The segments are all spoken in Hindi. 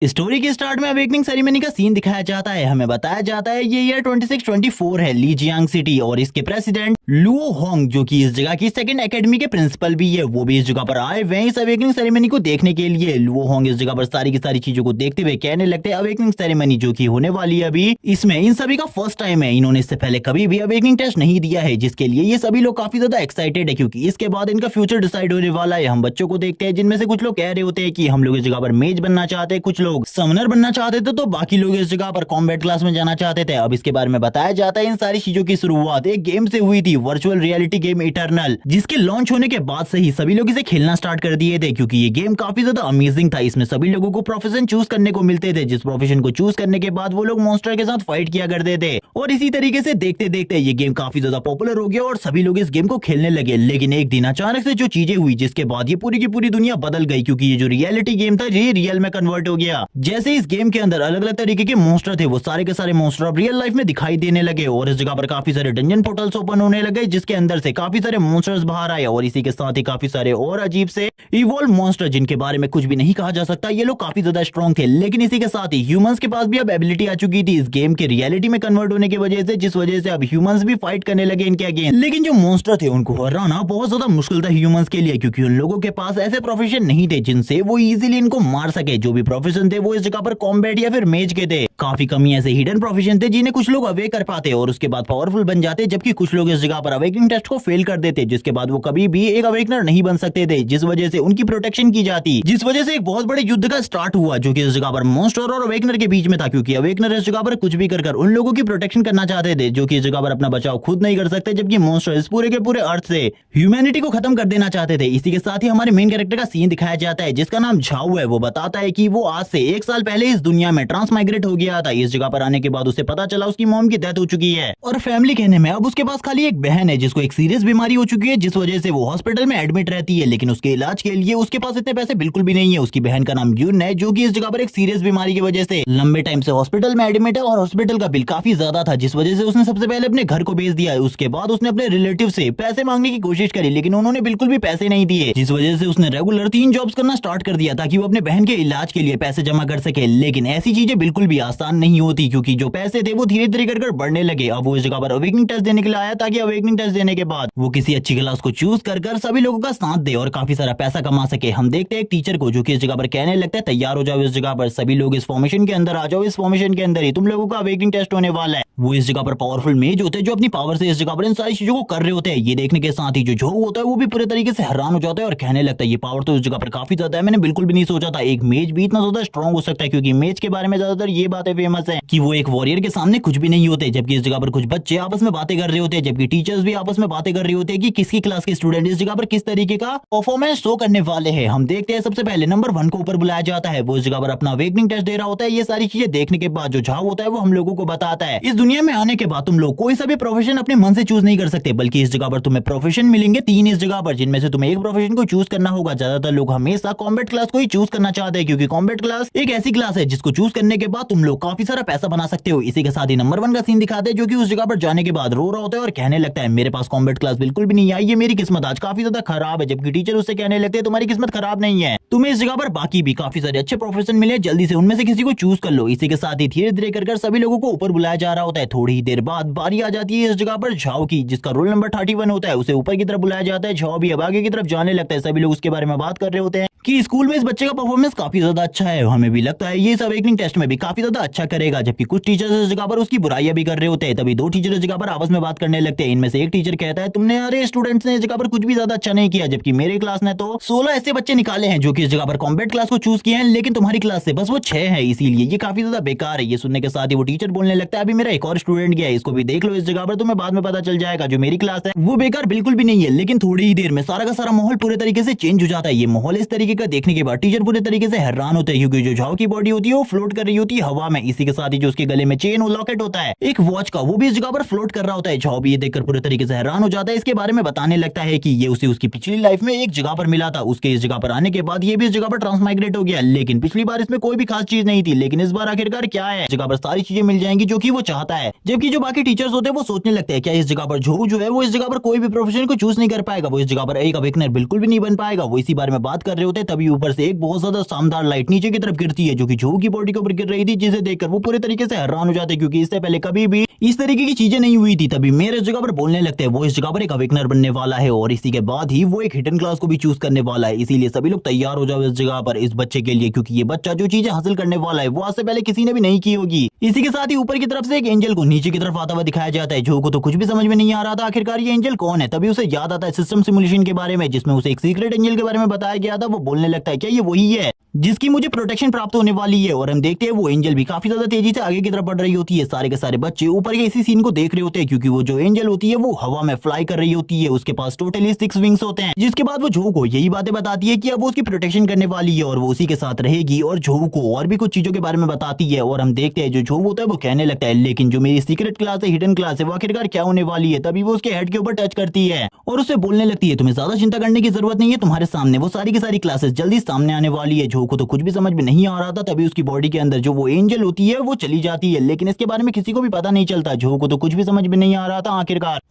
स्टोरी के स्टार्ट में अवेकनिंग सेरेमनी का सीन दिखाया जाता है। हमें बताया जाता है ये ईयर 2624 है, लीजियांग सिटी, और इसके प्रेसिडेंट लुओ होंग जो कि इस जगह की सेकंड एकेडमी के प्रिंसिपल भी है, वो भी इस जगह पर आए हुए हैं इस अवेकनिंग सेरेमनी को देखने के लिए। लुओ होंग इस जगह पर सारी की सारी चीजों को देखते हुए कहने लगते हैं अवेकनिंग सेरेमनी जो कि होने वाली है अभी, इसमें इन सभी का फर्स्ट टाइम है। इन्होंने इससे पहले कभी भी अवेकनिंग टेस्ट नहीं दिया है, जिसके लिए ये सभी लोग काफी ज्यादा एक्साइटेड है क्योंकि इसके बाद इनका फ्यूचर डिसाइड होने वाला है। हम बच्चों को देखते हैं जिनमें से कुछ लोग कह रहे होते हैं कि हम लोग इस जगह पर मेज बनना चाहते हैं, कुछ लोग समनर बनना चाहते थे, तो बाकी लोग इस जगह पर कॉम्बैट क्लास में जाना चाहते थे। अब इसके बारे में बताया जाता है इन सारी चीजों की शुरुआत एक गेम से हुई थी, वर्चुअल रियलिटी गेम इटर्नल, जिसके लॉन्च होने के बाद से ही सभी लोग इसे खेलना स्टार्ट कर दिए थे क्योंकि ये गेम काफी ज्यादा अमेजिंग था। इसमें सभी लोगों को प्रोफेशन चूज करने को मिलते थे, जिस प्रोफेशन को चूज करने के बाद वो लोग मॉन्स्टर के साथ फाइट किया करते थे, और इसी तरीके से देखते देखते ये गेम काफी ज्यादा पॉपुलर हो गया और सभी लोग इस गेम को खेलने लगे। लेकिन एक दिन अचानक से जो चीजें हुई जिसके बाद ये पूरी की पूरी दुनिया बदल गई क्योंकि ये जो रियलिटी गेम था ये रियल में कन्वर्ट हो गया। जैसे इस गेम के अंदर अलग अलग तरीके के मॉन्स्टर थे, वो सारे के सारे मॉन्स्टर अब रियल लाइफ में दिखाई देने लगे और इस जगह पर काफी सारे डंजन पोर्टल्स ओपन होने लगे जिसके अंदर से काफी सारे मॉन्स्टर्स बाहर आए, और इसी के साथ ही काफी सारे और अजीब से इवॉल्व मॉन्स्टर जिनके बारे में कुछ भी नहीं कहा जा सकता। ये लोग काफी ज्यादा स्ट्रॉन्ग थे, लेकिन इसी के साथ ही ह्यूमंस के पास भी अब एबिलिटी आ चुकी थी इस गेम के रियलिटी में कन्वर्ट होने की वजह से, जिस वजह से अब ह्यूमंस भी फाइट करने लगे इनके अगेंस्ट। लेकिन जो मॉन्स्टर थे उनको हराना बहुत ज्यादा मुश्किल था ह्यूमंस के लिए क्योंकि उन लोगों के पास ऐसे प्रोफेशन नहीं थे जिनसे वो इजीली इनको मार सके। जो भी प्रोफेशन थे वो इस जगह पर कॉम्बैट या फिर मेज के थे। काफी कमी ऐसे हिडन प्रोफेशन थे जिन्हें कुछ लोग अवे कर पाते और उसके बाद पावरफुल बन जाते, जबकि कुछ लोग इस जगह पर अवेकनिंग टेस्ट को फेल कर देते जिसके बाद वो कभी भी एक अवेकनर नहीं बन सकते थे, जिस वजह से उनकी प्रोटेक्शन की जाती, जिस वजह से एक बहुत बड़े युद्ध का स्टार्ट हुआ जो कि इस जगह पर मॉन्स्टर और अवेकनर के बीच में था क्योंकि अवेकनर इस जगह पर कुछ भी कर उन लोगों की प्रोटेक्शन करना चाहते थे जो कि इस जगह पर अपना बचाव खुद नहीं कर सकते, जबकि मॉन्स्टर इस पूरे के पूरे अर्थ से ह्यूमैनिटी को खत्म कर देना चाहते थे। इसी के साथ ही हमारे मेन कैरेक्टर का सीन दिखाया जाता है जिसका नाम झाऊ है। वो बताता है कि वो आज से 1 साल पहले इस दुनिया में ट्रांसमाइग्रेट हो गया था। इस जगह पर आने के बाद उसे पता चला उसकी मॉम की डेथ हो चुकी है और फैमिली कहने में अब उसके पास खाली एक बहन है जिसको एक सीरियस बीमारी हो चुकी है, जिस वजह से वो हॉस्पिटल में एडमिट रहती है, लेकिन उसके इलाज के लिए उसके पास इतने पैसे बिल्कुल भी नहीं है। उसकी बहन का नाम यून है जो कि इस जगह पर एक सीरियस बीमारी की वजह से लंबे टाइम से हॉस्पिटल में एडमिट है और हॉस्पिटल का बिल काफी ज्यादा था, जिस वजह से उसने सबसे पहले अपने घर को भेज दिया है। उसके बाद उसने अपने रिलेटिव से पैसे मांगने की कोशिश करी लेकिन उन्होंने बिल्कुल भी पैसे नहीं दिए, जिस वजह से उसने रेगुलर 3 जॉब्स करना स्टार्ट कर दिया ताकि वो अपने बहन के इलाज के लिए पैसे जमा कर सके। लेकिन ऐसी चीजें बिल्कुल भी आसान नहीं होती क्योंकि जो पैसे थे वो धीरे धीरे कर बढ़ने लगे। अब वो इस जगह पर अवेकनिंग टेस्ट देने के लिए आया ताकि अवेकनिंग टेस्ट देने के बाद वो किसी अच्छी क्लास को चूज कर सभी लोगों का साथ दे और काफी सारा पैसा कमा सके। हम देखते हैं एक टीचर को जो कि इस जगह पर कहने लगता है तैयार हो जाओ, इस जगह पर सभी लोग इस फॉर्मेशन के अंदर आ जाओ, इस फॉर्मेशन के अंदर ही तुम लोगों का अवेकनिंग टेस्ट होने वाला है। वो इस जगह पर पावरफुल मेज होते हैं जो अपनी पावर से इस जगह पर इन सारी चीजों को कर रहे होते हैं। ये देखने के साथ ही जो झोंक होता है वो भी पूरे तरीके से हैरान हो जाता है और कहने लगता है ये पावर तो इस जगह पर काफी ज्यादा है, मैंने बिल्कुल भी नहीं सोचा था एक मेज भी इतना ज्यादा स्ट्रॉन्ग हो सकता है, क्योंकि मेज के बारे में ज्यादातर ये बातें फेमस है कि वो एक वॉरियर के सामने कुछ भी नहीं होते। जबकि इस जगह पर कुछ बच्चे आपस में बातें कर रहे होते हैं, जबकि टीचर्स भी आपस में बातें कर रहे होते हैं कि किसकी क्लास के स्टूडेंट इस जगह पर किस तरीके का परफॉर्मेंस शो करने वाले हैं। हम देखते हैं सबसे पहले नंबर 1 को ऊपर बुलाया जाता है, वो इस जगह पर अपना अवेकनिंग टेस्ट दे रहा होता है। ये सारी चीजें देखने के बाद जो झाऊ होता है वो हम लोगों को बताता है इस दुनिया में आने के बाद तुम लोग कोई सा भी प्रोफेशन अपने मन से चूज नहीं कर सकते, बल्कि इस जगह पर तुम्हें प्रोफेशन मिलेंगे 3 इस जगह पर, जिनमें से तुम्हें एक प्रोफेशन को चूज करना होगा। ज्यादातर लोग हमेशा कॉम्बैट क्लास को ही चूज करना चाहते हैं क्योंकि कॉम्बैट क्लास एक ऐसी क्लास है जिसको चूज करने के बाद तुम लोग काफी सारा पैसा बना सकते हो। इसी के साथ ही नंबर 1 का सीन दिखाते हैं जो कि उस जगह पर जाने के बाद रो रहा होता है और कहने लगता है मेरे पास कॉम्बैट क्लास बिल्कुल भी नहीं आई, ये मेरी किस्मत आज काफी ज्यादा खराब है। जबकि टीचर उससे कहने लगते हैं तुम्हारी किस्मत खराब नहीं है, तुम्हें इस जगह पर बाकी भी काफी सारे अच्छे प्रोफेशन मिले, जल्दी से उनमें से किसी को चूज कर लो। इसी के साथ ही धीरे धीरे कर सभी लोगों को ऊपर बुलाया जा रहा होता है। थोड़ी ही देर बाद बारी आ जाती है इस जगह पर झाऊ की, जिसका रोल नंबर 31 होता है। उसे ऊपर की तरफ बुलाया जाता है, झाऊ भी अब आगे की तरफ जाने लगता है। सभी लोग उसके बारे में बात कर रहे होते हैं कि स्कूल में इस बच्चे का परफॉर्मेंस काफी ज्यादा अच्छा है, हमें भी लगता है ये इस अवेकनिंग टेस्ट में भी काफी ज्यादा अच्छा करेगा। जबकि कुछ टीचर्स इस जगह पर उसकी बुराइयां भी कर रहे होते हैं। तभी 2 टीचर इस जगह पर आपस में बात करने लगते हैं। इनमें से एक टीचर कहता है तुमने यार स्टूडेंट्स ने इस जगह पर कुछ भी ज्यादा अच्छा नहीं किया, जबकि मेरे क्लास ने तो 16 ऐसे बच्चे निकाले हैं जो कि इस जगह पर कॉम्बैट क्लास को चूज किए हैं, लेकिन तुम्हारी क्लास से बस वो 6 है, इसीलिए ये काफी ज्यादा बेकार है। ये सुनने के साथ ही वो टीचर बोलने लगता है अभी मेरा एक और स्टूडेंट गया है, इसको भी देख लो इस जगह पर, तुम्हें बाद में पता चल जाएगा जो मेरी क्लास है वो बेकार बिल्कुल भी नहीं है। लेकिन थोड़ी ही देर में सारा का सारा माहौल पूरे तरीके से चेंज हो जाता है। ये माहौल इस तरीके का देखने के बाद टीचर पूरे तरीके से हैरान होते हैं क्योंकि जो झाऊ की बॉडी होती है वो फ्लोट कर रही होती है हवा में। इसी के साथ ही जो उसके गले में चेन और लॉकेट होता है एक वॉच का, वो भी इस जगह पर फ्लोट कर रहा होता है। झाऊ भी ये देखकर पूरे तरीके से हैरान हो जाता है। इसके बारे में बताने लगता है कि ये उसे उसकी पिछली लाइफ में एक जगह पर मिला था, उसके इस जगह पर आने के बाद ये भी इस जगह पर ट्रांसमाइग्रेट हो गया। लेकिन पिछली बार इसमें कोई भी खास चीज नहीं थी, लेकिन इस बार आखिरकार क्या है, इस जगह पर सारी चीजें मिल जाएंगी जो कि वो चाहता है। जबकि जो बाकी टीचर्स होते हैं वो सोचने लगते हैं क्या इस जगह पर झाऊ जो है वो इस जगह पर कोई भी प्रोफेशन को चूज नहीं कर पाएगा, वो इस जगह पर एक अवेकनर बिल्कुल भी नहीं बन पाएगा। वो इसी बारे में बात कर रहे होते हैं। तभी ऊपर से एक बहुत ज्यादा शानदार लाइट नीचे की तरफ तरफ गिरती है जो कि जो की बॉडी के ऊपर गिर रही थी, जिसे देखकर वो पूरे तरीके से हैरान हो जाते हैं क्योंकि इससे पहले कभी भी इस तरीके की चीजें नहीं हुई थी। तभी मेरे इस जगह पर बोलने लगते हैं वो इस जगह पर एक अवेकनर बनने वाला है और इसी के बाद ही वो एक हिडन क्लास को भी चूज करने वाला है। इसीलिए सभी लोग तैयार हो जाओ इस जगह पर इस बच्चे के लिए, क्योंकि ये बच्चा जो चीजें हासिल करने वाला है वो आज से पहले किसी ने भी नहीं की होगी। इसी के साथ ही ऊपर की तरफ से एक एंजल को नीचे की तरफ आता हुआ दिखाया जाता है। जो को तो कुछ भी समझ में नहीं आ रहा था आखिरकार ये एंजल कौन है। तभी उसे याद आता है सिस्टम सिमुलेशन के बारे में, जिसमें उसे एक सीक्रेट एंजल के बारे में बताया गया था। वो बोलने लगता है क्या ये वही है जिसकी मुझे प्रोटेक्शन प्राप्त होने वाली है। और हम देखते हैं वो एंजल भी काफी ज्यादा तेजी से आगे की तरफ बढ़ रही होती है। सारे के सारे बच्चे ऊपर के इसी सीन को देख रहे होते हैं क्योंकि वो जो एंजल होती है वो हवा में फ्लाई कर रही होती है। उसके पास टोटली 6 विंग्स होते हैं। जिसके बाद वो जो को यही बातें बताती है कि अब वो उसकी प्रोटेक्शन करने वाली है और वो उसी के साथ रहेगी और जो को और भी कुछ चीजों के बारे में बताती है। और हम देखते हैं जो होता है वो कहने लगता है लेकिन जो मेरी सीक्रेट क्लास है, हिडन क्लास है, वो आखिरकार क्या होने वाली है। तभी वो उसके हेड के ऊपर टच करती है और उससे बोलने लगती है तुम्हें ज्यादा चिंता करने की जरूरत नहीं है, तुम्हारे सामने वो सारी की सारी क्लासेस जल्दी सामने आने वाली है। जो को तो कुछ भी समझ में नहीं आ रहा था। तभी उसकी बॉडी के अंदर जो वो एंजल होती है वो चली जाती है, लेकिन इसके बारे में किसी को भी पता नहीं चलता। जो को तो कुछ भी समझ में नहीं आ रहा था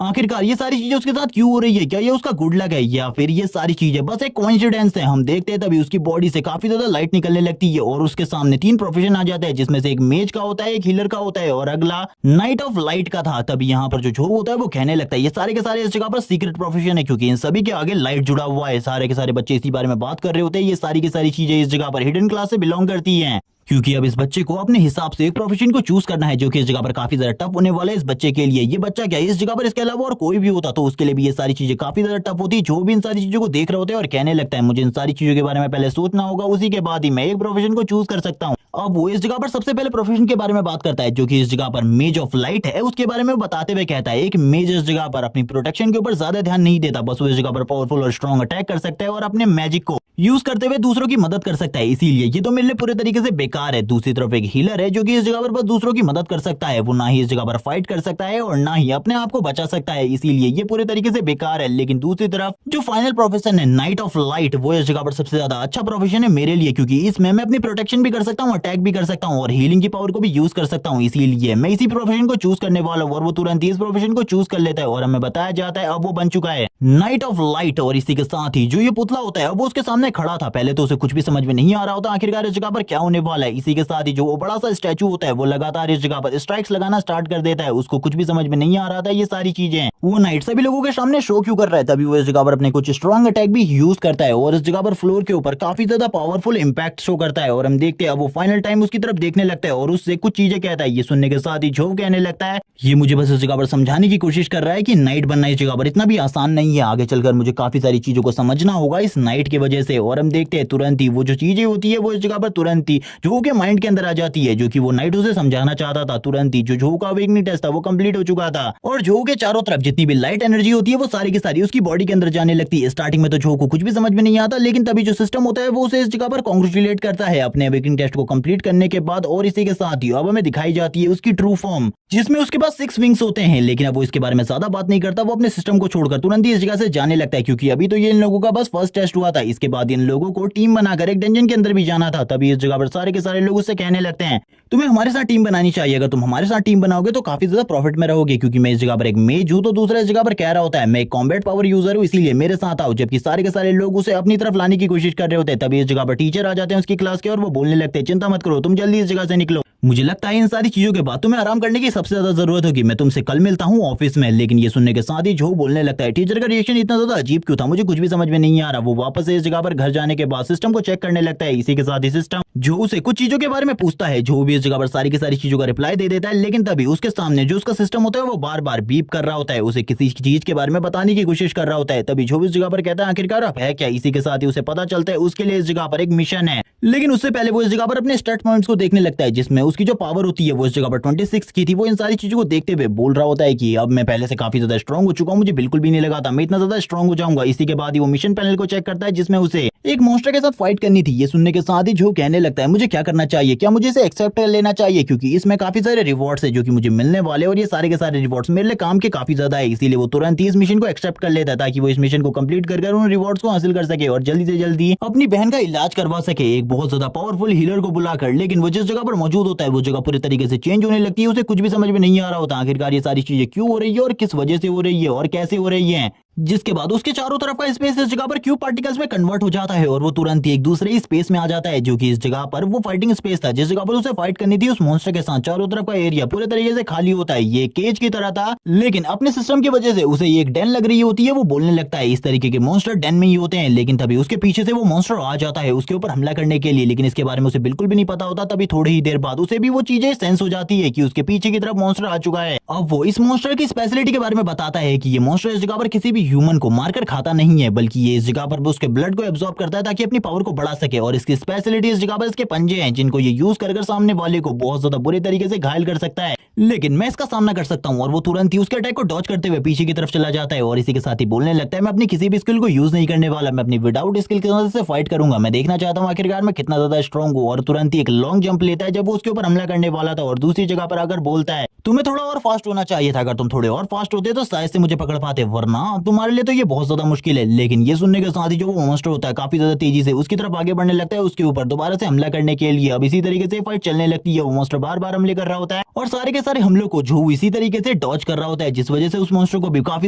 आखिरकार ये सारी चीजें उसके साथ क्यों हो रही है। क्या ये उसका गुड लक है या फिर ये सारी चीजें बस एक कोइंसिडेंस है। हम देखते हैं तभी उसकी बॉडी से काफी ज्यादा लाइट निकलने लगती है और उसके सामने 3 प्रोफेशन आ जाते हैं, जिसमें से एक मेज का होता है, एक हीलर का होता है और अगला नाइट ऑफ लाइट का था। तभी यहाँ पर जो होता है वो कहने लगता है ये सारे के सारे इस जगह पर सीक्रेट प्रोफेशन है क्योंकि इन सभी के आगे लाइट जुड़ा हुआ है। सारे के सारे बच्चे इसी बारे में बात कर रहे होते हैं। ये सारी की सारी चीजें इस जगह पर हिडन क्लास से बिलोंग करती हैं क्योंकि अब इस बच्चे को अपने हिसाब से एक प्रोफेशन को चूज करना है जो कि इस जगह पर काफी ज्यादा टफ होने वाला है इस बच्चे के लिए। ये बच्चा क्या है इस जगह पर इसके अलावा और कोई भी होता तो उसके लिए भी ये सारी चीजें काफी ज्यादा टफ होती। जो भी इन सारी चीजों को देख रहे होते हैं और कहने लगता है मुझे इन सारी चीजों के बारे में पहले सोचना होगा, उसी के बाद ही मैं एक प्रोफेशन को चूज कर सकता हूँ। अब वो इस जगह पर सबसे पहले प्रोफेशन के बारे में बात करता है जो कि इस जगह पर मेज ऑफ लाइट है। उसके बारे में बताते हुए कहता है एक मेज इस जगह पर अपनी प्रोटेक्शन के ऊपर ज्यादा ध्यान नहीं देता, बस वो इस जगह पर पावरफुल और स्ट्रॉन्ग अटैक कर सकता है और अपने मैजिक को यूज करते हुए दूसरों की मदद कर सकता है। इसीलिए ये तो मेरे लिए पूरे तरीके से बेकार है। दूसरी तरफ एक हीलर है जो कि इस जगह पर बस दूसरों की मदद कर सकता है। वो ना ही इस जगह पर फाइट कर सकता है और ना ही अपने आप को बचा सकता है, इसीलिए ये पूरे तरीके से बेकार है। लेकिन दूसरी तरफ जो फाइनल प्रोफेशन है नाइट ऑफ लाइट, वो इस जगह पर सबसे ज्यादा अच्छा प्रोफेशन है मेरे लिए क्योंकि इसमें मैं अपनी प्रोटेक्शन भी कर सकता हूँ, अटैक भी कर सकता हूँ और हीलिंग की पावर को भी यूज कर सकता हूँ। इसीलिए मैं इसी प्रोफेशन को चूज करने वाला हूँ और वो तुरंत इस प्रोफेशन को चूज कर लेता है और हमें बताया जाता है अब वो बन चुका है नाइट ऑफ लाइट। और इसी के साथ ही जो ये पुतला होता है अब वो उसके सामने खड़ा था। पहले तो उसे कुछ भी समझ में नहीं आ रहा होता आखिरकार इस जगह पर क्या होने वाला है। इसी के साथ ही जो वो बड़ा सा स्टैचू होता है वो लगातार इस जगह पर स्ट्राइक्स लगाना स्टार्ट कर देता है। उसको कुछ भी समझ में नहीं आ रहा था ये सारी चीजें वो नाइट सभी लोगों के सामने शो क्यों कर रहा है। तभी वो इस जगह पर अपने कुछ स्ट्रॉन्ग अटैक भी यूज करता है और इस जगह पर फ्लोर के ऊपर काफी ज्यादा पावरफुल इंपैक्ट शो करता है। और हम देखते हैं अब वो फाइनल टाइम उसकी तरफ देखने लगता है और उससे कुछ चीजें कहता है। ये सुनने के साथ ही जो कहने लगता है ये मुझे बस इस जगह पर समझाने की कोशिश कर रहा है कि नाइट बनना इस जगह पर इतना भी आसान नहीं है, आगे चलकर मुझे काफी सारी चीजों को समझना होगा इस नाइट की वजह से। और हम देखते हैं तुरंत ही वो जो चीजें होती है वो इस जगह पर तुरंत ही जो के माइंड के अंदर आ जाती है जो कि वो नाइट उसे समझाना चाहता था। तुरंत ही जो का अवेकनिंग टेस्ट था वो कंप्लीट हो चुका था और जो के चारों तरफ जितनी भी लाइट एनर्जी होती है वो सारी की सारी उसकी बॉडी के अंदर जाने लगती है। स्टार्टिंग में तो जो को कुछ भी समझ में नहीं आता, लेकिन तभी जो सिस्टम होता है वो उसे इस जगह पर कांग्रेचुलेट करता है अपने अवेकनिंग टेस्ट को कंप्लीट करने के बाद। और इसी के साथ ही अब हमें दिखाई जाती है उसकी ट्रू फॉर्म जिसमें उसके पास 6 विंग्स होते हैं। लेकिन अब वो इसके बारे में ज्यादा बात नहीं करता, वो अपने सिस्टम को छोड़कर तुरंत ही इस जगह से जाने लगता है क्योंकि अभी तो ये इन लोगों का बस फर्स्ट टेस्ट हुआ था। इसके बाद इन लोगों को टीम बनाकर एक डंजन के अंदर भी जाना था। तभी इस जगह पर सारे के सारे लोग उससे कहने लगते हैं तुम्हें हमारे साथ टीम बनानी चाहिए, अगर तुम हमारे साथ टीम बनाओगे तो काफी ज्यादा प्रॉफिट में रहोगे क्योंकि मैं इस जगह पर एक मेज हूं। तो दूसरा इस जगह पर कह रहा होता है मैं एक कॉम्बैट पावर यूजर हूं इसीलिए मेरे साथ आओ, जबकि सारे के सारे लोग उसे अपनी तरफ लाने की कोशिश कर रहे होते हैं। तभी इस जगह पर टीचर आ जाते हैं उसकी क्लास के और वो बोलने लगते हैं चिंता मत करो तुम जल्दी इस जगह से निकलो, मुझे लगता है इन सारी चीजों के बाद तुम्हें आराम करने की सबसे ज्यादा जरूरत होगी, मैं तुमसे कल मिलता हूँ ऑफिस में। लेकिन ये सुनने के साथ ही जो बोलने लगता है टीचर का रिएक्शन इतना ज्यादा अजीब क्यों था, मुझे कुछ भी समझ में नहीं आ रहा। वो वापस से इस जगह पर घर जाने के बाद सिस्टम को चेक करने लगता है। इसी के साथ ही सिस्टम जो उसे कुछ चीजों के बारे में पूछता है, जो भी इस जगह पर सारी की सारी चीजों का रिप्लाई दे देता है। लेकिन तभी उसके सामने जो उसका सिस्टम होता है वो बार बार बीप कर रहा होता है, उसे किसी चीज के बारे में बताने की कोशिश कर रहा होता है। तभी जो इस जगह पर कहता है आखिरकार अब है क्या। इसी के साथ ही उसे पता चलता है उसके लिए इस जगह पर एक मिशन है। लेकिन उससे पहले वो इस जगह पर अपने स्टार्ट पॉइंट्स को देखने लगता है जिसमें उसकी जो पावर होती है वो इस जगह पर 26 की थी। वो इन सारी चीजों को देखते हुए बोल रहा होता है कि अब मैं पहले से काफी ज्यादा स्ट्रॉन्ग हो चुका हूं, मुझे बिल्कुल भी नहीं लगा था मैं इतना ज्यादा स्ट्रॉन्ग हो जाऊंगा। इसी के बाद ही वो मिशन पैनल को चेक करता है जिसमें उसे एक मॉन्स्टर के साथ फाइट करनी थी। ये सुनने के साथ ही जो कहने लगता है मुझे क्या करना चाहिए, क्या मुझे इसे एक्सेप्ट कर लेना चाहिए क्योंकि इसमें काफी सारे रिवॉर्ड्स है जो कि मुझे मिलने वाले और ये सारे के सारे रिवॉर्ड्स मेरे लिए काम के काफी ज्यादा है। इसीलिए वो तुरंत ही इस मिशन को एक्सेप्ट कर लेता है ताकि वो इस मिशन को कंप्लीट कर उन रिवॉर्ड्स को हासिल कर सके और जल्दी से जल्दी अपनी बहन का इलाज करवा सके एक बहुत ज्यादा पावरफुल हीलर को बुलाकर। लेकिन वो जिस जगह पर मौजूद होता है वो जगह पूरी तरीके से चेंज होने लगती है, उसे कुछ भी समझ में नहीं आ रहा होता आखिरकार ये सारी चीजें क्यों हो रही है और किस वजह से हो रही है और कैसे हो रही है। जिसके बाद उसके चारों तरफ का स्पेस इस जगह पर क्यूब पार्टिकल्स में कन्वर्ट हो जाता है और वो तुरंत ही एक दूसरे स्पेस में आ जाता है, जो कि इस जगह पर वो फाइटिंग स्पेस था जिस जगह पर उसे फाइट करनी थी उस मॉन्स्टर के साथ। चारों तरफ का एरिया पूरे तरीके से खाली होता है, ये केज की तरह था, लेकिन अपने सिस्टम की वजह से उसे एक डेन लग रही होती है। वो बोलने लगता है इस तरीके के मॉन्स्टर डेन में ही होते हैं, लेकिन तभी उसके पीछे से वो मॉन्स्टर आ जाता है उसके ऊपर हमला करने के लिए, लेकिन इसके बारे में उसे बिल्कुल भी नहीं पता होता। तभी थोड़ी ही देर बाद उसे भी वो चीजें सेंस हो जाती है कि उसके पीछे की तरफ मॉन्स्टर आ चुका है। अब वो इस मॉन्स्टर की स्पेशलिटी के बारे में बताता है कि ये मॉन्स्टर इस जगह पर किसी भी ह्यूमन को मारकर खाता नहीं है, बल्कि ये इस जगह पर उसके ब्लड को एब्जॉर्ब करता है ताकि अपनी पावर को बढ़ा सके। और इसकी स्पेशलिटी इस जगह पर इसके पंजे हैं जिनको ये यूज कर सामने वाले को बहुत ज्यादा बुरे तरीके से घायल कर सकता है, लेकिन मैं इसका सामना कर सकता हूँ। और वो तुरंत ही उसके अटैक को डॉज करते हुए पीछे की तरफ चला जाता है और इसी के साथ ही बोलने लगता है मैं अपनी किसी भी स्किल को यूज नहीं करने वाला, मैं अपनी विदाउट स्किल की मदद से फाइट करूंगा, मैं देखना चाहता हूँ आखिरकार मैं कितना ज्यादा स्ट्रॉन्ग हूँ। और तुरंत ही एक लॉन्ग जंप लेता है जब वो उसके ऊपर हमला करने वाला था और दूसरी जगह पर आकर बोलता है तुम्हें थोड़ा और फास्ट होना चाहिए था, अगर तुम थोड़े और फास्ट होते तो शायद से मुझे पकड़ पाते, वरना तुम्हारे लिए तो ये बहुत ज्यादा मुश्किल है। लेकिन ये सुनने के साथ ही जो वो मॉन्स्टर होता है काफी ज्यादा तेजी से उसकी तरफ आगे बढ़ने लगता है उसके ऊपर दोबारा से हमला करने के लिए। अब इसी तरीके से फाइट चलने लगती है, वो मॉन्स्टर बार बार हमले कर रहा होता है और सारे के सारे हमलों को झोऊ इसी तरीके से डॉज कर रहा होता है, जिस वजह से उस मॉन्स्टर को भी काफी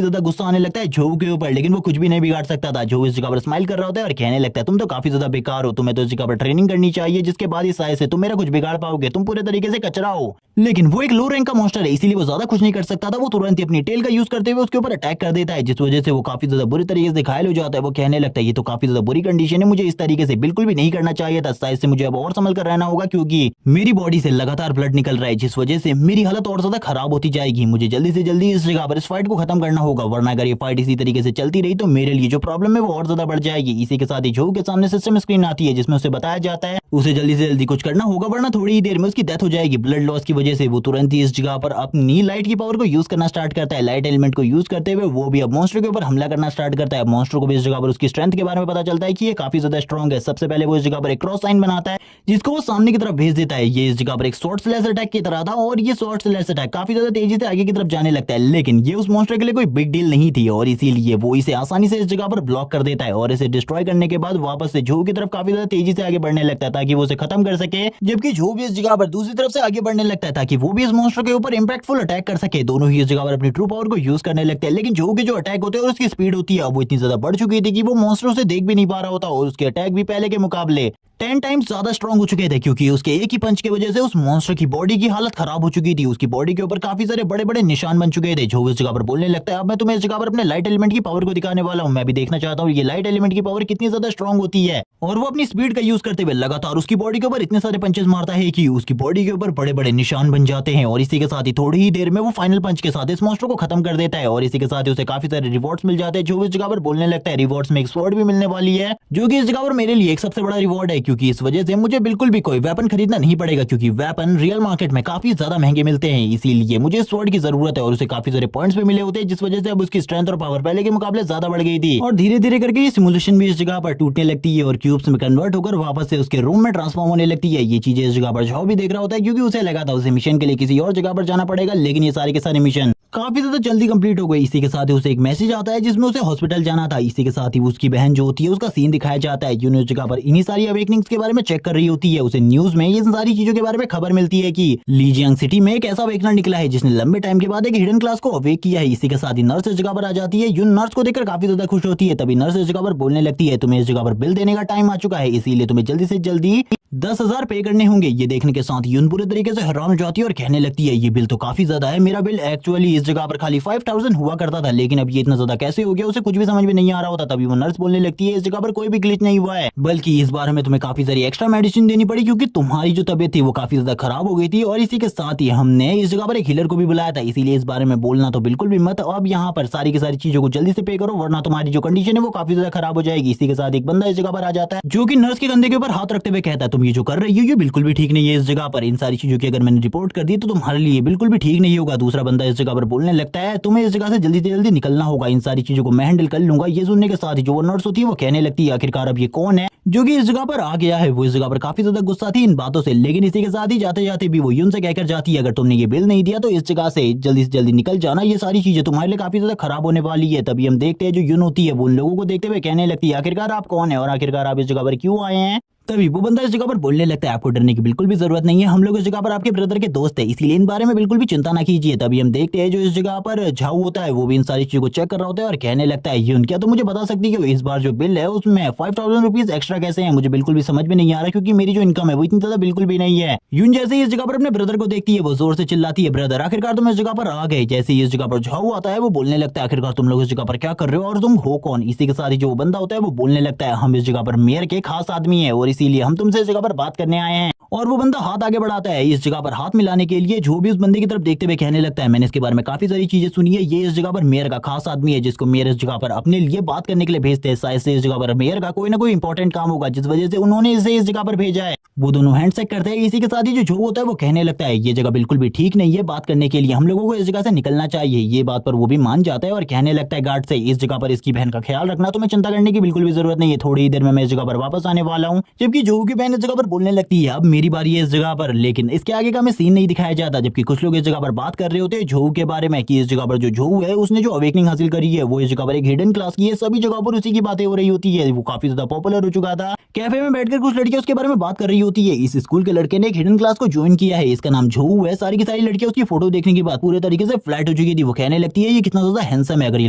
ज्यादा गुस्सा आने लगता है झोऊ के ऊपर, लेकिन वो कुछ भी नहीं बिगाड़ सकता था। झोऊ इस जगह पर स्माइल कर रहा होता है और कहने लगता है तुम तो काफी ज्यादा बेकार हो, तुम्हें तो इस जगह पर ट्रेनिंग करनी चाहिए जिसके बाद ही शायद से तुम मेरा कुछ बिगाड़ पाओगे, तुम पूरे तरीके से कचरा हो। लेकिन वो एक लो रैंक का मॉन्स्टर है इसीलिए वो ज्यादा कुछ नहीं कर सकता था। वो तुरंत ही अपनी टेल का यूज करते हुए उसके ऊपर अटैक कर देता है, जिस वजह से वो काफी ज्यादा बुरी तरीके से घायल हो जाता है। वो कहने लगता है ये तो काफी ज्यादा बुरी कंडीशन है, मुझे इस तरीके से बिल्कुल भी नहीं करना चाहिए था, शायद से मुझे अब और संभल कर रहना होगा क्योंकि मेरी बॉडी से लगातार ब्लड निकल रहा है जिस वजह से मेरी हालत और ज्यादा खराब होती जाएगी, मुझे जल्दी से जल्दी इस जगह पर इस फाइट को खत्म करना होगा, वरना अगर ये फाइट इसी तरीके से चलती रही तो मेरे लिए जो प्रॉब्लम है वो और ज्यादा बढ़ जाएगी। इसी के साथ ही झोऊ के सामने सिस्टम स्क्रीन आती है जिसमें उसे बताया जाता है उसे जल्दी से जल्दी कुछ करना होगा वरना थोड़ी ही देर में उसकी डेथ हो जाएगी ब्लड लॉस की वजह से। वो तुरंत ही इस जगह पर अपनी लाइट की पावर को यूज करना स्टार्ट करता है, लाइट एलिमेंट को यूज करते हुए वो भी अब मॉन्स्टर के ऊपर हमला करना स्टार्ट करता है। मॉन्स्टर को भी इस जगह पर उसकी स्ट्रेंथ के बारे में पता चलता है कि ये काफी ज्यादा स्ट्रॉन्ग है। सबसे पहले वो इस जगह पर एक क्रॉस साइन बनाता है जिसको वो सामने की तरफ भेज देता है। ये इस जगह पर एक शॉर्ट स्लैश अटैक की तरह था और ये शॉर्ट स्लैश अटैक काफी ज्यादा तेजी से आगे की तरफ जाने लगता है, लेकिन ये उस मॉन्स्टर के लिए कोई बिग डील नहीं थी और इसीलिए वो इसे आसानी से इस जगह पर ब्लॉक कर देता है और इसे डिस्ट्रॉय करने के बाद वापस से झोऊ की तरफ काफी ज्यादा तेजी से आगे बढ़ने लगता है ताकि वो उसे खत्म कर सके, जबकि झोऊ भी इस जगह पर दूसरी तरफ से आगे बढ़ने लगता है ताकि वो भी इस मॉन्स्टर के ऊपर इंपैक्टफुल अटैक कर सके। दोनों ही इस जगह पर अपनी ट्रू पावर को यूज करने लगते हैं, लेकिन झोऊ के जो अटैक होते हैं और उसकी स्पीड होती है वो इतनी ज्यादा बढ़ चुकी थी कि वो मॉन्स्टर उसे देख भी नहीं पा रहा होता और उसके अटैक भी पहले के मुकाबले 10 टाइम्स ज्यादा स्ट्रॉन्ग हो चुके थे क्योंकि उसके एक ही पंच की वजह से उस मॉन्स्टर की बॉडी की हालत खराब हो चुकी थी, उसकी बॉडी के ऊपर काफी सारे बड़े बड़े निशान बन चुके थे। झोऊ इस जगह पर बोलने लगता है अब मैं तुम्हें इस जगह पर अपने लाइट एलिमेंट की पावर को दिखाने वाला हूं, मैं भी देखना चाहता हूं ये लाइट एलिमेंट की पावर कितनी ज्यादा स्ट्रॉन्ग होती है। और वो अपनी स्पीड का यूज करते हुए लगातार उसकी बॉडी के ऊपर इतने सारे पंचेस मारता है कि उसकी बॉडी के ऊपर बड़े बड़े निशान बन जाते हैं और इसी के साथ ही थोड़ी ही देर में वो फाइनल पंच के साथ इस मॉन्स्टर को खत्म कर देता है और इसी के साथ ही उसे काफी सारे रिवॉर्ड्स मिल जाते हैं। जो इस जगह पर बोलने लगता है रिवॉर्ड्स में एक स्वॉर्ड भी मिलने वाली है जो कि इस जगह पर मेरे लिए एक सबसे बड़ा रिवॉर्ड है क्योंकि इस वजह से मुझे बिल्कुल भी कोई वेपन खरीदना नहीं पड़ेगा क्योंकि वेपन रियल मार्केट में काफी ज्यादा महंगे मिलते हैं, इसीलिए मुझे स्वॉर्ड की जरूरत है और उसे काफी सारे पॉइंट्स भी मिले होते हैं जिस वजह से अब उसकी स्ट्रेंथ और पावर पहले के मुकाबले ज्यादा बढ़ गई थी और धीरे धीरे करके ये सिमुलेशन भी इस जगह पर टूटने लगती है और क्यूब्स में कन्वर्ट होकर वापस से उसके रूम में ट्रांसफॉर्म होने लगती है। ये चीजें इस जगह पर झोऊ भी देख रहा होता है क्योंकि उसे लगा था उसे मिशन के लिए किसी और जगह पर जाना पड़ेगा, लेकिन ये सारे के सारे मिशन काफी ज्यादा जल्दी कंप्लीट हो गए। इसी के साथ ही उसे एक मैसेज आता है जिसमें उसे हॉस्पिटल जाना था। इसी के साथ ही उसकी बहन जो होती है उसका सीन दिखाया जाता है जो जगह पर इन्हीं सारी अवेकनिंग्स के बारे में चेक कर रही होती है। उसे न्यूज में ये सारी चीजों के बारे में खबर मिलती है कि लीजियांग सिटी में एक ऐसा अवेकनर निकला है जिसने लंबे टाइम के बाद एक हिडन क्लास को अवेक किया है। इसी के साथ ही नर्स इस जगह पर आ जाती है। यून नर्स को देखकर काफी ज्यादा खुश होती है। तभी नर्स इस जगह पर बोलने लगती है तुम्हें इस जगह पर बिल देने का टाइम आ चुका है, इसीलिए तुम्हें जल्दी से जल्दी 10,000 पे करने होंगे। ये देखने के साथ यून पूरे तरीके से हैरान हो जाती है और कहने लगती है ये बिल तो काफी ज्यादा है, मेरा बिल एक्चुअली इस जगह पर खाली 5,000 हुआ करता था लेकिन अब ये इतना ज्यादा कैसे हो गया उसे कुछ भी समझ में नहीं आ रहा होता। तभी वो नर्स बोलने लगती है इस जगह पर कोई भी ग्लिच नहीं हुआ है, बल्कि इस बार हमें तुम्हें काफी सारी एक्स्ट्रा मेडिसिन देनी पड़ी क्योंकि तुम्हारी जो तबियत थी वो काफी ज्यादा खराब हो गई थी और इसी के साथ ही हमने इस जगह पर एक हीलर को भी बुलाया था, इसीलिए इस बारे में बोलना तो बिल्कुल भी मत। अब यहाँ पर सारी की सारी चीजों को जल्दी से पे करो वरना तुम्हारी जो कंडीशन है वो काफी ज्यादा खराब हो जाएगी। इसी के साथ एक बंदा इस जगह पर आ जाता है जो कि नर्स के कंधे के ऊपर हाथ रखते हुए कहता है तुम ये जो कर रही हो ये बिल्कुल भी ठीक नहीं है, इस जगह पर इन सारी चीजों की अगर मैंने रिपोर्ट कर दी तो तुम्हारे लिए बिल्कुल भी ठीक नहीं होगा। दूसरा बंदा इस जगह पर बोलने लगता है तुम्हें इस जगह से जल्दी निकलना होगा, इन सारी चीजों को मैं हैंडल कर लूंगा। ये सुनने के साथ ही जो वो नर्स होती है वो कहने लगती है आखिरकार अब ये कौन है जो कि इस जगह पर आ गया है। वो इस जगह पर काफी ज्यादा गुस्सा थी इन बातों से, लेकिन इसी के साथ ही जाते जाते भी वो यून से कहकर जाती है अगर तुमने ये बिल नहीं दिया तो इस जगह से जल्दी निकल जाना, ये सारी चीजें तुम्हारे लिए काफी ज्यादा खराब होने वाली है। तभी हम देखते हैं जो यून होती है वो उन लोगों को देखते हुए कहने लगती है आखिरकार आप कौन है और आखिरकार आप इस जगह पर क्यों आए हैं। तभी वो बंदा इस जगह पर बोलने लगता है, आपको डरने की बिल्कुल भी जरूरत नहीं है, हम लोग इस जगह पर आपके ब्रदर के दोस्त है, इसीलिए इन बारे में बिल्कुल भी चिंता ना कीजिए। तभी हम देखते हैं जो इस जगह पर झाऊ होता है वो भी इन सारी चीजों को चेक कर रहा होता है और कहने लगता है, ये क्या तो मुझे बता सकती है कि इस बार जो बिल है उसमें 5000 रुपीज एक्स्ट्रा कैसे है, मुझे बिल्कुल भी समझ में नहीं आ रहा क्योंकि मेरी जो इनकम है वो इतनी ज्यादा बिल्कुल भी नहीं है। यून जैसे ही इस जगह पर अपने ब्रदर को देखती है वो जोर से चिल्लाती है, ब्रदर आखिरकार तुम इस जगह पर आ गए। जैसे ही इस जगह पर झाऊ आता है वो बोलने लगता है, आखिरकार तुम लोग इस जगह पर क्या कर रहे हो और तुम हो कौन। इसी के साथ ही जो बंदा होता है वो बोलने लगता है, हम इस जगह पर मेयर के खास आदमी है और इसीलिए हम तुमसे इस जगह पर बात करने आए हैं। और वो बंदा हाथ आगे बढ़ाता है इस जगह पर हाथ मिलाने के लिए। जो भी उस बंदे की तरफ देखते हुए कहने लगता है, मैंने इसके बारे में काफी सारी चीजें सुनी है, ये इस जगह पर मेयर का खास आदमी है जिसको मेयर इस जगह पर अपने लिए बात करने के लिए भेजते हैं। शायद से इस जगह पर मेयर का कोई ना कोई इंपॉर्टेंट काम होगा जिस वजह से उन्होंने इसे इस जगह पर भेजा है। वो दोनों हैंडशेक करते हैं। इसी के साथ ही जो झो होता है वो कहने लगता है, ये जगह बिल्कुल भी ठीक नहीं है बात करने के लिए, हम लोगों को इस जगह से निकलना चाहिए। ये बात पर वो भी मान जाता है और कहने लगता है गार्ड से, इस जगह पर इसकी बहन का ख्याल रखना, तुम्हें चिंता करने की बिल्कुल भी जरूरत नहीं है, थोड़ी ही देर में मैं इस जगह पर वापस आने वाला हूँ। जबकि जो की बहन इस जगह पर बोलने लगती है, अब मेरी बारी है इस जगह पर, लेकिन इसके आगे का हमें सीन नहीं दिखाया जाता। जबकि कुछ लोग इस जगह पर बात कर रहे होते हैं झोऊ के बारे में कि इस जगह पर जो झोऊ है उसने जो अवेकनिंग हासिल करी है वो इस जगह पर एक हिडन क्लास की है, सभी जगह पर उसी की बातें हो रही होती है, वो काफी ज्यादा पॉपुलर हो चुका था। कैफे में बैठकर कुछ लड़कियां उसके बारे में बात कर रही होती है, इस स्कूल के लड़के ने एक हिडन क्लास को ज्वाइन किया है, इसका नाम झोऊ है। सारी की सारी लड़कियां उसकी फोटो देखने के बाद पूरे तरीके से फ्लैट हो चुकी थी। वो कहने लगती है, ये कितना ज्यादा हैंडसम है, अगर ये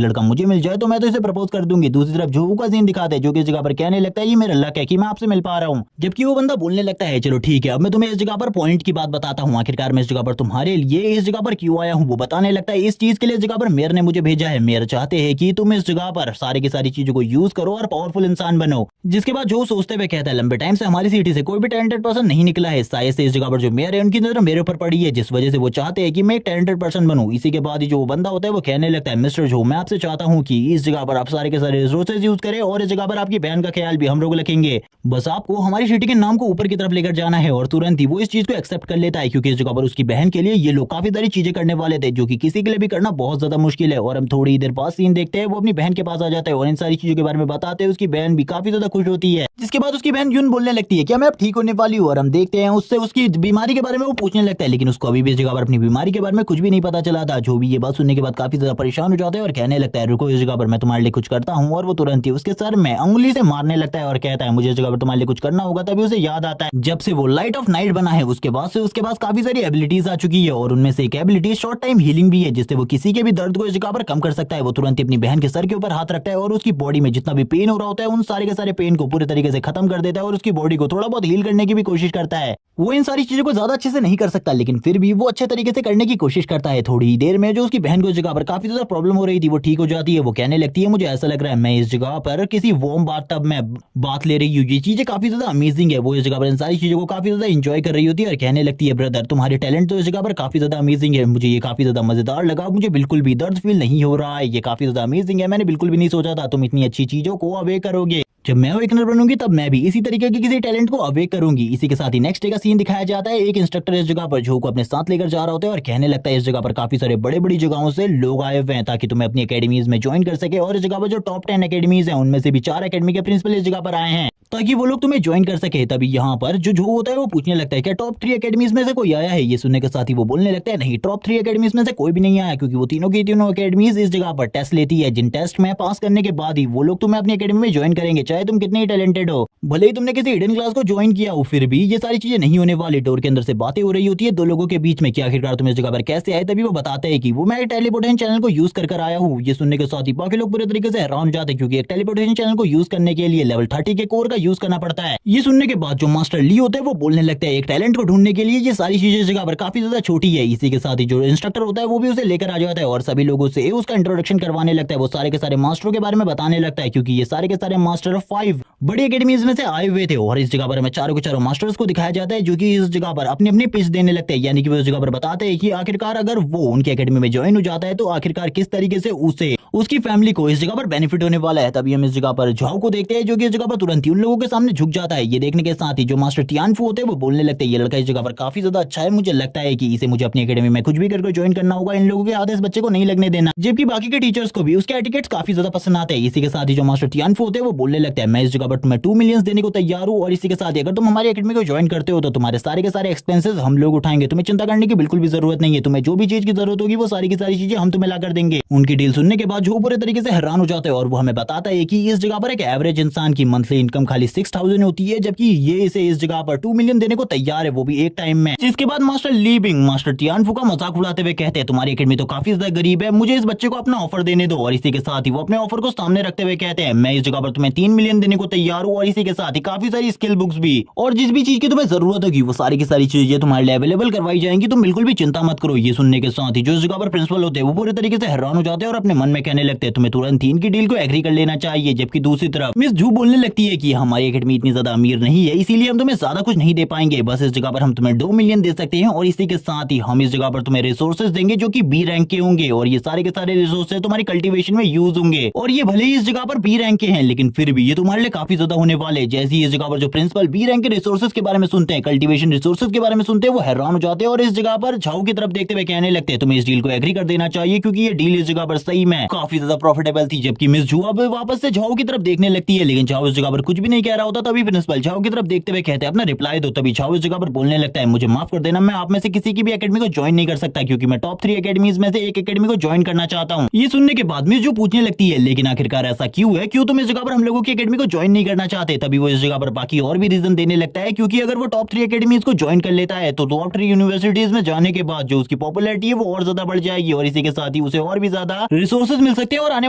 लड़का मुझे मिल जाए तो मैं तो इसे प्रपोज कर दूंगी। दूसरी तरफ झोऊ का सीन दिखाते हैं जो कि इस जगह पर कहने लगता है, ये मेरा लक है कि मैं आपसे मिल पा रहा हूँ। जबकि वो बंदा बोलने लगता है, चलो ठीक है अब मैं तुम्हें इस जगह पर पॉइंट की बात बताता हूँ, आखिरकार मैं इस जगह पर तुम्हारे लिए इस जगह पर क्यों आया हूँ। वो बताने लगता है, इस चीज के लिए इस जगह पर मेयर ने मुझे भेजा है, मेयर चाहते हैं कि तुम इस जगह पर सारी की सारी चीजों को यूज करो और पावरफुल इंसान बनो। जिसके बाद जो सोचते हुए कहता है, लंबे टाइम से हमारी सिटी से कोई भी टैलेंटेड पर्सन नहीं निकला है, शायद से इस जगह पर जो मेयर है उनकी नजर मेरे ऊपर पड़ी है, जिस वजह से वो चाहते हैं कि मैं एक टैलेंटेड पर्सन बनूं। इसी के बाद ही जो बंदा होता है वो कहने लगता है, मिस्टर जो मैं आपसे चाहता हूँ कि इस जगह पर आप सारे के सारे रिसोर्सेज यूज करें और इस जगह पर आपकी बहन का ख्याल भी हम लोग रखेंगे, बस आपको हमारी सिटी के नाम को ऊपर की तरफ लेकर जाना है। और तुरंत ही वो इस चीज को एक्सेप्ट कर लेता है क्योंकि इस जगह पर उसकी बहन के लिए ये लोग काफी सारी चीजें करने वाले थे जो कि किसी के लिए भी करना बहुत ज्यादा मुश्किल है। और हम थोड़ी देर बाद सीन देखते हैं, वो अपनी बहन के पास आ जाता है और इन सारी चीजों के बारे में बताते हैं। उसकी बहन भी काफी ज्यादा खुश होती है, जिसके बाद उसकी बहन यून बोलने लगती है, क्या मैं अब ठीक होने वाली हूँ। और हम देखते हैं उससे उसकी बीमारी के बारे में वो पूछने लगता है, लेकिन उसको अभी भी इस जगह पर अपनी बीमारी के बारे में कुछ भी नहीं पता चला था। जो भी ये बात सुनने के बाद काफी ज्यादा परेशान हो जाता है और कहने लगता है, रुको इस जगह पर मैं तुम्हारे लिए कुछ करता हूँ। और वो तुरंत ही उसके सर में अंगुली से मारने लगता है और कहता है, मुझे इस जगह पर तुम्हारे लिए कुछ करना होगा। तभी उसे याद आता है जब से वो लाइट ऑफ नाइट बना है उसके बाद से उसके पास काफी सारी एबिलिटीज आ चुकी है और उनमें से एक एबिलिटी शॉर्ट टाइम हीलिंग भी है, जिससे वो किसी के भी दर्द को इस जगह पर कम कर सकता है। वो तुरंत ही अपनी बहन के सर के ऊपर हाथ रखता है और उसकी बॉडी में जितना भी पेन हो रहा होता है उन सारे के सारे पेन को पूरे तरीके से खत्म कर देता है और उसकी बॉडी को थोड़ा बहुत हील करने की भी कोशिश करता है। वो इन सारी चीजों को ज्यादा अच्छे से नहीं कर सकता, लेकिन फिर भी वो अच्छे तरीके से करने की कोशिश करता है। थोड़ी ही देर में जो उसकी बहन को इस जगह पर काफी ज्यादा प्रॉब्लम हो रही थी वो ठीक हो जाती है। वो कहने लगती है, मुझे ऐसा लग रहा है मैं इस जगह पर किसी वार्म बाथटब में बात ले रही हूँ, ये चीजें काफी ज्यादा अमेजिंग है। वो इस जगह पर इन सारी चीजों को काफी ज्यादा एंजॉय कर रही होती है और कहने लगती है, ब्रदर तुम्हारे टैलेंट तो इस जगह पर काफी ज्यादा अमेजिंग है, मुझे ये काफी ज्यादा मजेदार लगा, मुझे बिल्कुल भी दर्द फील नहीं हो रहा है, ये काफी ज्यादा अमेजिंग है, मैंने बिल्कुल भी नहीं सोचा था तुम इतनी अच्छी चीजों को अवे करोगे। जब मैं अवेकनर बनूंगी तब मैं भी इसी तरीके के किसी टैलेंट को अवेक करूंगी। इसी के साथ ही नेक्स्ट डे का सीन दिखाया जाता है। एक इंस्ट्रक्टर इस जगह पर झो को अपने साथ लेकर जा रहा होता है और कहने लगता है, इस जगह पर काफी सारे बड़े बड़ी जगहों से लोग आए हुए हैं ताकि तुम्हें अपनी एकेडमीज में ज्वाइन कर सके। और इस जगह पर जो टॉप 10 एकेडमीज हैं उनमें से भी 4 एकेडमी के प्रिंसिपल इस जगह पर आए हैं ताकि वो लोग तुम्हें ज्वाइन कर सके। तभी यहाँ पर जो झो होता है वो पूछने लगता है, क्या टॉप 3 एकेडमीज में से कोई आया है। ये सुनने के साथ ही वो बोलने लगता है, नहीं टॉप 3 एकेडमीज में से कोई भी नहीं आया, क्योंकि वो तीनों की तीनों एकेडमीज इस जगह पर टेस्ट लेती है, जिन टेस्ट में पास करने के बाद ही वो लोग तुम्हें अपनी एकेडमी में ज्वाइन करेंगे, चाहे तुम कितने ही टैलेंटेड हो। भले ही तुमने किसी हिडन क्लास को ज्वाइन किया हो फिर भी ये सारी चीजें नहीं होने वाली। डोर के अंदर से बातें हो रही होती है दो लोगों के बीच में कि आखिरकार तुम इस जगह पर कैसे आए। तभी वो बताते हैं कि वो मैं टेलीपोर्टेशन चैनल को यूज कर आया हूँ। ये सुनने के साथ ही बाकी लोग पूरे तरीके से हैरान हो जाते हैं, क्योंकि एक टेलीपोर्टेशन चैनल को यूज करने के लिए लेवल 30 के कोर का यूज करना पड़ता है। ये सुनने के बाद जो मास्टर ली होते हैं वो बोलने लगता है, एक टैलेंट को ढूंढने के लिए ये सारी चीजें इस जगह पर काफी ज्यादा छोटी है। इसी के साथ ही जो इंस्ट्रक्टर होता है वो भी उसे लेकर आ जाता है और सभी लोगों से उसका इंट्रोडक्शन करवाने लगता है। वो सारे के सारे मास्टरों के बारे में बताने लगता है, क्योंकि ये सारे के सारे मास्टर 5 बड़ी एकेडमीज में से आए हुए थे। और इस जगह पर हमें चारों के चारों मास्टर्स को दिखाया जाता है जो कि इस जगह पर अपनी अपनी पिच देने लगते हैं, यानी कि वो इस जगह पर बताते हैं कि आखिरकार अगर वो उनकी एकेडमी में ज्वाइन हो जाता है तो आखिरकार किस तरीके से उसे उसकी फैमिली को इस जगह पर बेनिफिट होने वाला है। तभी हम इस जगह पर झाओ को देखते हैं जो कि इस जगह पर तुरंत ही उन लोगों के सामने झुक जाता है। ये देखने के साथ ही जो मास्टर तियानफू होते हैं वो बोलने लगते हैं, ये लड़का इस जगह पर काफी ज्यादा अच्छा है, मुझे लगता है कि इसे मुझे अपनी एकेडमी में कुछ भी करके ज्वाइन करना होगा, इन लोगों के आधे इस बच्चे को नहीं लगने देना। जबकि बाकी के टीचर्स को भी उसके एटिकेट्स काफी ज्यादा पसंद आते हैं। इसी के साथ ही जो मास्टर तियानफू होते हैं वो बोलने लगते हैं, मैं इस जगह पर तुम्हें 2 मिलियन देने को तैयार हूँ और इसी के साथ ही अगर तुम हमारी एकेडमी को ज्वाइन करते हो तो तुम्हारे सारे के सारे एक्सपेंसेस हम लोग उठाएंगे, तुम्हें चिंता करने की बिल्कुल भी जरूरत नहीं है, तुम्हें जो भी चीज की जरूरत होगी वो सारी की सारी चीजें हम तुम्हें ला कर देंगे। उनकी डील सुनने के बाद जो पूरे तरीके से हैरान हो जाता है और वो हमें बताता है कि इस जगह पर एक एवरेज इंसान की मंथली इनकम खाली 6000 होती है, जबकि ये इसे इस जगह पर 2 मिलियन देने को तैयार है, वो भी एक टाइम में। जिसके बाद मास्टर ली बिंग मास्टर तियानफू का मजाक उड़ाते हुए कहते हैं तुम्हारी एकेडमी तो काफी ज्यादा गरीब है, मुझे इस बच्चे को अपना ऑफर देने दो। और इसी के साथ ही वो अपने ऑफर को सामने रखते हुए कहते हैं मैं इस जगह पर तुम्हें 3 मिलियन देने को तैयार हूँ, और इसी के साथ ही काफी सारी स्किल बुक्स भी, और जिस भी चीज की तुम्हें जरूरत होगी वो सारी की सारी चीजें तुम्हारे लिए अवेलेबल करवाई जाएंगी, तुम बिल्कुल भी चिंता मत करो। ये सुनने के साथ ही जो इस जगह पर प्रिंसिपल होते हैं वो पूरे तरीके से हैरान हो जाते हैं और अपने मन में कहने लगते हैं तुम्हें तुरंत इनकी डील को एग्री कर लेना चाहिए। जबकि दूसरी तरफ मिस जू बोलने लगती है कि हमारी एकेडमी इतनी ज्यादा अमीर नहीं है, इसीलिए हम तुम्हें ज्यादा कुछ नहीं दे पाएंगे, बस इस जगह पर हम तुम्हें 2 मिलियन दे सकते हैं, और इसी के साथ ही हम इस जगह पर तुम्हें रिसोर्सेज देंगे जो कि बी रैंक के होंगे, और ये सारे के सारे रिसोर्सेज तुम्हारी कल्टीवेशन में यूज होंगे। और ये भले ही इस जगह पर बी रैंक के हैं, लेकिन फिर भी ये तुम्हारे लिए काफी ज्यादा होने वाले। जैसे ही इस जगह पर जो प्रिंसिपल बी रैंक के रिसोर्सेज के बारे में सुनते हैं, कल्टीवेशन रिसोर्सेज के बारे में सुनते हैं, वो हैरान हो जाते हैं और इस जगह पर झाऊ की तरफ देखते हुए कहने लगते हैं तुम्हें इस डील को एग्री कर देना चाहिए, क्योंकि ये डील इस जगह पर सही में काफी ज्यादा प्रॉफिटेबल थी। जबकि मिस जू अब वापस से झाऊ की तरफ देखने लगती है, लेकिन झाऊ इस जगह पर कुछ भी नहीं कह रहा होता। तभी प्रिंसिपल झाऊ की तरफ देखते हुए कहते हैं अपना रिप्लाई दो। तभी झाऊ इस जगह पर बोलने लगता है मुझे माफ कर देना, मैं आप में से किसी की भी एकेडमी को ज्वाइन नहीं कर सकता, क्योंकि मैं टॉप 3 एकेडमीज में से एक एकेडमी को ज्वाइन करना चाहता हूँ। ये सुनने के बाद मिस जू पूछने लगती है लेकिन आखिरकार ऐसा क्यों है, क्यों तुम इस जगह पर हम लोगों की एकेडमी को ज्वाइन नहीं करना चाहते। तभी वो इस जगह पर बाकी और भी रीजन देने लगता है, क्योंकि अगर वो टॉप 3 एकेडमीज को ज्वाइन कर लेता है तो टॉप 3 यूनिवर्सिटीज में जाने के बाद जो उसकी पॉपुलैरिटी है वो और ज्यादा बढ़ जाएगी, और इसी के साथ ही उसे और भी ज्यादा रिसोर्सेज मिल सकते हैं और आने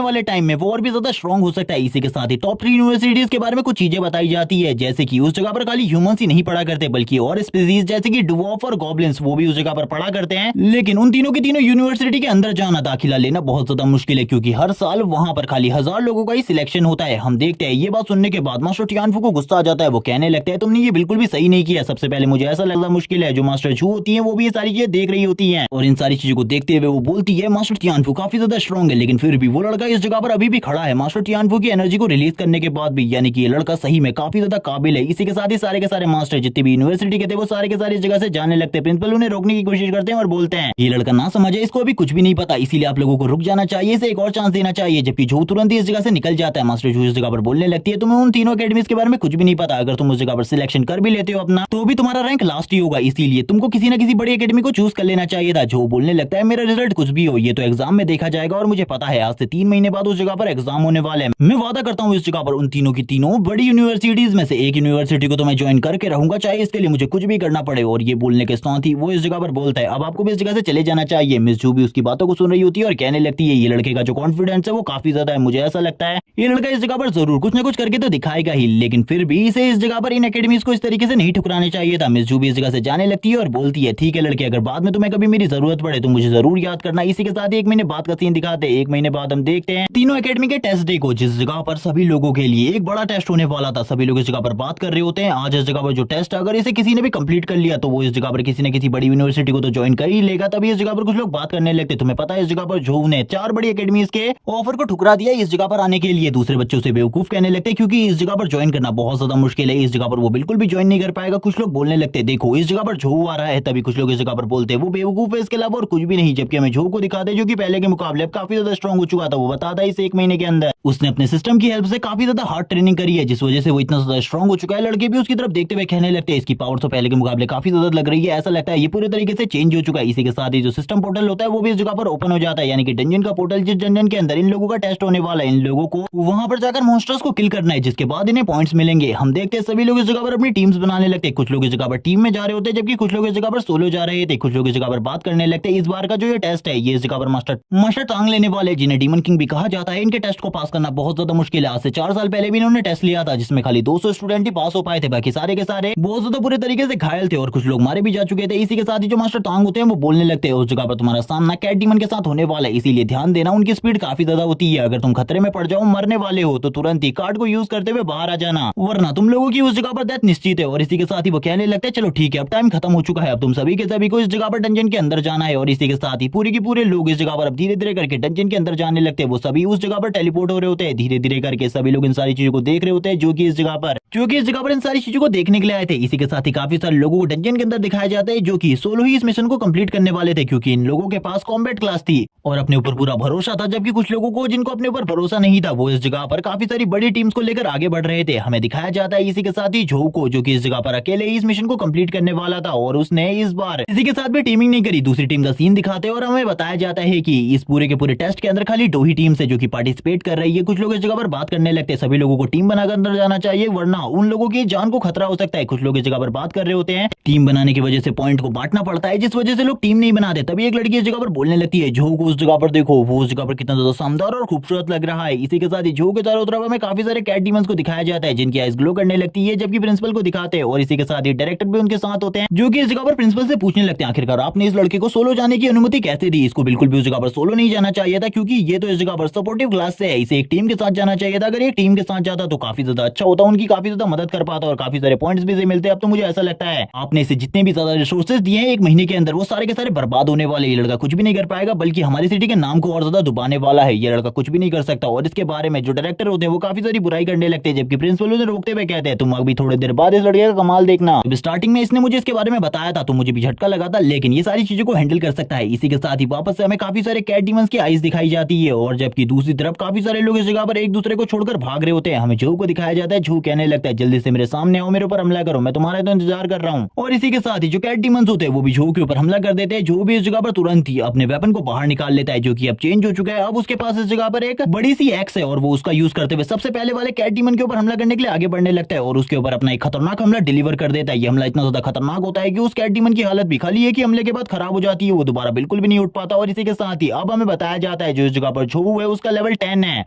वाले टाइम में वो और भी ज्यादा स्ट्रॉन्ग हो सकता है। इसी के साथ ही टॉप 3 यूनिवर्सिटीज के बारे में कुछ चीजें बताई जाती है, जैसे कि उस जगह पर खाली ह्यूमंस ही नहीं पढ़ा करते बल्कि और स्पीसीज जैसे कि ड्वार्फ और गॉब्लिन्स वो भी उस जगह पर पढ़ा करते हैं। लेकिन उन तीनों की तीनों यूनिवर्सिटी के अंदर जाना, दाखिला लेना बहुत ज्यादा मुश्किल है, क्योंकि हर साल वहां पर खाली 1000 लोगों का ही सिलेक्शन होता है। हम देखते हैं ये बात सुनने के बाद मास्टर तियानफू को गुस्सा आ जाता है, वो कहने लगते हैं तुमने ये बिल्कुल भी सही नहीं किया। सबसे पहले मुझे ऐसा लगता मुश्किल है जो मास्टर झू होती है वो भी ये सारी चीजें देख रही होती है, और इन सारी चीजों को देखते हुए वो बोलती है मास्टर तियानफू काफी ज्यादा स्ट्रॉन्ग है, लेकिन फिर भी वो लड़का इस जगह पर अभी भी खड़ा है मास्टर तियानफू की एनर्जी को रिलीज करने के बाद भी, यानी कि ये लड़का सही में काफी ज्यादा काबिल है। इसी के साथ ही सारे के सारे मास्टर जितने भी यूनिवर्सिटी के थे वो सारे के सारे इस जगह से जाने लगते हैं। प्रिंसिपल उन्हें रोकने की कोशिश करते हैं और बोलते हैं ये लड़का ना समझे, इसको अभी कुछ भी नहीं पता, इसीलिए आप लोगों को रुक जाना चाहिए, इसे एक और चांस देना चाहिए। जबकि झू तुरंत ही इस जगह से निकल जाता है। मास्टर झू इस जगह पर बोलने लगती है तुम्हें उन तीनों एकेडमीज के बारे में कुछ भी नहीं पता, अगर तुम उस जगह पर सिलेक्शन कर भी लेते हो अपना तो भी तुम्हारा रैंक लास्ट ही होगा, इसीलिए तुमको किसी न किसी बड़ी एकेडमी को चूज कर लेना चाहिए था। झू बोलने लगता है मेरा रिजल्ट कुछ भी हो ये तो एग्जाम में देखा जाएगा, और मुझे पता है आज से 3 महीने बाद उस जगह पर एग्जाम होने वाले हैं। मैं वादा करता हूँ इस जगह पर उन तीनों की तीनों बड़ी यूनिवर्सिटीज में से एक यूनिवर्सिटी को तो मैं ज्वाइन करके रहूंगा, चाहे इसके लिए मुझे कुछ भी करना पड़े। और ये बोलने के साथ ही वो इस जगह पर बोलता है अब आपको भी इस जगह से चले जाना चाहिए। मिस जू भी उसकी बातों को सुन रही होती है और कहने लगती है ये लड़के का जो कॉन्फिडेंस है वो काफी ज्यादा है, मुझे ऐसा लगता है ये लड़का इस जगह पर जरूर कुछ न कुछ करके तो दिखाएगा ही, लेकिन फिर भी इसे इस जगह पर इन एकेडमीज को इस तरीके से नहीं ठुकराने चाहिए था। मिस जू भी इस जगह से जाने लगती है और बोलती है ठीक है लड़के, अगर बाद में तुम्हें कभी मेरी जरूरत पड़े तो मुझे जरूर याद करना। इसी के साथ ही 1 महीने बाद का सीन दिखाते हैं। 1 महीने बाद हम देखते हैं तीनों एकेडमी के टेस्ट डे को, जिस जगह पर सभी लोगों के लिए एक बड़ा टेस्ट होने वाला था। सभी लोग इस जगह पर बात कर रहे होते हैं आज इस जगह पर जो टेस्ट अगर इसे किसी ने भी कंप्लीट कर लिया तो वो इस जगह पर किसी न किसी बड़ी यूनिवर्सिटी को तो ज्वाइन कर ही लेगा। तभी इस जगह पर कुछ लोग बात करने लगते, तुम्हें पता है इस जगह पर झू ने 4 बड़ी एकेडमीज के ऑफर को ठुकरा दिया इस जगह पर आने के लिए। दूसरे बच्चों से बेवकूफ कहने लगते क्योंकि इस जगह पर ज्वाइन करना बहुत ज्यादा मुश्किल है, इस जगह पर वो बिल्कुल भी ज्वाइन नहीं कर पाएगा। कुछ लोग बोलने लगते देखो इस जगह पर झू आ रहा है, तभी कुछ लोग इस जगह पर बोलते वो बेवकूफ है इसके अलावा और कुछ भी नहीं। जबकि हमें झू को दिखाते जो कि पहले के मुकाबले काफी ज्यादा स्ट्रॉन्ग हो चुका था। वो बताता है इस 1 महीने के अंदर उसने अपने सिस्टम की हेल्प से काफी ज्यादा हार्ड ट्रेनिंग करी है, जिस वजह से वो इतना ज्यादा स्ट्रॉन्ग हो चुका है। लड़के भी उसकी तरफ देखते हुए कहने लगते हैं इसकी पावर तो पहले के मुकाबले काफी ज्यादा लग रही है, ऐसा लगता है ये पूरे तरीके से चेंज हो चुका है। इसी के साथ ही जो सिस्टम पोर्टल होता है वो भी इस जगह पर ओपन हो जाता है, यानी कि डंजन का पोर्टल, जिस डंजन के अंदर इन लोगों का टेस्ट होने वाला है। इन लोगों को वहां पर जाकर मॉन्स्टर्स को किल करना है, जिसके बाद इन्हें पॉइंट्स मिलेंगे। हम देखते हैं सभी लोग इस जगह पर अपनी टीम्स बनाने लगते हैं। कुछ लोग इस जगह पर टीम में जा रहे होते हैं जबकि कुछ लोग इस जगह पर सोलो जा रहे थे। कुछ लोग इस जगह पर बात करने लगते हैं। इस बार का जो ये टेस्ट है ये इस जगह पर मास्टर टांग लेने वाले जिन्हें डीमन किंग भी कहा जाता है, इनके टेस्ट को पास करना बहुत ज्यादा मुश्किल है। आज से 4 साल पहले भी इन्होंने टेस्ट लिया था जिसमें खाली 200 स्टूडेंट ही पास हो पाए थे, बाकी सारे के सारे बहुत ज्यादा बुरे तरीके से घायल थे और कुछ लोग मारे भी जा चुके थे। इसी के साथ ही जो मास्टर टांग होते हैं वो बोलने लगते हैं उस जगह पर तुम्हारा सामना कैट डीमन के साथ होने वाला है, इसीलिए ध्यान देना उनकी स्पीड काफी ज्यादा होती है। अगर तुम खतरे में पड़ जाओ, मरने वाले हो तो तुरंत ही कार्ड को यूज करते हुए बाहर आ जाना, वरना तुम लोगों की उस जगह पर डेथ निश्चित है। और इसी के साथ ही वो कहने लगते हैं चलो ठीक है अब टाइम खत्म हो चुका है, अब तुम सभी के सभी को इस जगह पर डंजन के अंदर जाना है। और इसी के साथ ही पूरे के पूरे लोग इस जगह पर अब धीरे धीरे करके डंजन के अंदर जाने लगते हैं। वो सभी उस जगह पर टेलीपोर्ट हो रहे होते हैं धीरे धीरे करके। सभी लोग इन सारी चीजों को देख रहे होते हैं जो कि इस जगह पर इन सारी चीजों को देखने के लिए आए थे। इसी के साथ ही काफी सारे लोगों को डंजन के अंदर दिखाया जाता है जो कि सोलो ही इस मिशन को कंप्लीट करने वाले थे, क्योंकि इन लोगों के पास कॉम्बैट क्लास थी और अपने ऊपर पूरा भरोसा था। जबकि कुछ लोगों को जिनको अपने ऊपर भरोसा नहीं था वो इस जगह पर काफी सारी बड़ी टीम्स को लेकर आगे बढ़ रहे थे। हमें दिखाया जाता है इसी के साथ ही झो को, जो कि इस जगह पर अकेले ही इस मिशन को कंप्लीट करने वाला था और उसने इस बार किसी के साथ भी टीमिंग नहीं करी। दूसरी टीम का सीन दिखाते हैं और हमें बताया जाता है कि इस पूरे के पूरे टेस्ट के अंदर अंदर खाली 2 ही टीम्स है जो कि पार्टिसिपेट कर रही है। कुछ लोग इस जगह पर बात करने लगते हैं सभी लोगों को टीम बनाकर अंदर जाना चाहिए वरना उन लोगों की जान को खतरा हो सकता है। कुछ लोग इस जगह पर बात कर रहे होते हैं, टीम बनाने की वजह से पॉइंट को बांटना पड़ता है जिस वजह से लोग टीम नहीं बनाते। तभी एक लड़की इस जगह पर बोलने लगती है, जो को उस जगह पर देखो, वो उस जगह पर कितना ज्यादा शानदार और खूबसूरत लग रहा है। इसी के साथ ही जो के चारों तरफ हमें काफी सारे कैट डीमंस को दिखाया जाता है जिनकी आइज ग्लो करने लगती है जबकि प्रिंसिपल को दिखाते हैं। और इसी के साथ ही डायरेक्टर भी उनके साथ होते हैं जो कि इस जगह पर प्रिंसिपल से पूछने लगते हैं, आखिरकार आपने इस लड़के को सोलो जाने की अनुमति कैसे दी? इसको बिल्कुल भी उस जगह पर सोलो नहीं जाना चाहिए था क्योंकि ये तो इस जगह पर सपोर्टिव क्लास से है, इसे एक टीम के साथ जाना चाहिए था। अगर ये टीम के साथ जाता तो काफी ज्यादा अच्छा होता, उनकी काफी ज्यादा मदद कर पाता और काफी सारे पॉइंट्स भी इसे मिलते। अब तो मुझे ऐसा लगता है आपने इसे जितने भी ज्यादा रिसोर्सेज दिए हैं 1 महीने के अंदर वो सारे के सारे बर्बाद होने वाले। ये लड़का कुछ भी नहीं कर पाएगा बल्कि हमारी सिटी के नाम को और ज्यादा डुबाने वाला है। ये लड़का कुछ भी नहीं कर सकता। और इसके बारे में जो डायरेक्टर होते हैं वो काफी सारी बुराई करने लगते हैं जबकि प्रिंसिपल उन्हें रोकते हुए कहते हैं, तुम अभी थोड़ी देर बाद इस लड़के का कमाल देखना। स्टार्टिंग में इसने मुझे इसके बारे में बताया था तो मुझे भी झटका लगा था लेकिन ये सारी चीजों को हैंडल कर सकता है। इसी के साथ ही वापस से हमें काफी सारे कैट डीमंस की आइज दिखाई जाती है और जबकि दूसरी तरफ काफी सारे लोग इस जगह पर एक दूसरे को छोड़कर भाग रहे होते हैं। हमें जो को दिखाया जाता है, जो कहने लगता है जल्दी से मेरे सामने आओ, मेरे ऊपर हमला करो, मैं तुम्हारा तो इंतजार कर रहा हूँ। और इसी के साथ ही जो कैट डीमंस होते हैं वो भी जो के ऊपर हमला कर देते हैं। जो भी इस जगह पर तुरंत ही अपने वेपन को बाहर निकाल लेता है जो कि अब चेंज हो चुका है। अब उसके पास इस जगह पर एक बड़ी सी एक्स है और वो उसका यूज करते हुए सबसे पहले वाले कैट डीमन के ऊपर हमला करने के लिए आगे बढ़ने लगता है और उसके ऊपर अपना एक खतरनाक हमला डिलीवर कर देता है। ये हमला इतना ज्यादा खतरनाक होता है कि उस कैट डीमन की हालत भी खाली है कि हमले के बाद खराब हो जाती है, वो दोबारा बिल्कुल भी नहीं उठ पाता। और इसी के साथ ही अब हमें बताया जाता है जो इस जगह पर झोऊ है उसका लेवल 10 है,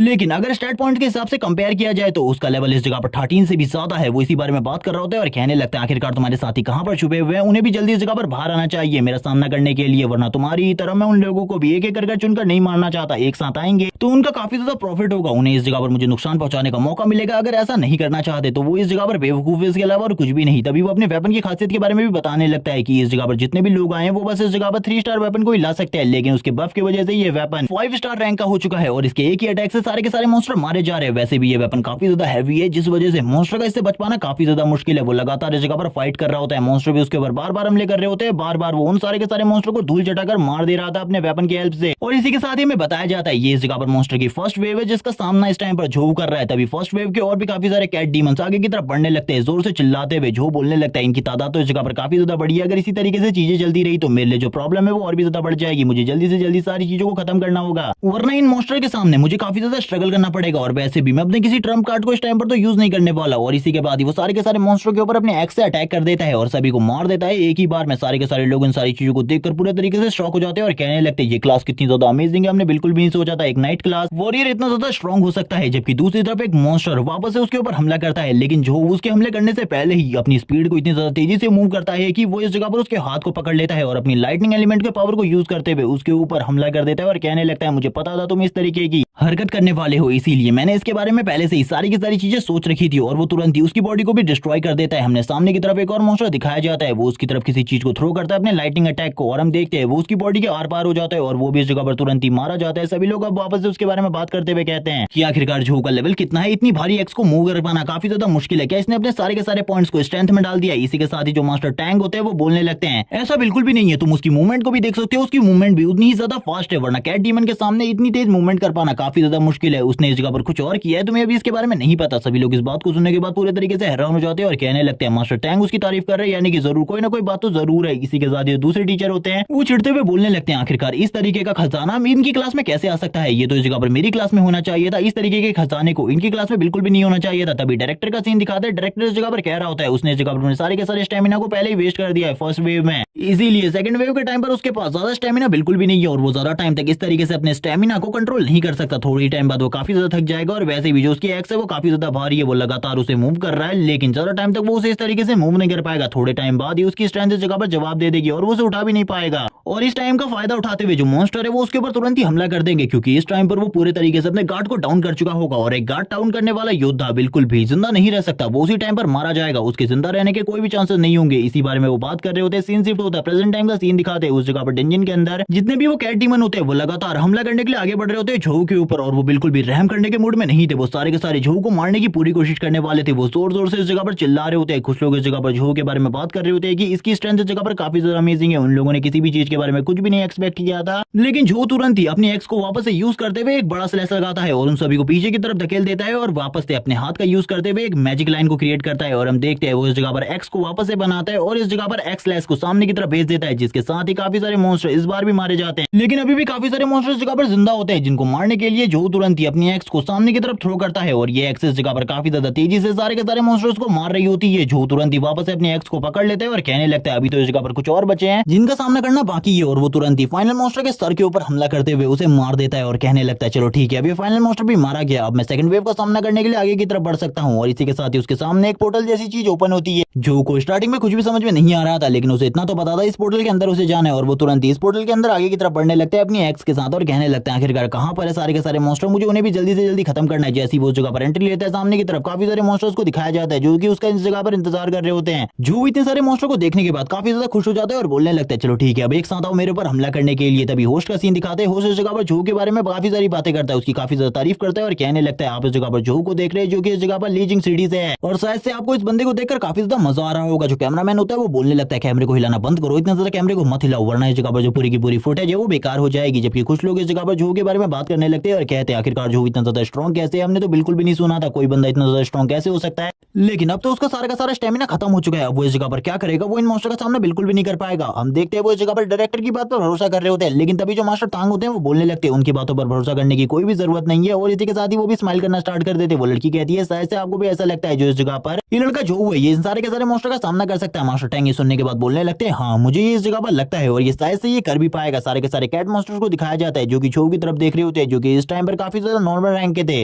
लेकिन अगर स्टैट पॉइंट के हिसाब से कंपेयर किया जाए तो उसका लेवल इस जगह पर 13 से भी ज्यादा है। वो इसी बारे में बात कर रहा होता है और कहने लगता है, आखिरकार तुम्हारे साथी कहां पर छुपे हुए हैं, उन्हें भी जल्दी इस जगह पर बाहर आना चाहिए मेरा सामना करने के लिए वरना तुम्हारी तरह मैं उन लोगों को भी एक एक करके चुनकर नहीं मारना चाहता। एक साथ आएंगे तो उनका काफी ज्यादा प्रॉफिट होगा, उन्हें इस जगह पर मुझे नुकसान पहुंचाने का मौका मिलेगा। अगर ऐसा नहीं करना चाहते तो वो इस जगह पर बेवकूफ है, इसके अलावा और कुछ भी नहीं। तभी वो अपने वेपन की खासियत के बारे में भी बताने लगता है कि इस जगह पर जितने भी लोग आए हैं वो बस इस जगह पर 3 स्टार वेपन को ही ला सकते हैं, लेकिन उसके बफ की वजह से ये वेपन 5 स्टार रैंक का हो चुका है और इसके एक ही अटैक से सारे के सारे मॉन्स्टर मारे जा रहे हैं। वैसे भी ये वेपन काफी ज्यादा हैवी है जिस वजह से मॉन्स्टर का इससे बच पाना काफी ज्यादा मुश्किल है। वो लगातार इस जगह पर फाइट कर रहा होता है, मॉन्स्टर भी उसके ऊपर बार बार हमले कर रहे होते हैं, बार बार वो उन सारे के सारे मॉन्स्टर को धूल चटाकर मार दे रहा था अपने वेपन की हेल्प से। और इसी के साथ ही हमें बताया जाता है ये इस जगह पर मॉन्स्टर की फर्स्ट वेव है जिसका सामना इस टाइम पर झो कर रहा है। तभी फर्स्ट वेव के और भी काफी सारे कैट डीमंस आगे की तरफ बढ़ने लगते हैं, जोर से चिल्लाते हुए झो बोलने लगता है, इनकी तादाद तो इस जगह पर काफी ज्यादा बढ़ी है, अगर इसी तरीके से चीजें चलती रही तो मेरे लिए जो प्रॉब्लम है वो और भी ज्यादा बढ़ जाएगी, मुझे जल्दी से जल्दी सारी चीजों को खत्म करना होगा वरना इन मॉन्स्टर के सामने मुझे काफी ज्यादा स्ट्रगल करना पड़ेगा। और वैसे भी मैं अपने किसी ट्रम्प कार्ड को इस टाइम पर तो यूज नहीं करने वाला। और इसी के बाद ही वो सारे के सारे मॉन्स्टर के ऊपर अपने एक्स से अटैक कर देता है और सभी को मार देता है एक ही बार में। सारे के सारे लोग इन सारी चीजों को देखकर पूरे तरीके से शॉक हो जाते हैं और कहने लगते हैं ये क्लास कितनी ज्यादा अमेजिंग है, हमने बिल्कुल भी नहीं सोचा था एक नाइट क्लास वॉरियर इतना ज्यादा स्ट्रॉन्ग हो सकता है। जबकि दूसरी तरफ एक मॉन्स्टर वापस से उसके ऊपर हमला करता है, लेकिन जो उसके हमले करने से पहले ही अपनी स्पीड को इतनी ज्यादा तेजी से मूव करता है कि वो इस जगह पर उसके हाथ को पकड़ लेता है और अपनी लाइटनिंग एलिमेंट के पावर को यूज करते हुए उसके ऊपर हमला कर देता है और कहने लगता है मुझे पता था तुम इस तरीके की हरकत करने वाले हो, इसीलिए मैंने इसके बारे में पहले से ही सारी की सारी चीजें सोच रखी थी। और वो तुरंत ही उसकी बॉडी को भी डिस्ट्रॉय कर देता है। हमने सामने की तरफ एक और मॉन्स्टर दिखाया जाता है, वो उसकी तरफ किसी चीज को थ्रो करता है अपने लाइटनिंग अटैक को और हम देखते हैं वो उसकी बॉडी के आर पार हो जाता है और वो भी इस जगह पर तुरंत ही मारा जाता है। सभी लोग अब वापस से उसके बारे में बात करते हुए कहते हैं कि आखिरकार झो का लेवल कितना है, इतनी भारी एक्स को मूव कर पाना काफी ज्यादा मुश्किल है, क्या इसने अपने सारे के सारे पॉइंट्स को स्ट्रेंथ में डाल दिया? इसी के साथ ही जो मास्टर टैंक होते हैं वो बोलने लगते हैं ऐसा बिल्कुल भी नहीं है, तुम उसकी मूवमेंट को भी देख सकते हो, उसकी मूवमेंट भी उतनी ही ज्यादा फास्ट है, वरना कैट डीमन के सामने इतनी तेज मूवमेंट कर पाना काफी ज्यादा मुश्किल है। उसने इस जगह पर कुछ और किया है, तुम्हें अभी इसके बारे में नहीं पता। सभी लोग इस बात को सुनने के बाद पूरे तरीके से हैरान हो जाते हैं और कहने लगते हैं मास्टर टैंक उसकी तारीफ कर रहे हैं, यानी कि जरूर कोई ना कोई बात तो जरूर है। इसी के साथ ये दूसरे टीचर होते हैं वो चिढ़ते हुए बोलने लगते हैं आखिरकार इस तरीके का खजाना इनकी क्लास में कैसे आ सकता है, ये तो इस जगह पर मेरी क्लास में होना चाहिए था, इस तरीके के खजाने को इनकी क्लास में बिल्कुल भी नहीं होना चाहिए था। तभी डायरेक्टर का सीन दिखाते हैं, डायरेक्टर इस जगह पर कह रहा होता है उसने इस जगह पर सारे के सारे स्टेमिना को पहले ही वेस्ट कर दिया है फर्स्ट वेव में, इसीलिए सेकंड वेव के टाइम पर उसके पास ज्यादा स्टेमिना बिल्कुल भी नहीं है और वो ज्यादा टाइम तक इस तरीके से अपने स्टेमिना को कंट्रोल नहीं कर सकता। थोड़ी टाइम बाद वो काफी ज्यादा थक जाएगा और वैसे भी जो उसकी एक्स है वो काफी ज्यादा भारी है, वो लगातार उसे मूव कर रहा है लेकिन ज्यादा टाइम तक वो उसे इस तरीके से मूव नहीं कर पाएगा। थोड़े टाइम बाद ही उसकी स्ट्रेंथ इस जगह पर जवाब दे देगी और वो उसे उठा भी नहीं पाएगा। और इस टाइम का फायदा उठाते हुए जो मॉन्स्टर है वो उसके ऊपर तुरंत ही हमला कर देंगे क्योंकि इस टाइम पर वो पूरे तरीके से अपने गार्ड को डाउन कर चुका होगा और एक गार्ड डाउन करने वाला योद्धा बिल्कुल भी जिंदा नहीं रह सकता, वो उसी टाइम पर मारा जाएगा, उसके जिंदा रहने के कोई भी चांसेस नहीं होंगे। इसी बारे में वो बात कर रहे होते हैं, सीन शिफ्ट होता है, प्रेजेंट टाइम का सीन दिखाते हैं। उस जगह पर डंजन के अंदर जितने भी वो कैट डीमन होते हैं वो लगातार हमला करने के लिए आगे बढ़ रहे होते हैं झो के ऊपर और वो बिल्कुल भी रहम करने के मूड में नहीं थे, वो सारे के सारे झो को मारने की पूरी कोशिश करने वाले थे। वो जोर जोर से इस जगह पर चिल्ला रहे होते हैं, कुछ लोग इस जगह पर झो के बारे में बात कर रहे होते हैं कि इसकी स्ट्रेंथ इस जगह पर काफी ज्यादा अमेजिंग है, उन लोगों ने किसी भी चीज के बारे में कुछ भी नहीं एक्सपेक्ट किया था, लेकिन जो तुरंत ही अपने एक्स को वापस से यूज करते हुए एक बड़ा स्लैश लगाता है और उन सभी को पीछे की तरफ धकेल देता है और वापस से अपने हाथ का यूज करते हुए एक मैजिक लाइन को क्रिएट करता है और हम देखते हैं वो इस जगह पर एक्स को वापस से बनाता है और इस जगह पर एक्स स्लैश को सामने की तरफ भेज देता है, जिसके साथ ही काफी सारे मॉन्स्टर इस बार भी मारे जाते हैं। लेकिन अभी भी काफी सारे मॉन्स्टर इस जगह पर जिंदा होते हैं, जिनको मारने के लिए जो तुरंत ही अपनी एक्स को सामने की तरफ थ्रो करता है और ये एक्स इस जगह पर काफी ज्यादा तेजी से सारे के सारे मॉन्स्टर्स को मार रही होती है। जो तुरंत ही वापस से अपने एक्स को पकड़ लेते हैं और कहने लगता है अभी तो इस जगह पर कुछ और बचे हैं जिनका सामना करना बाकी है, और वो तुरंत ही फाइनल मॉन्स्टर के सर के ऊपर हमला करते हुए उसे मार देता है और कहने लगता है चलो ठीक है, अभी फाइनल मॉन्स्टर भी मारा गया, अब मैं सेकंड वेव का सामना करने के लिए आगे की तरफ बढ़ सकता हूँ। और इसी के साथ ही उसके सामने एक पोर्टल जैसी चीज ओपन होती है। जो को स्टार्टिंग में कुछ भी समझ में नहीं आ रहा था, लेकिन उसे इतना तो पता था इस पोर्टल के अंदर उसे जाना है और वो तुरंत ही इस पोर्टल के अंदर आगे की तरफ बढ़ने लगता है अपनी एक्स के साथ और कहने लगता है आखिरकार कहां पर है सारे के सारे मॉन्स्टर, मुझे उन्हें भी जल्दी से जल्दी खत्म करना है। जैसी वो जगह पर एंट्री लेता है सामने की तरफ काफी सारे मॉन्स्टर्स को दिखाया जाता है जो कि उसका इस जगह पर इंतजार कर रहे होते हैं। जो इतने सारे मॉन्स्टर को देखने के बाद काफी ज्यादा खुश हो जाता है और बोलने लगता है चलो ठीक है अब एक साथ आओ मेरे ऊपर हमला करने के लिए। तभी होस्ट का सीन दिखाते हैं, होस्ट इस जगह पर जो के बारे में काफी सारी बातें करता है, उसकी काफी ज्यादा तारीफ करता है और कहने लगता है आप इस जगह पर जो को देख रहे हैं जो कि इस जगह पर लीजिंग सिटी से है और शायद से आपको इस बंदे को देखकर काफी ज्यादा मजा आ रहा होगा। जो कैमरामैन होता है वो बोलने लगता है कैमरे को हिलाना बंद करो, इतना ज्यादा कैमरे को मत हिलाओ वरना इस जगह पर जो पूरी की पूरी फुटेज है वो बेकार हो जाएगी। जबकि कुछ लोग इस जगह पर जो के बारे में बात करने लगते हैं और कहते हैं आखिरकार जो इतना ज्यादा स्ट्रॉन्ग कैसे है, हमने तो बिल्कुल भी नहीं सुना था कोई बंदा इतना ज्यादा स्ट्रॉन्ग कैसे हो सकता है। लेकिन अब तो उसका सारा का सारा स्टेमिना खत्म हो चुका है, अब वो इस जगह पर क्या करेगा, वो इन मॉन्स्टर का सामना बिल्कुल भी नहीं कर पाएगा। हम देखते हैं वो इस जगह पर डायरेक्टर की बात पर भरोसा कर रहे होते हैं, लेकिन तभी जो मास्टर तांग होते हैं वो बोलने लगते हैं उनकी बातों पर भरोसा करने की कोई भी जरूरत नहीं है। और इसी के साथ ही वो भी स्माइल करना स्टार्ट कर देते हैं। वो लड़की कहती है शायद से आपको भी ऐसा लगता है जो इस जगह पर ये लड़का जो है ये सारे के सारे मॉन्स्टर का सामना कर सकता है। मास्टर टैंग ये सुनने के बाद बोलने लगते हैं हाँ मुझे ये इस जगह पर लगता है और ये शायद से ये कर भी पाएगा। सारे के सारे कैट मॉन्स्टर्स को दिखाया जाता है जो कि छो की तरफ देख रहे होते हैं, जो कि इस टाइम पर काफी ज्यादा नॉर्मल रैंक के थे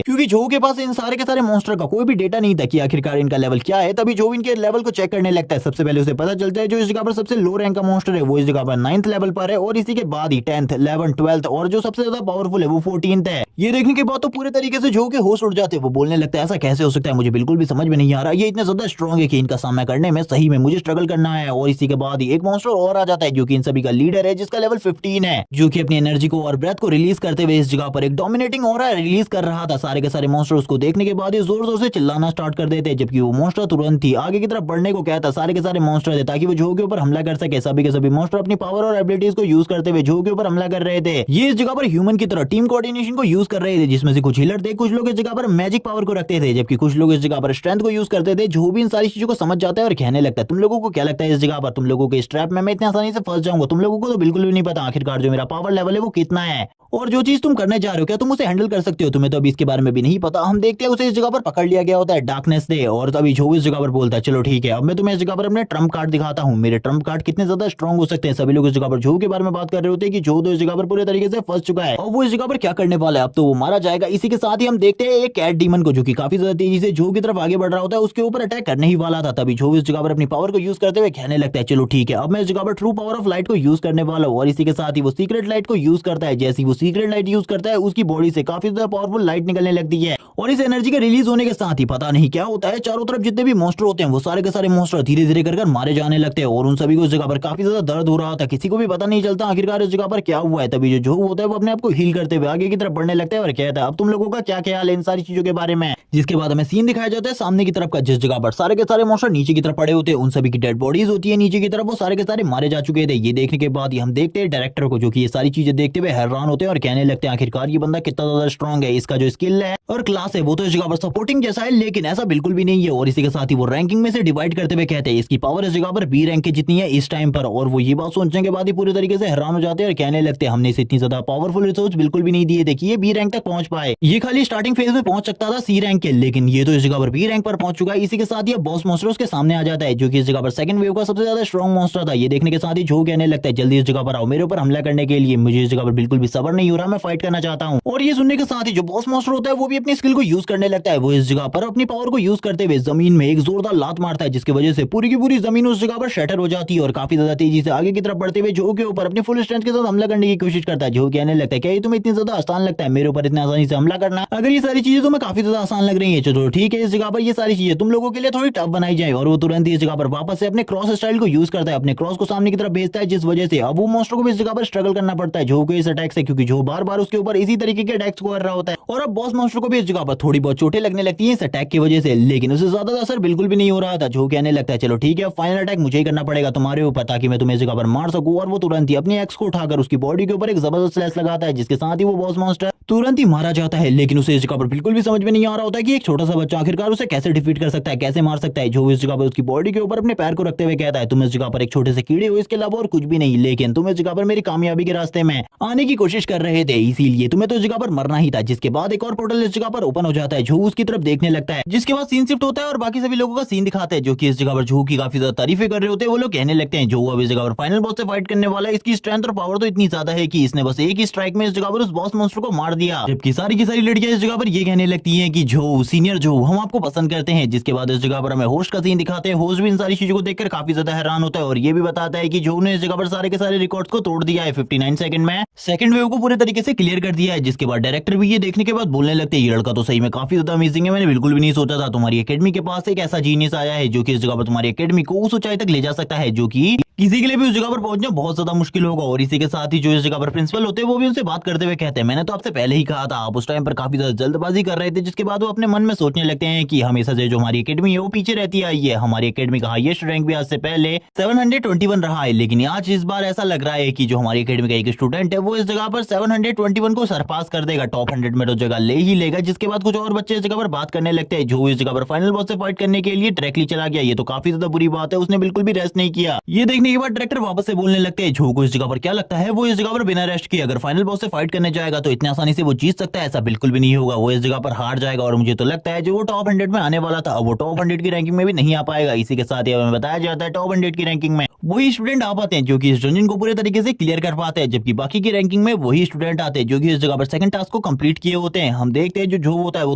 क्योंकि छो के पास इन सारे के सारे मॉन्स्टर का कोई भी डेटा नहीं था कि आखिरकार इनका लेवल क्या है। तभी जो इनके लेवल को चेक करने लगता है सबसे पहले उसे पता चलता है जो इस जगह पर सबसे लो रैंक का मॉन्स्टर है वो इस जगह पर 9th लेवल पर है और इसी के बाद ही 10th 11th 12th और जो सबसे ज्यादा पावरफुल है वो 14th है। ये देखने के बाद तो पूरे तरीके से जो के होश उड़ जाते हैं। वो बोलने लगता है ऐसा कैसे हो सकता है, मुझे बिल्कुल भी समझ में नहीं आ रहा, ये इतने ज्यादा स्ट्रॉन्ग है कि इनका सामना करने में सही में मुझे स्ट्रगल करना है। और इसी के बाद ही एक मॉन्स्टर और आ जाता है जो कि इन सभी का लीडर है जिसका लेवल 15 है, जो कि अपनी एनर्जी को और ब्रेथ को रिलीज करते हुए इस जगह पर एक डोमिनेटिंग ऑरा रिलीज कर रहा था। सारे के सारे मॉन्स्टर उसको देखने के बाद ही जोर जोर से चिल्लाना स्टार्ट कर देते हैं, जबकि वो मॉन्स्टर तुरंत ही आगे की तरफ बढ़ने को कहता सारे के सारे मॉन्स्टर थे ताकि वो जो के ऊपर हमला कर सके। सभी के सभी मॉन्स्टर अपनी पावर और एबिलिटीज को यूज करते हुए जो के ऊपर हमला कर रहे थे। ये इस जगह पर ह्यूमन की तरह टीम कोऑर्डिनेशन को यूज कर रहे थे, जिसमें से कुछ हीलर थे, कुछ लोग इस जगह पर मैजिक पावर को रखते थे, जबकि कुछ लोग इस जगह पर स्ट्रेंथ को यूज करते थे। जो भी इन सारी चीजों को समझ जाता है और कहने लगता है तुम लोगों को क्या लगता है इस जगह पर तुम लोगों के इस ट्रैप में मैं इतनी आसानी से फंस जाऊंगा, तुम लोगों को तो बिल्कुल भी नहीं पता आखिरकार जो मेरा पावर लेवल है वो कितना है और जो चीज तुम करने जा रहे हो क्या तुम उसे हैंडल कर सकते हो, तुम्हें तो अभी इसके बारे में भी नहीं पता। हम देखते हैं उसे इस जगह पर पकड़ लिया गया होता है डार्कनेस से और तभी जो इस जगह पर बोलता है चलो ठीक है अब मैं तुम्हें इस जगह पर अपने ट्रम्प कार्ड दिखाता हूँ, मेरे ट्रम्प कार्ड कितने ज्यादा स्ट्रॉन्ग हो सकते हैं। सभी लोग इस जगह पर जो के बारे में बात कर रहे होते हैं कि जो तो इस जगह पर पूरे तरीके से फंस चुका है और वो इस जगह पर क्या करने वाला है, अब तो वो मारा जाएगा। इसी के साथ ही हम देखते हैं एक कैट डीमन को जो कि काफी ज्यादा तेजी से जो की तरफ आगे बढ़ रहा होता है, उसके ऊपर अटैक करने ही वाला था। तभी जो इस जगह पर अपनी पावर को यूज करते हुए कहने लगता है चलो ठीक है अब मैं इस जगह पर ट्रू पावर ऑफ लाइट को यूज करने वाला हूँ। और इसी के साथ ही वो सीक्रेट लाइट को यूज करता है। जैसे वो सीक्रेट लाइट यूज करता है उसकी बॉडी से काफी ज्यादा पावरफुल लाइट निकलने लगती है और इस एनर्जी के रिलीज होने के साथ ही पता नहीं क्या होता है, चारों तरफ जितने भी मॉन्स्टर होते हैं वो सारे के सारे मॉन्स्टर धीरे धीरे कर मारे जाने लगते हैं और उन सभी को इस जगह पर काफी ज्यादा दर्द हो रहा था, किसी को भी पता नहीं चलता आखिरकार इस जगह पर क्या हुआ है। तभी जो होता है वो अपने आप को हील करते हुए आगे की तरफ बढ़ने लगता है और कहता है अब तुम लोगों का क्या ख्याल है इन सारी चीजों के बारे में। जिसके बाद हमें सीन दिखाया जाता है सामने की तरफ का, जिस जगह पर सारे के सारे मॉन्स्टर नीचे की तरफ पड़े होते हैं, उन सभी की डेड बॉडीज होती है नीचे की तरफ, वो सारे के सारे मारे जा चुके थे। ये देखने के बाद हम देखते हैं डायरेक्टर को जो कि ये सारी चीजें देखते हुए हैरान होते हैं और कहने लगते हैं आखिरकार ये बंदा कितना ज्यादा स्ट्रॉन्ग है, इसका जो स्किल है और क्लास है वो तो इस जगह पर सपोर्टिंग जैसा है, लेकिन ऐसा बिल्कुल भी नहीं है। और इसी के साथ ही वो रैंकिंग में से डिवाइड करते हुए कहते हैं इसकी पावर इस जगह पर बी रैंक की जितनी है इस टाइम पर। और वो ये बात सोचने के बाद ही पूरी तरीके से हैरान हो जाते हैं और कहने लगते हैं हमने इसे इतनी ज्यादा पावरफुल रिसोर्स बिल्कुल भी नहीं दिए थे कि ये बी रैंक तक पहुंच पाए, ये खाली स्टार्टिंग फेज में पहुंच सकता था सी रैंक के, लेकिन ये तो इस जगह पर बी रैंक पर पहुंच चुका है। इसी के साथ ही बॉस मॉन्स्टर उसके सामने आ जाता है जो कि इस जगह पर सेकंड वेव का सबसे ज्यादा स्ट्रॉन्ग मॉन्स्टर था। ये देखने के साथ ही जो कहने लगता है जल्दी इस जगह पर आओ मेरे ऊपर हमला करने के लिए, मुझे इस जगह पर बिल्कुल भी सब्र नहीं हो रहा, मैं फाइट करना चाहता हूँ। और ये सुनने के साथ ही जो बॉस मॉन्स्टर होता है वो भी अपनी स्किल को यूज करने लगता है। वो इस जगह पर अपनी पावर को यूज करते हुए जमीन में एक जोरदार लात मारता है जिसकी वजह से पूरी की पूरी जमीन उस जगह पर शटर हो जाती है और काफी ज्यादा तेजी से आगे की तरफ बढ़ते हुए जो के ऊपर अपनी फुल स्ट्रेंथ के साथ हमला करने की कोशिश करता है। जो कहने लगता है क्या ये तुम्हें इतनी ज्यादा आसान लगता है मेरे ऊपर इतनी आसानी से हमला करना, अगर ये सारी चीजें तुम्हें काफी ज्यादा आसान लग रही है चलो ठीक है इस जगह पर ये सारी चीजें तुम लोगों के लिए थोड़ी टफ बनाई जाए। और वो तुरंत ही इस जगह पर वापस से अपने क्रॉस स्टाइल को यूज करता है, अपने क्रॉस को सामने की तरफ भेजता है, जिस वजह से अब वो मॉन्स्टर को भी इस जगह पर स्ट्रगल करना पड़ता है जो को इस अटैक से, क्योंकि जो बार बार उसके ऊपर इसी तरीके के अटैक्स को कर रहा होता है। और अब बॉस मॉन्स्टर को भी इस जगह पर थोड़ी बहुत चोटें लगने लगती है इस अटैक की वजह से, लेकिन उसे ज्यादा असर बिल्कुल भी नहीं हो रहा था। जो कहने लगता है चलो ठीक है फाइनल अटैक मुझे ही करना पड़ेगा तुम्हारे ऊपर ताकि मैं तुम्हें इस जगह पर मार सकूं। और वो तुरंत ही अपनी एक्स को उठाकर उसकी बॉडी के ऊपर एक जबरदस्त स्लैश लगाता है, जिसके साथ ही वो बॉस मॉन्स्टर तुरंत ही मारा जाता है। लेकिन उसे इस जगह पर बिल्कुल भी समझ में नहीं आ रहा होता है कि एक छोटा सा बच्चा आखिरकार उसे कैसे डिफीट कर सकता है, कैसे मार सकता है। जो इस जगह पर उसकी बॉडी के ऊपर अपने पैर को रखते हुए कहता है, तुम इस जगह पर एक छोटे से कीड़े हो, इसके अलावा और कुछ भी नहीं, लेकिन तुम इस जगह पर मेरी कामयाबी के रास्ते में आने की कोशिश कर रहे थे, इसीलिए तुम्हें तो इस जगह पर मरना ही था। जिसके बाद एक और पोर्टल इस जगह पर ओपन हो जाता है, जो उसकी तरफ देखने लगता है, जिसके बाद सीन शिफ्ट होता है और बाकी सभी लोगों का सीन दिखाते हैं, जो कि इस जगह पर जू की काफी ज्यादा तारीफें कर रहे होते हैं। वो लोग कहने लगते हैं जो अब इस जगह पर फाइनल बॉस से फाइट करने वाला है, इसकी स्ट्रेंथ और पावर तो इतनी ज्यादा है कि इसने बस एक ही स्ट्राइक में इस जगह पर उस बॉस मॉन्स्टर को मार दिया। जबकि सारी की सारी लड़कियां इस जगह पर ये कहने लगती हैं कि जो सीनियर जो हम आपको पसंद करते हैं। जिसके बाद इस जगह पर हमें होस्ट का सीन दिखाते हैं। होस्ट भी इन सारी चीजों को देखकर काफी ज्यादा हैरान होता है और ये भी बताता है कि जो ने इस जगह पर सारे के सारे रिकॉर्ड्स को तोड़ दिया है 59 सेकंड में, सेकंड वेव को पूरे तरीके से क्लियर कर दिया है। जिसके बाद डायरेक्टर भी ये देखने के बाद बोलने लगते हैं, ये लड़का तो सही में काफी ज्यादा अमेजिंग है, मैंने बिल्कुल भी नहीं सोचा था तुम्हारी एकेडमी के पास एक ऐसा जीनियस आया है जो कि इस जगह पर तुम्हारी एकेडमी को उस ऊंचाई तक ले जा सकता है, जो कि किसी के लिए भी उस जगह पर पहुंचना बहुत ज्यादा मुश्किल होगा। और इसी के साथ ही जो इस जगह पर प्रिंसिपल होते हैं वो भी उनसे बात करते हुए कहते हैं, मैंने तो आपसे पहले ही कहा था, आप उस टाइम पर काफी ज्यादा जल्दबाजी कर रहे थे। जिसके बाद वो अपने मन में सोचने लगते हैं कि हमेशा से जो हमारी एकेडमी है वो पीछे रहती आई है। हमारी एकेडमी का हाईएस्ट रैंक भी आज से पहले 721 रहा है, लेकिन आज इस बार ऐसा लग रहा है कि जो हमारी एकेडमी का एक स्टूडेंट है वो इस जगह पर 721 को सरपास कर देगा, टॉप 100 में तो जगह ले ही लेगा। जिसके बाद कुछ और बच्चे इस जगह पर बात करने लगते हैं, जो इस जगह पर फाइनल बॉस से फाइट करने के लिए डायरेक्टली चला गया, ये तो काफी ज्यादा बुरी बात है, उसने बिल्कुल भी रेस्ट नहीं किया। ये देखने के बाद डायरेक्टर वापस से बोलने लगते हैं, जो को इस जगह पर क्या लगता है वो इस जगह पर बिना रेस्ट किए अगर फाइनल बॉस से फाइट करने जाएगा तो इतनी आसानी से वो जीत सकता है? ऐसा बिल्कुल भी नहीं होगा, वो इस जगह पर हार जाएगा। और मुझे तो लगता है जो वो टॉप 100 में आने वाला था वो टॉप 100 की रैंकिंग में भी नहीं आ पाएगा। इसी के साथ ही हमें बताया जाता है टॉप 100 की रैंकिंग में वही स्टूडेंट आ पाते हैं जो कि इस डंजन को पूरे तरीके से क्लियर कर पाते हैं, जबकि बाकी की रैंकिंग में वही स्टूडेंट आते हैं जो कि इस जगह पर सेकंड टास्क को कंप्लीट किए होते हैं। हम देखते हैं जो होता है वो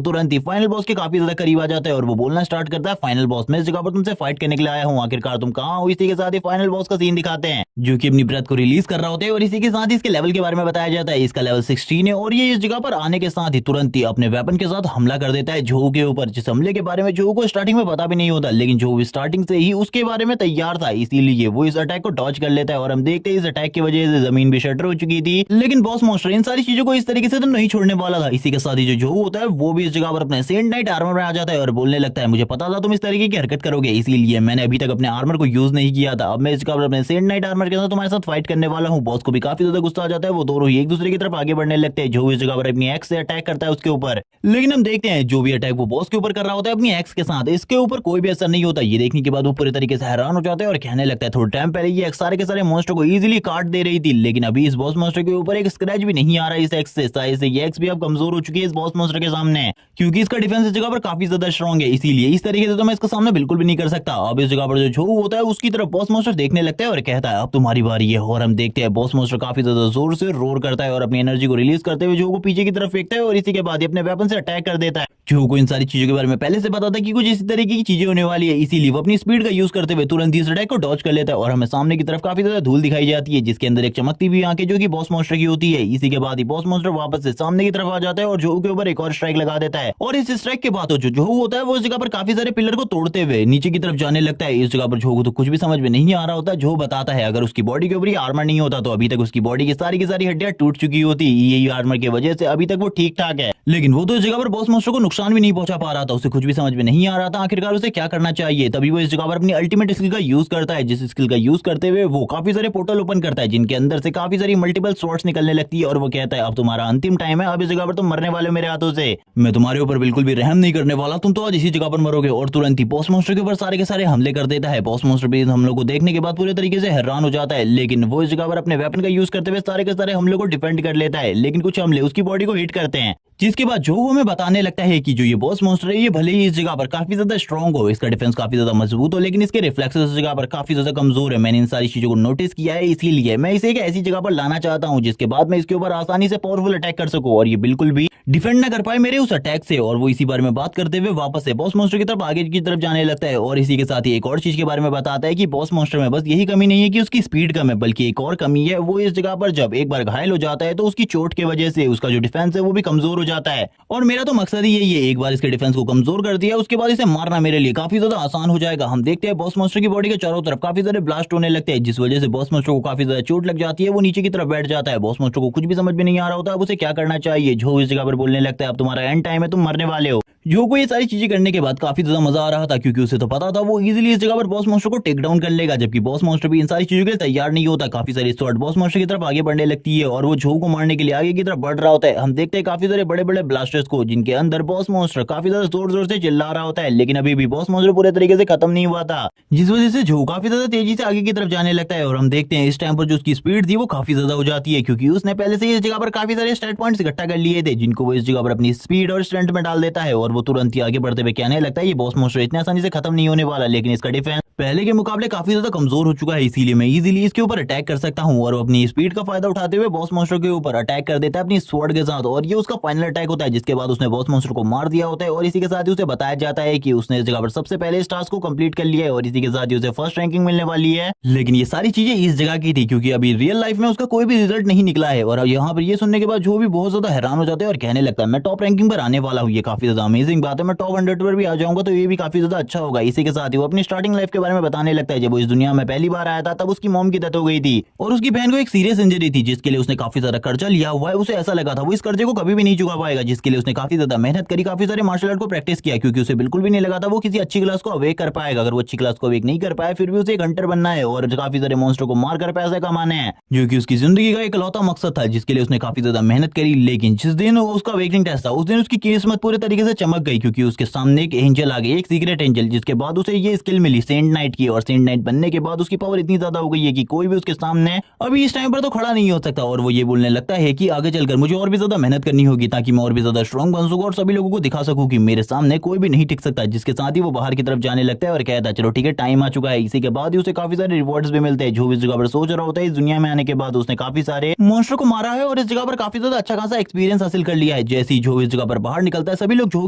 तुरंत ही फाइनल बॉस के काफी ज्यादा करीब आ जाता है और वो बोलना स्टार्ट करता है, फाइनल बॉस मैं इस जगह पर तुमसे फाइट करने के लिए आया हूँ, आखिरकार तुम कहाँ हो? इसी के साथ ही फाइनल बॉस का सीन दिखाते हैं जो कि अपनी ब्रेथ को रिलीज कर रहा होता है और इसी के साथ ही इसके लेवल के बारे में बताया जाता है। इसका लेवल 16 है और ये इस जगह पर आने के साथ ही तुरंत ही अपने वेपन के साथ हमला कर देता है जो के ऊपर, जिस हमले के बारे में जो को स्टार्टिंग में पता भी नहीं होता, लेकिन जो स्टार्टिंग से ही उसके बारे में तैयार था, इसीलिए वो इस अटैक को डॉज कर लेता है। और हम देखते हैं इस अटैक की वजह से जमीन भी शटर हो चुकी थी, लेकिन बॉस मॉन्स्टर इन सारी चीजों को इस तरीके से तो नहीं छोड़ने वाला था। इसी के साथ ही जो होता है वो भी इस जगह पर अपने सेंट नाइट आर्मर में आ जाता है और बोलने लगता है, मुझे पता था तुम इस तरीके की हरकत करोगे, इसीलिए मैंने अभी तक अपने आर्मर को यूज नहीं किया था। अब मैं इस जगह पर अपने सेंट नाइट आर्मर के साथ तुम्हारे साथ फाइट करने वाला हूँ। बॉस को भी काफी ज्यादा गुस्सा आ जाता है, वो दोनों ही एक दूसरे की तरफ आगे बढ़ने लगते हैं। जो इस जगह पर अपनी एक्स से अटैक करता है उसके ऊपर, लेकिन हम देखते हैं जो भी अटैक वो बॉस के ऊपर कर रहा होता है अपनी एक्स के साथ, इसके ऊपर कोई भी असर नहीं होता। ये देखने के बाद वो पूरे तरीके से हैरान हो जाते हैं और कहने लगता है, थोड़ा टाइम पहले ये एक्स सारे के सारे मॉन्स्टर को इजीली काट दे रही थी, लेकिन अभी इस बॉस मॉन्स्टर के ऊपर एक स्क्रैच भी नहीं आ रहा है इस एक्स से। शायद से ये एक्स भी अब कमजोर हो चुकी है इस बॉस मॉन्स्टर के सामने, क्योंकि इसका डिफेंस इस जगह पर काफी ज्यादा स्ट्रॉन्ग है, इसीलिए इस तरीके से तो मैं इसका सामना बिल्कुल भी नहीं कर सकता। अब इस जगह पर जो होता है उसकी तरफ बॉस मॉन्स्टर देखने लगता है और कहता है, अब तुम्हारी बारी है। और हम देखते हैं बॉस मॉन्स्टर काफी ज्यादा जोर से रोर करता है और अपनी एनर्जी को रिलीज करते हुए जो को पीछे की तरफ फेंकता है और इसी के बाद ही अपने वेपन से अटैक कर देता है। जो को इन सारी चीजों के बारे में पहले से पता था कि कुछ इसी तरीके की चीजें होने वाली है, इसीलिए वो अपनी स्पीड का यूज करते हुए तुरंत इस अटैक को डॉज कर लेता है और हमें सामने की तरफ काफी ज्यादा धूल दिखाई जाती है, जिसके अंदर एक चमकती हुई आंखें जो कि बॉस मॉन्स्टर की होती है। इसी के बाद ही बॉस मॉन्स्टर वापस से सामने की तरफ आ जाता है और जो के ऊपर एक और स्ट्राइक लगा देता है और इस स्ट्राइक के बाद जो होता है वो इस जगह पर काफी सारे पिलर को तोड़ते हुए नीचे की तरफ जाने लगता है। इस जगह पर जो तो कुछ भी समझ में नहीं आ रहा होता। जो बताता है अगर उसकी बॉडी के ऊपर आर्मर नहीं होता तो अभी तक उसकी बॉडी की सारी हड्डियां टूट चुकी होती, यही आर्मर की वजह से अभी तक वो ठीक ठाक है, लेकिन वो तो इस जगह पर बॉस मॉन्स्टर को नुकसान भी नहीं पहुंचा पा रहा था। उसे कुछ भी समझ में नहीं आ रहा था आखिरकार उसे क्या करना चाहिए। तभी वो इस जगह पर अपनी अल्टीमेट स्किल का यूज करता है, जिस स्किल का यूज करते हुए वो काफी सारे पोर्टल ओपन करता है जिनके अंदर से काफी सारी मल्टीपल स्वॉर्ड्स निकलने लगती है और वो कहता है, अब तुम्हारा अंतिम टाइम है, अब इस जगह पर तुम मरने वाले हो मेरे हाथों से, मैं तुम्हारे ऊपर बिल्कुल भी रहम नहीं करने वाला, तुम तो आज इसी जगह पर मरोगे। और तुरंत ही बॉस मॉन्स्टर के ऊपर सारे के सारे हमले कर देता है। बॉस मॉन्स्टर भी हम लोग को देखने के बाद पूरे तरीके से हैरान हो जाता है, लेकिन वो इस जगह पर अपने वेपन का यूज करते हुए सारे के सारे हमलों को डिफेंड कर लेता है, लेकिन कुछ हमले उसकी बॉडी को हिट करते हैं, जिसके बाद जो हमें बताने लगता है कि जो ये बॉस मॉन्स्टर है ये भले ही इस जगह पर काफी ज्यादा स्ट्रॉन्ग हो, इसका डिफेंस काफी ज्यादा मजबूत हो, लेकिन इसके रिफ्लेक्सेस इस जगह पर काफी ज्यादा कमजोर है। मैंने इन सारी चीजों को नोटिस किया है, इसीलिए मैं इसे एक ऐसी जगह पर लाना चाहता हूँ जिसके बाद मैं इसके ऊपर आसानी से पावरफुल अटैक कर सकूं और ये बिल्कुल भी डिफेंड ना कर पाए मेरे उस अटैक से। और वो इसी बारे में बात करते हुए वापस से बॉस मॉन्स्टर की तरफ आगे की तरफ जाने लगता है और इसी के साथ ही एक और चीज के बारे में बताता है कि बॉस मॉन्स्टर में बस यही कमी नहीं है कि उसकी स्पीड कम है, बल्कि एक और कमी है, वो इस जगह पर जब एक बार घायल हो जाता है तो उसकी चोट की वजह से उसका जो डिफेंस है वो भी कमजोर हो जाता है। और मेरा तो मकसद ही यही है, एक बार इसके डिफेंस को कमजोर कर दिया उसके बाद इसे मारना मेरे लिए काफी ज्यादा आसान हो जाएगा। हम देखते हैं बॉस मॉन्स्टर की बॉडी के चारों तरफ काफी सारे ब्लास्ट होने लगते हैं, जिस वजह से बॉस मॉन्स्टर को काफी ज्यादा चोट लग जाती है, वो नीचे की तरफ बैठ जाता है। बॉस मॉन्स्टर को कुछ भी समझ में नहीं आ रहा होता अब उसे क्या करना चाहिए। जो इस जगह पर बोलने लगता है, अब तुम्हारा एंड टाइम है, तुम मरने वाले हो। जो को ये सारी चीजें करने के बाद काफी ज्यादा मजा आ रहा था, क्योंकि उसे तो पता था वो इजीली इस जगह पर बॉस मॉन्स्टर को टेक डाउन कर लेगा, जबकि बॉस मॉन्स्टर भी इन सारी चीजों के लिए तैयार नहीं होता। काफी सारी स्वॉर्ड बॉस मॉन्स्टर की तरफ आगे बढ़ने लगती है और वो जो को मारने के लिए आगे की तरफ बढ़ रहा होता है। हम देखते हैं काफी सारे बड़े बड़े ब्लास्टर्स को, जिनके अंदर बॉस मॉन्स्टर काफी ज्यादा जोर जोर से चिल्ला रहा होता है, लेकिन अभी भी बॉस मॉन्स्टर पूरे तरीके से खत्म नहीं हुआ था, जिस वजह से जो काफी ज्यादा तेजी से आगे की तरफ जाने लगता है। और हम देखते हैं इस टाइम पर जो उसकी स्पीड थी वो काफी ज्यादा हो जाती है, क्योंकि उसने पहले से इस जगह पर काफी सारे स्टैट पॉइंट्स इकट्ठा कर लिए थे, जिनको वो इस जगह पर अपनी स्पीड और स्ट्रेंथ में डाल देता है। और वो तुरंत ही आगे बढ़ते हुए कहने लगता है ये बॉस मॉन्स्टर इतने आसानी से खत्म नहीं होने वाला, लेकिन इसका डिफेंस पहले के मुकाबले काफी ज्यादा कमजोर हो चुका है, इसीलिए मैं इजीली इसके ऊपर अटैक कर सकता हूं। और वो अपनी स्पीड का फायदा उठाते हुए बॉस मॉन्स्टर के ऊपर अटैक कर देता है अपनी स्वॉर्ड के साथ, और ये उसका फाइनल अटैक होता है, जिसके बाद उसने बॉस मॉन्स्टर को मार दिया होता है। और इसी के साथ ही उसे बताया जाता है कि उसने इस जगह पर सबसे पहले इस टास्क को कंप्लीट कर लिया है, और इसी के साथ ही उसे फर्स्ट रैंकिंग मिलने वाली है। लेकिन ये सारी चीजें इस जगह की थी, क्योंकि अभी रियल लाइफ में उसका कोई भी रिजल्ट नहीं निकला है। और यहाँ पर ये सुनने के बाद जो भी बहुत ज्यादा हैरान हो जाते हैं और कहने लगता है मैं टॉप रैंकिंग पर आने वाला हूँ, ये काफी ज्यादा अमेजिंग बात है, मैं टॉप 100 पर भी आ जाऊंगा तो ये भी काफी ज्यादा अच्छा होगा। इसी के साथ ही वो अपनी स्टार्टिंग लाइफ के बारे में बताने लगता है। जब वो इस दुनिया में पहली बार आया था तब उसकी मॉम की डेथ हो गई थी, और उसकी बहन को एक सीरियस इंजरी थी, जिसके लिए उसने काफी ज्यादा कर्जा लिया हुआ है। उसे ऐसा लगा था वो इस कर्जे को कभी भी नहीं चुका पाएगा, जिसके लिए उसने काफी ज्यादा मेहनत करी, काफी सारे मार्शल आर्ट को प्रैक्टिस किया, क्योंकि उसे बिल्कुल भी नहीं लगा था वो किसी अच्छी क्लास को अवेक कर पाएगा। अगर वो अच्छी क्लास को अवेक नहीं कर पाए फिर भी उसे एक हंटर बनना है और काफी सारे मॉन्स्टर को मारकर पैसे कमाने हैं, जो कि उसकी जिंदगी का एक इकलौता मकसद था, जिसके लिए उसने काफी ज्यादा मेहनत करी। लेकिन जिस दिन उसका अवेकनिंग टेस्ट था उस दिन उसकी किस्मत पूरे तरीके से चमक गई, क्योंकि उसके सामने एक एंजल आ गई, एक सीक्रेट एंजल, जिसके बाद उसे ये स्किल मिली सेंट नाइट की। और सेंट नाइट बनने के बाद उसकी पावर इतनी ज्यादा हो गई है कि कोई भी उसके सामने अभी इस टाइम पर तो खड़ा नहीं हो सकता। और वो ये बोलने लगता है कि आगे चलकर मुझे और भी ज्यादा मेहनत करनी होगी, ताकि मैं और भी ज्यादा स्ट्रॉन्ग बन सकूं और सभी लोगों को दिखा सकूं कि मेरे सामने कोई भी नहीं टिक सकता। जिसके साथ ही वो बाहर की तरफ जाने लगता है और कहता है चलो ठीक है टाइम आ चुका है। इसी के बाद ही उसे काफी सारे रिवॉर्ड्स भी मिलते हैं। जो इस जगह पर सोच रहा होता है इस दुनिया में आने के बाद उसने काफी सारे मॉन्स्टर को मारा है और इस जगह पर काफी ज्यादा अच्छा खासा एक्सपीरियंस हासिल कर लिया है। जैसे ही जो इस जगह पर बाहर निकलता है सभी लोग जो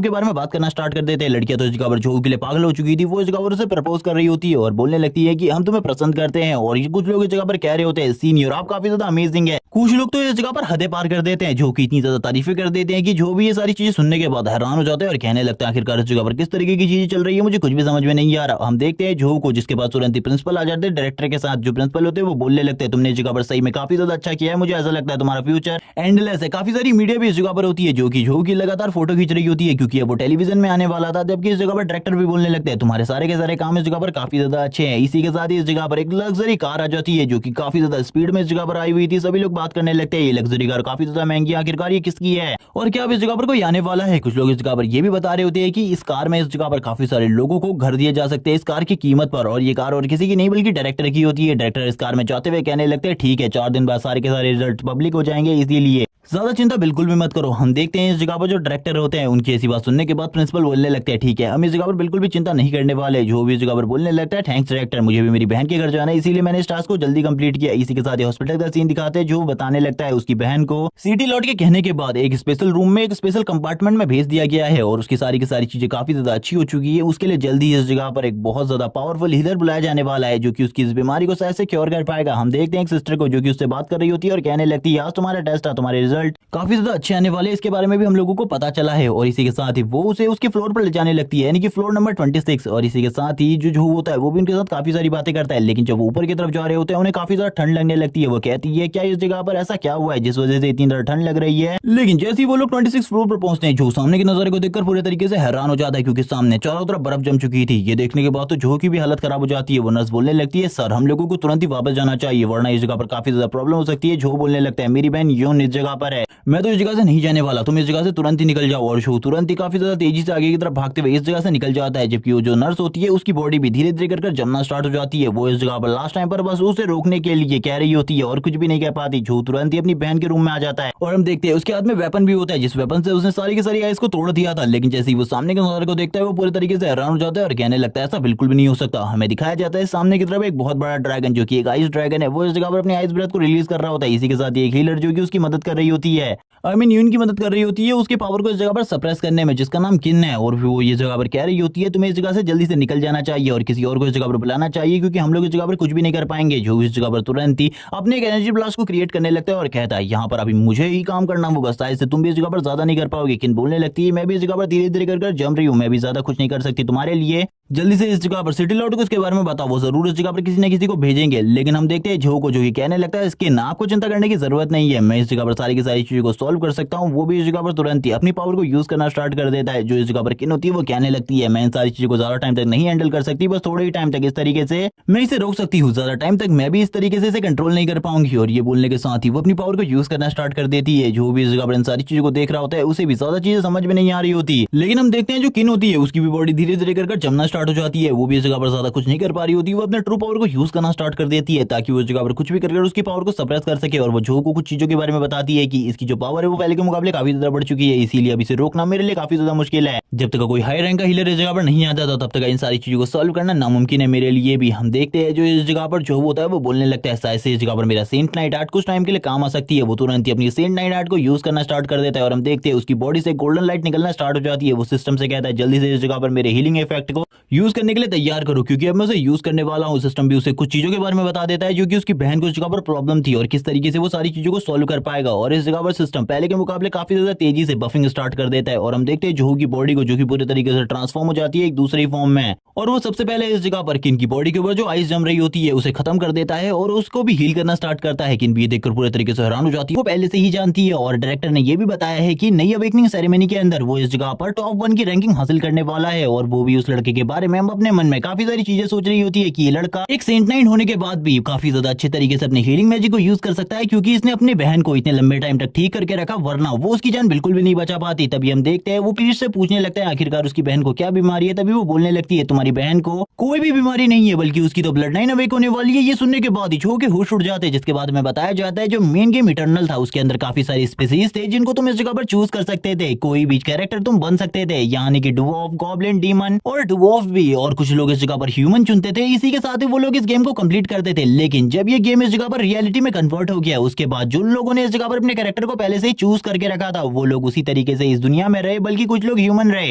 के बारे में बात करना स्टार्ट कर देते हैं। लड़कियां तो इस जगह पर जो के लिए पागल हो चुकी थी, वो इस जगह पर उसे प्रपोज कर रही होती है और बोलने लगती है कि हम तुम्हें पसंद करते हैं। और ये कुछ लोग इस जगह पर कह रहे होते हैं सीनियर आप काफी ज्यादा अमेजिंग है। कुछ लोग तो इस जगह पर हदें पार कर देते हैं, जो कि इतनी ज्यादा तारीफें कर देते हैं कि जो भी ये सारी चीजें सुनने के बाद हैरान हो जाते हैं और कहने लगते हैं आखिरकार इस जगह पर किस तरीके की चीजें चल रही है, मुझे कुछ भी समझ में नहीं आ रहा। हम देखते हैं जो को, जिसके पास तुरंत ही प्रिंसिपल आ जाते हैं डायरेक्टर के साथ। जो प्रिंसिपल होते हैं वो बोलने लगते हैं तुमने इस जगह पर सही में काफी ज्यादा अच्छा किया है, मुझे ऐसा लगता है तुम्हारा फ्यूचर एंडलेस है। काफी सारी मीडिया भी इस जगह पर होती है, जो कि जो की लगातार फोटो खींच रही होती है, क्योंकि अब वो टेलीविजन में आने वाला था। जबकि इस जगह पर डायरेक्टर भी बोलने लगते हैं तुम्हारे सारे के सारे काम इस जगह पर काफी ज्यादा अच्छे हैं। इसी के साथ ही इस जगह पर एक लग्जरी कार आ जाती है, जो कि काफी ज्यादा स्पीड में इस जगह पर आई हुई थी। सभी लोग बात करने लगते हैं ये लग्जरी कार काफी ज्यादा महंगी है, आखिरकार ये किसकी है और क्या अब इस जगह पर कोई आने वाला है। कुछ लोग इस जगह पर ये भी बता रहे होते हैं कि इस कार में इस जगह पर काफी सारे लोगों को घर दिए जा सकते हैं इस कार की कीमत पर। और ये कार और किसी की नहीं बल्कि डायरेक्टर की होती है। डायरेक्टर इस कार में जाते हुए कहने लगते हैं ठीक है 4 दिन बाद सारे के सारे रिजल्ट पब्लिक हो जाएंगे, इसीलिए ज्यादा चिंता बिल्कुल भी मत करो। हम देखते हैं इस जगह पर जो डायरेक्टर होते हैं उनकी ऐसी बात सुनने के बाद प्रिंसिपल बोलने लगते हैं ठीक है हम इस जगह पर बिल्कुल भी चिंता नहीं करने वाले। जो भी इस जगह पर बोलने लगता है थैंक्स डायरेक्टर, मुझे भी मेरी बहन के घर जाना है इसीलिए मैंने इस टास्क को जल्दी कंप्लीट किया। इसी के साथ ही हॉस्पिटल का सीन दिखाते हैं। जो बताने लगता है उसकी बहन को सिटी लौट के कहने के बाद एक स्पेशल रूम में एक स्पेशल कंपार्टमेंट में भेज दिया गया है और उसकी सारी की सारी चीजें काफी ज्यादा अच्छी हो चुकी है। उसके लिए जल्दी इस जगह पर एक बहुत ज्यादा पावरफुल हीलर बुलाया जाने वाला है, जो कि उसकी इस बीमारी को शायद से क्योर कर पाएगा। हम देखते हैं एक सिस्टर को जो कि उससे बात कर रही होती है और कहने लगती है आज तुम्हारा टेस्ट है, तुम्हारे रिजल्ट काफी ज्यादा अच्छे आने वाले, इसके बारे में भी हम लोगों को पता चला है। और इसी के साथ ही वो उसे उसके फ्लोर पर ले जाने लगती है, यानी कि फ्लोर नंबर 26। और इसी के साथ ही जो होता है वो भी उनके साथ काफी सारी बातें करता है। लेकिन जब वो ऊपर की तरफ जा रहे होते हैं उन्हें काफी ज्यादा ठंड लगने लगती है। वो कहती है क्या इस जगह पर ऐसा क्या हुआ है जिस वजह से इतनी ज्यादा ठंड लग रही है। लेकिन जैसे ही वो लोग 26 फ्लोर पर पहुंचते हैं जो सामने के नजारे को देखकर पूरे तरीके से हैरान हो जाता है, क्योंकि सामने चारों तरफ बर्फ जम चुकी थी। ये देखने के बाद तो जो की भी हालत खराब हो जाती है। वो नर्स बोलने लगती है सर हम लोगों को तुरंत ही वापस जाना चाहिए वरना इस जगह पर काफी ज्यादा प्रॉब्लम हो सकती है। जो बोलने लगता है मेरी बहन यून इस जगह पर है, मैं तो इस जगह से नहीं जाने वाला, तुम इस जगह से तुरंत ही निकल जाओ। और शो तुरंत ही काफी ज्यादा तेजी से आगे की तरफ भागते हुए इस जगह से निकल जाता है। जबकि वो जो नर्स होती है उसकी बॉडी भी धीरे धीरे कर जमना स्टार्ट हो जाती है। वो इस जगह पर लास्ट टाइम पर बस उसे रोकने के लिए कह रही होती है और कुछ भी नहीं कह पाती। जो तुरंत ही अपनी बहन के रूम में आ जाता है और हम देखते हैं उसके हाथ में वेपन भी होता है, जिस वेपन से उसने सारी की सारी आइस को तोड़ दिया था। लेकिन जैसे ही वो सामने के नजारे को देखता है वो पूरे तरीके से हैरान हो जाता है और कहने लगता है ऐसा बिल्कुल भी नहीं हो सकता। हमें दिखाया जाता है सामने की तरफ एक बहुत बड़ा ड्रैगन जो कि एक आइस ड्रैगन है, वो इस जगह पर अपनी आइस ब्रेथ को रिलीज कर रहा होता है। इसी के साथ एक हीलर जो कि उसकी मदद कर रही होती है, यून की मदद कर रही होती है उसके पावर को इस जगह पर सप्रेस करने में, जिसका नाम किन है। और वो ये जगह पर कह रही होती है तुम्हें इस जगह से जल्दी से निकल जाना चाहिए और किसी और को इस जगह पर बुलाना चाहिए, क्योंकि हम लोग इस जगह पर कुछ भी नहीं कर पाएंगे। जो इस जगह पर तुरंत ही अपने एक एनर्जी ब्लास्ट को क्रिएट करने लगता है और कहता है यहाँ पर अभी मुझे ही काम करना होगा, शायद से तुम भी इस जगह पर ज्यादा नहीं कर पाओगे। किन बोलने लगती है मैं भी इस जगह पर धीरे धीरे कर जम रही हूँ, मैं भी ज्यादा कुछ नहीं कर सकती तुम्हारे लिए, जल्दी से इस जगह पर सिटी लॉर्ड को इसके बारे में बताओ, वो जरूर इस जगह पर किसी न किसी को भेजेंगे। लेकिन हम देखते हैं जो को जो कहने लगता है इसके ना आपको चिंता करने की जरूरत नहीं है, मैं इस जगह पर सारी की सारी चीजों को सॉल्व सॉल्व कर सकता हूँ, वो भी इस जगह पर तुरंत ही अपनी पावर को यूज करना स्टार्ट कर देता है। जो इस जगह पर किन होती है वो कहने लगती है मैं इन सारी चीजों को ज्यादा टाइम तक नहीं हैंडल कर सकती, बस थोड़े ही टाइम तक इस तरीके से मैं इसे रोक सकती हूँ, ज्यादा टाइम तक मैं भी इस तरीके से इसे कंट्रोल नहीं कर पाऊंगी। और ये बोलने के साथ ही वो अपनी पावर को यूज करना स्टार्ट कर देती है। जो भी इस जगह पर इन सारी चीजों को देख रहा होता है उसे भी ज्यादा चीजें समझ में नहीं आ रही होती, लेकिन हम देखते हैं जो किन होती है उसकी भी बॉडी धीरे धीरे कर जमना स्टार्ट हो जाती है। वो भी इस जगह पर ज्यादा कुछ नहीं कर पा रही होती, वो अपने ट्रू पावर को यूज करना स्टार्ट कर देती है ताकि वो इस जगह पर कुछ भी करके उसकी पावर को सप्रेस कर सके। और वो जो को कुछ चीजों के बारे में बताती है कि इसकी जो पावर है वो पहले के मुकाबले काफी ज्यादा बढ़ चुकी है, इसीलिए अब इसे रोकना मेरे लिए काफी ज्यादा मुश्किल है। जब तक कोई हाई रैंक का हीलर इस जगह पर नहीं आता तब तक इन सारी चीजों को सॉल्व करना नामुमकिन है मेरे लिए भी। हम देखते हैं जो इस जगह पर जो होता है वो बोलने लगता है शायद से इस जगह पर मेरा सेंट नाइट आर्ट कुछ टाइम के लिए काम आ सकती है। वो तुरंत ही अपनी सेंट नाइट आर्ट को यूज करना स्टार्ट कर देता है और हम देखते हैं उसकी बॉडी से गोल्डन लाइट निकलना स्टार्ट हो जाती है। वो सिस्टम से कहता है जल्दी से इस जगह पर मेरे हीलिंग इफेक्ट को यूज करने के लिए तैयार करो, क्योंकि अब मैं उसे यूज करने वाला हूँ। सिस्टम भी उसे कुछ चीजों के बारे में बता देता है जो कि उसकी बहन को इस जगह पर प्रॉब्लम थी और किस तरीके से वो सारी चीजों को सॉल्व कर पाएगा। और इस जगह पर सिस्टम पहले के मुकाबले काफी ज्यादा तेजी से बफिंग स्टार्ट कर देता है और हम देखते हैं जोहू की बॉडी को जो कि पूरे तरीके से ट्रांसफॉर्म हो जाती है एक दूसरी फॉर्म में। और वो सबसे पहले इस जगह पर किन की बॉडी के ऊपर जो आइस जम रही होती है उसे खत्म कर देता है और उसको भी हील करना स्टार्ट करता है। किन भी ये देखकर पूरे तरीके से हैरान हो जाती है, वो पहले से ही जानती है और डायरेक्टर ने ये भी बताया है कि नई अवेकनिंग सेरेमनी के अंदर वो इस जगह पर टॉप 1 की रैंकिंग हासिल करने वाला है। और वो भी उस लड़के के बारे में हम अपने मन में काफी सारी चीजें सोच रही होती है कि ये लड़का एक सेंट नाइन होने के बाद भी काफी ज्यादा अच्छे तरीके से अपने हीलिंग मैजिक को यूज कर सकता है, क्योंकि इसने अपने बहन को इतने लंबे टाइम तक ठीक करके रखा, वरना वो उसकी जान बिल्कुल भी नहीं बचा पाती। तभी हम देखते हैं वो प्रीस्ट से पूछने लगता है आखिरकार उसकी बहन को क्या बीमारी है। तभी वो बोलने लगती है तुम्हारी बहन को कोई भी बीमारी नहीं है, बल्कि उसकी तो ब्लड लाइन अवेक होने वाली है। ये सुनने के बाद ही छो के होश उड़ जाते हैं, जिसके बाद में बताया जाता है जो मेन गेम इटर्नल था उसके अंदर काफी सारी स्पीसीज थे जिनको तुम इस जगह पर चूज कर सकते थे, कोई भी कैरेक्टर तुम बन सकते थे, यानी कि डुवॉर्फ, गॉब्लिन, डीमन और डुवॉर्फ भी। और कुछ लोग इस जगह पर ह्यूमन चुनते थे, इसी के साथ ही वो लोग इस गेम को कंप्लीट करते थे। लेकिन जब ये गेम इस जगह पर रियलिटी में कन्वर्ट हो गया उसके बाद जिन लोगों ने इस जगह पर अपने कैरेक्टर को पहले से ही चूज करके रखा था वो लोग उसी तरीके से इस दुनिया में रहे, बल्कि कुछ लोग ह्यूमन रहे।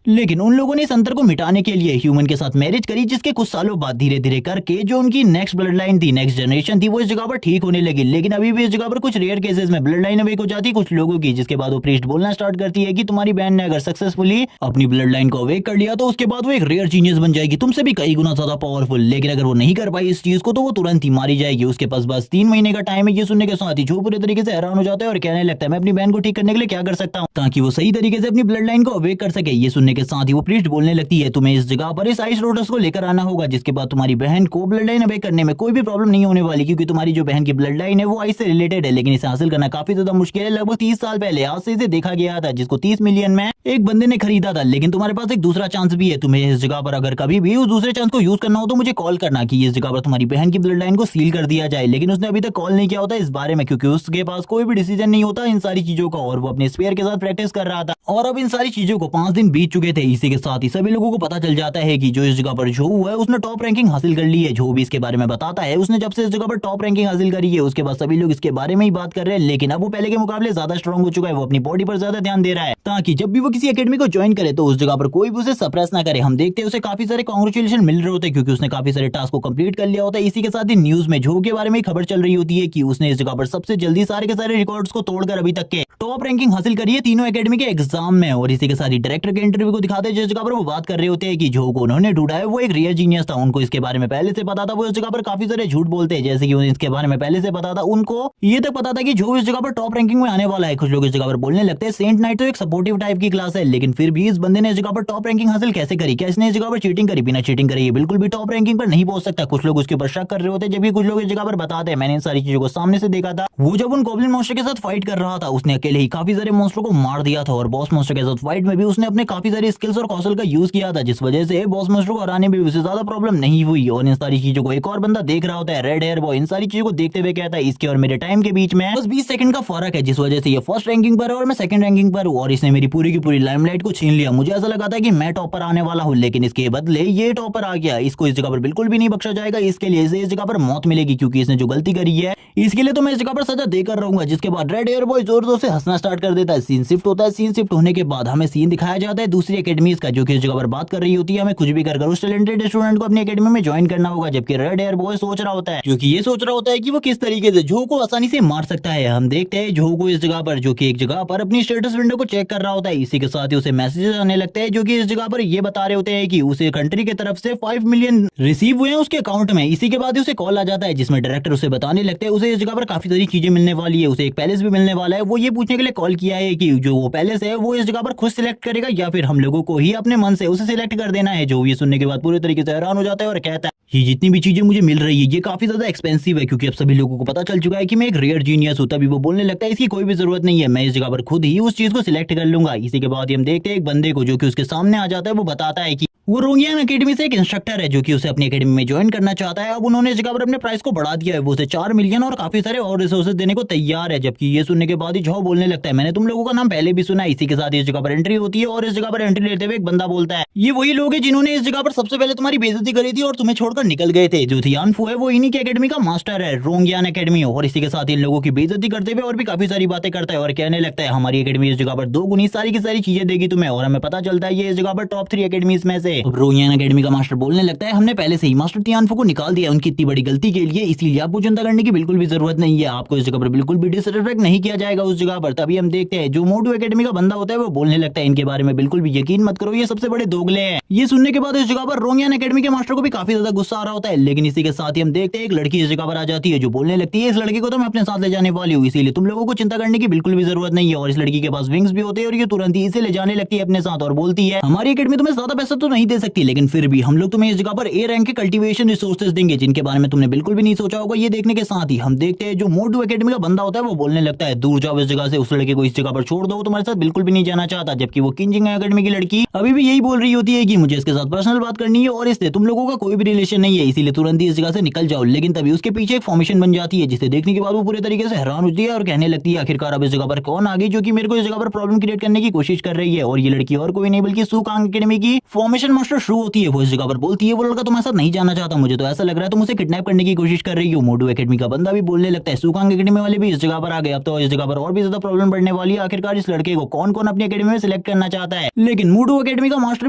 लेकिन उन लोगों ने इस अंतर को मिटाने के लिए ह्यूमन के साथ मैरिज करी, जिसके कुछ सालों बाद धीरे धीरे करके जो उनकी नेक्स्ट ब्लड लाइन थी, नेक्स्ट जनरेशन थी, वो इस जगह पर ठीक होने लगी। लेकिन अभी भी इस जगह पर कुछ रेयर केसेस में ब्लड लाइन अवेक हो जाती कुछ लोगों की, जिसके बाद वो प्रीस्ट बोलना स्टार्ट करती है कि तुम्हारी बहन ने अगर सक्सेसफुली अपनी ब्लड लाइन को अवेक कर लिया तो उसके बाद वो एक रेयर जीनियस बन जाएगी, तुमसे भी कई गुना ज्यादा पावरफुल। लेकिन अगर वो नहीं कर पाई इस चीज को तो वो तुरंत ही मारी जाएगी। उसके पास बस 3 महीने का टाइम है। ये सुनने के साथ ही जो पूरे तरीके से हैरान हो जाता है और कहने लगता है मैं अपनी बहन को ठीक करने के लिए क्या कर सकता हूँ ताकि वो सही तरीके से अपनी ब्लड लाइन को अवेक कर सके। ये सुनने के साथ ही वो प्रीस्ट बोलने लगती है तुम्हें इस जगह पर इस आइस लोटस को लेकर आना होगा, जिसके बाद तुम्हारी बहन को ब्लड लाइन अवेक करने में कोई भी प्रॉब्लम नहीं होने वाली, क्योंकि तुम्हारी जो बहन की ब्लड लाइन है वो आइस से रिलेटेड है। लेकिन इसे हासिल करना काफी ज्यादा मुश्किल है। लगभग 30 साल पहले आज से इसे देखा गया था, जिसको 30 मिलियन में एक बंदे ने खरीदा था। लेकिन तुम्हारे पास एक दूसरा चांस भी है, तुम्हें इस जगह पर अगर कभी भी उस दूसरे चांस को यूज करना हो तो मुझे कॉल करना कि इस जगह पर तुम्हारी बहन की ब्लड लाइन को सील कर दिया जाए। लेकिन उसने अभी तक कॉल नहीं किया होता इस बारे में, क्योंकि उसके पास कोई भी डिसीजन नहीं होता इन सारी चीजों का, और वो अपने स्पेयर के साथ प्रैक्टिस कर रहा था। और अब इन सारी चीजों को 5 दिन बीत चुके थे। इसी के साथ ही सभी लोगों को पता चल जाता है कि जो इस जगह पर जोहू है उसने टॉप रैंकिंग हासिल कर ली है। जो भी इसके बारे में बताता है उसने जब से इस जगह पर टॉप रैंकिंग हासिल करी है उसके बाद सभी लोग इसके बारे में ही बात कर रहे हैं। लेकिन अब वो पहले के मुकाबले ज्यादा स्ट्रॉन्ग हो चुका है, वो अपनी बॉडी पर ज्यादा ध्यान दे रहा है ताकि जब भी वो किसी एकेडमी को ज्वाइन करे तो उस जगह पर कोई भी उसे सप्रेस ना करे। हम देखते हैं उसे काफी सारे कांग्रेचुलेशन मिल रहे होते हैं क्योंकि उसने काफी सारे टास्क को कंप्लीट कर लिया होता है। इसी के साथ ही न्यूज में जोहू के बारे में खबर चल रही होती है कि उसने इस जगह पर सबसे जल्दी सारे के सारे रिकॉर्ड्स को तोड़कर अभी तक के टॉप रैंकिंग हासिल करी है तीनों एकेडमी के एग्जाम में। और इसी के साथ ही डायरेक्टर के इंटरव्यू को दिखाते हैं जिस जगह पर वो बात कर रहे होते हैं कि जोहू को उन्होंने ढूंढा है वो एक रियल जीनियस था, उनको इसके बारे में पहले से पता था। वो इस जगह पर काफी सारे झूठ बोलते हैं, जैसे कि उन्हें इसके बारे में पहले से पता था, उनको ये तक पता था कि जोहू इस जगह पर टॉप रैंकिंग में आने वाला है। कुछ लोग इस जगह पर बोलने लगते हैं सेंट नाइट तो एक सपोर्टिव टाइप की क्लास है, लेकिन फिर भी इस बंदे ने इस जगह पर टॉप रैंकिंग हासिल कैसे करी? क्या इसने इस जगह पर चीटिंग करी? बिना चीटिंग करे ये बिल्कुल भी टॉप रैंकिंग पर नहीं पहुंच सकता। कुछ लोग उसके ऊपर शक कर रहे होते हैं, जबकि कुछ लोग इस जगह पर बताते हैं मैंने इन सारी चीजों को सामने से देखा था। वो जब उन गॉब्लिन मॉन्स्टर के साथ फाइट कर रहा था उसने अकेले ही काफी सारे मॉन्स्टर को मार दिया था, और बॉस मॉन्स्टर के साथ फाइट में भी उसने अपने काफी सारे स्किल्स और कौशल का यूज किया था, जिस वजह से बॉस मॉन्स्टर को हराने में उसे ज्यादा प्रॉब्लम नहीं हुई। और इन सारी चीजों को एक और बंदा देख रहा होता है, रेड हेयर बॉय। इन सारी चीजों को देखते हुए कहता है इसके और मेरे टाइम के बीच में बस 20 सेकंड का फर्क है, जिस वजह से ये फर्स्ट रैंकिंग पर है और मैं सेकंड रैंकिंग पर हूं, और इसने मेरी पूरी की पूरी लाइमलाइट को छीन लिया। मुझे ऐसा लगा था कि मैं टॉपर आने वाला हूं, लेकिन इसके बदले ये टॉपर आ गया। इसको इस जगह पर बिल्कुल भी नहीं बख्शा जाएगा, इसके लिए इसे इस जगह पर मौत मिलेगी, क्योंकि इसने जो गलती करी है इसके लिए तो मैं इस जगह पर सजा देकर रहूंगा। जिसके बाद रेड हेयर बॉय जोर जोर से हंसना स्टार्ट कर देता है। सीन शिफ्ट होता है। सीन शिफ्ट होने के बाद हमें सीन दिखाया जाता है दूसरी एकेडमीज का, जो कि इस जगह पर बात कर रही होती है हमें कुछ भी कर उस टैलेंटेड स्टूडेंट को अपनी एकेडमी में ज्वाइन करना होगा। जबकि रेड हेयर बॉय सोच रहा होता है, क्योंकि ये सोच रहा होता है कि वो किस तरीके से जोहू को आसानी से मार सकता है। हम देखते हैं जोहू को इस जगह पर, जो कि एक जगह पर अपनी स्टेटस विंडो को चेक कर रहा होता है। इसी के साथ ही उसे मैसेजेस आने लगते हैं, जो कि इस जगह पर ये बता रहे होते हैं कि उसे कंट्री की तरफ से 5 मिलियन रिसीव हुए हैं उसके अकाउंट में। इसी के बाद उसे कॉल आ जाता है जिसमें डायरेक्टर उसे बताने लगते हैं उसे इस जगह पर काफी सारी चीजें मिलने वाली है, उसे एक पैलेस भी मिलने वाला है। वो ये पूछने के लिए कॉल किया है कि जो वो पहले से है वो इस जगह पर खुद सिलेक्ट करेगा या फिर हम लोगों को ही अपने मन से उसे सिलेक्ट कर देना है। जो ये सुनने के बाद पूरे तरीके से हैरान हो जाता है और कहता है ये जितनी भी चीजें मुझे मिल रही है ये काफी ज्यादा एक्सपेंसिव है, क्योंकि अब सभी लोगों को पता चल चुका है कि मैं एक रेयर जीनियस हूं। तभी वो बोलने लगता है इसकी कोई भी जरूरत नहीं है, मैं इस जगह पर खुद ही उस चीज को सिलेक्ट कर लूंगा। इसी के बाद हम देखते हैं एक बंदे को जो कि उसके सामने आ जाता है। वो बताता है कि वो रोंगियान एकेडमी से एक इंस्ट्रक्टर है जो कि उसे अपनी एकेडमी में ज्वाइन करना चाहता है। अब उन्होंने इस जगह पर अपने प्राइस को बढ़ा दिया है, वो उसे 4 मिलियन और काफी सारे और रिसोर्सेज देने को तैयार है। जबकि ये सुनने के बाद ही झो बोलने लगता है मैंने तुम लोगों का नाम पहले भी सुना है। इसी के साथ इस जगह पर एंट्री होती है और इस जगह पर एंट्री लेते हुए एक बंदा बोलता है ये वही लोग हैं जिन्होंने इस जगह पर सबसे पहले तुम्हारी बेइज्जती करी थी और तुम्हें छोड़कर निकल गए थे। जो थियानफू है वो इन्हीं की एकेडमी का मास्टर है, रोंगियान एकेडमी। और इसी के साथ इन लोगों की बेइज्जती करते हुए और भी काफी सारी बातें करता है और कहने लगता है हमारी एकेडमी इस जगह पर 2 गुनी सारी की सारी चीजें देगी तुम्हें। और हमें पता चलता है ये इस जगह पर टॉप 3 एकेडमीज में से। रोंगियान एकेडमी का मास्टर बोलने लगता है हमने पहले से ही मास्टर थियानफू को निकाल दिया उनकी इतनी बड़ी गलती के लिए, इसीलिए आपको चिंता करने की बिल्कुल भी जरूरत नहीं है। आपको इस जगह पर बिल्कुल भी डिसरिस्पेक्ट नहीं किया जाएगा उस जगह पर। तभी हम देखते हैं जो मोटू एकेडमी का बंदा होता है वो बोलने लगता है इनके बारे में बिल्कुल भी यकीन मत करो, ये सबसे बड़े दोगले हैं। ये सुनने के बाद इस जगह पर रोंगियान एकेडमी के मास्टर को भी काफी ज्यादा गुस्सा आ रहा होता है। लेकिन इसी के साथ ही हम देखते हैं एक लड़की इस जगह पर आ जाती है जो बोलने लगती है इस लड़की को तो मैं अपने साथ ले जाने वाली हूँ, इसीलिए तुम लोगों को चिंता करने की बिल्कुल भी जरूरत नहीं है। और इस लड़की के पास विंग्स भी होते हैं और ये तुरंत ही इसे ले जाने लगती है अपने साथ और बोलती है हमारी एकेडमी तुम्हें ज्यादा पैसा तो नहीं दे सकती, लेकिन फिर भी हम लोग तुम्हें इस जगह पर ए रैंक के कल्टीवेशन रिसोर्सेज देंगे जिनके बारे में तुमने बिल्कुल भी नहीं सोचा होगा। ये देखने के साथ ही हम देखते हैं जो मोटू एकेडमी का बंदा होता है वो बोलने लगता है दूर जाओ इस जगह से, उस लड़के को इस जगह पर छोड़ दो, तुम्हारे साथ बिल्कुल भी नहीं जाना चाहता। जबकि वो किंजिंग एकेडमी की लड़की अभी भी यही बोल रही होती है कि मुझे इसके साथ पर्सनल बात करनी है और इससे तुम लोगों का कोई भी रिलेशन नहीं है, इसीलिए तुरंत ही इस जगह से निकल जाओ। लेकिन तभी उसके पीछे एक फॉर्मेशन बन जाती है जिसे देखने के बाद वो पूरे तरीके से हैरान होती है और कहने लगती है आखिरकार अब इस जगह पर कौन आ गई जो कि मेरे को इस जगह पर प्रॉब्लम क्रिएट करने की कोशिश कर रही है। और ये लड़की और कोई नहीं बल्कि सुकांग एकेडमी की फॉर्मेशन मास्टर शुरू होती है। वो इस जगह पर बोलती है वो लड़का तुम्हारे साथ नहीं जाना चाहता, मुझे तो ऐसा लग रहा है तुम उसे किडनैप करने की कोशिश कर रही हो। मोटू एकेडमी का बंदा भी बोलने लगता है सुकांग एकेडमी वाले भी इस जगह पर आ गए, अब तो इस जगह पर और भी ज्यादा प्रॉब्लम बढ़ने वाली है। आखिरकार इस लड़के को कौन कौन अपनी एकेडमी में सिलेक्ट करना चाहता है। लेकिन मोटू एकेडमी का मास्टर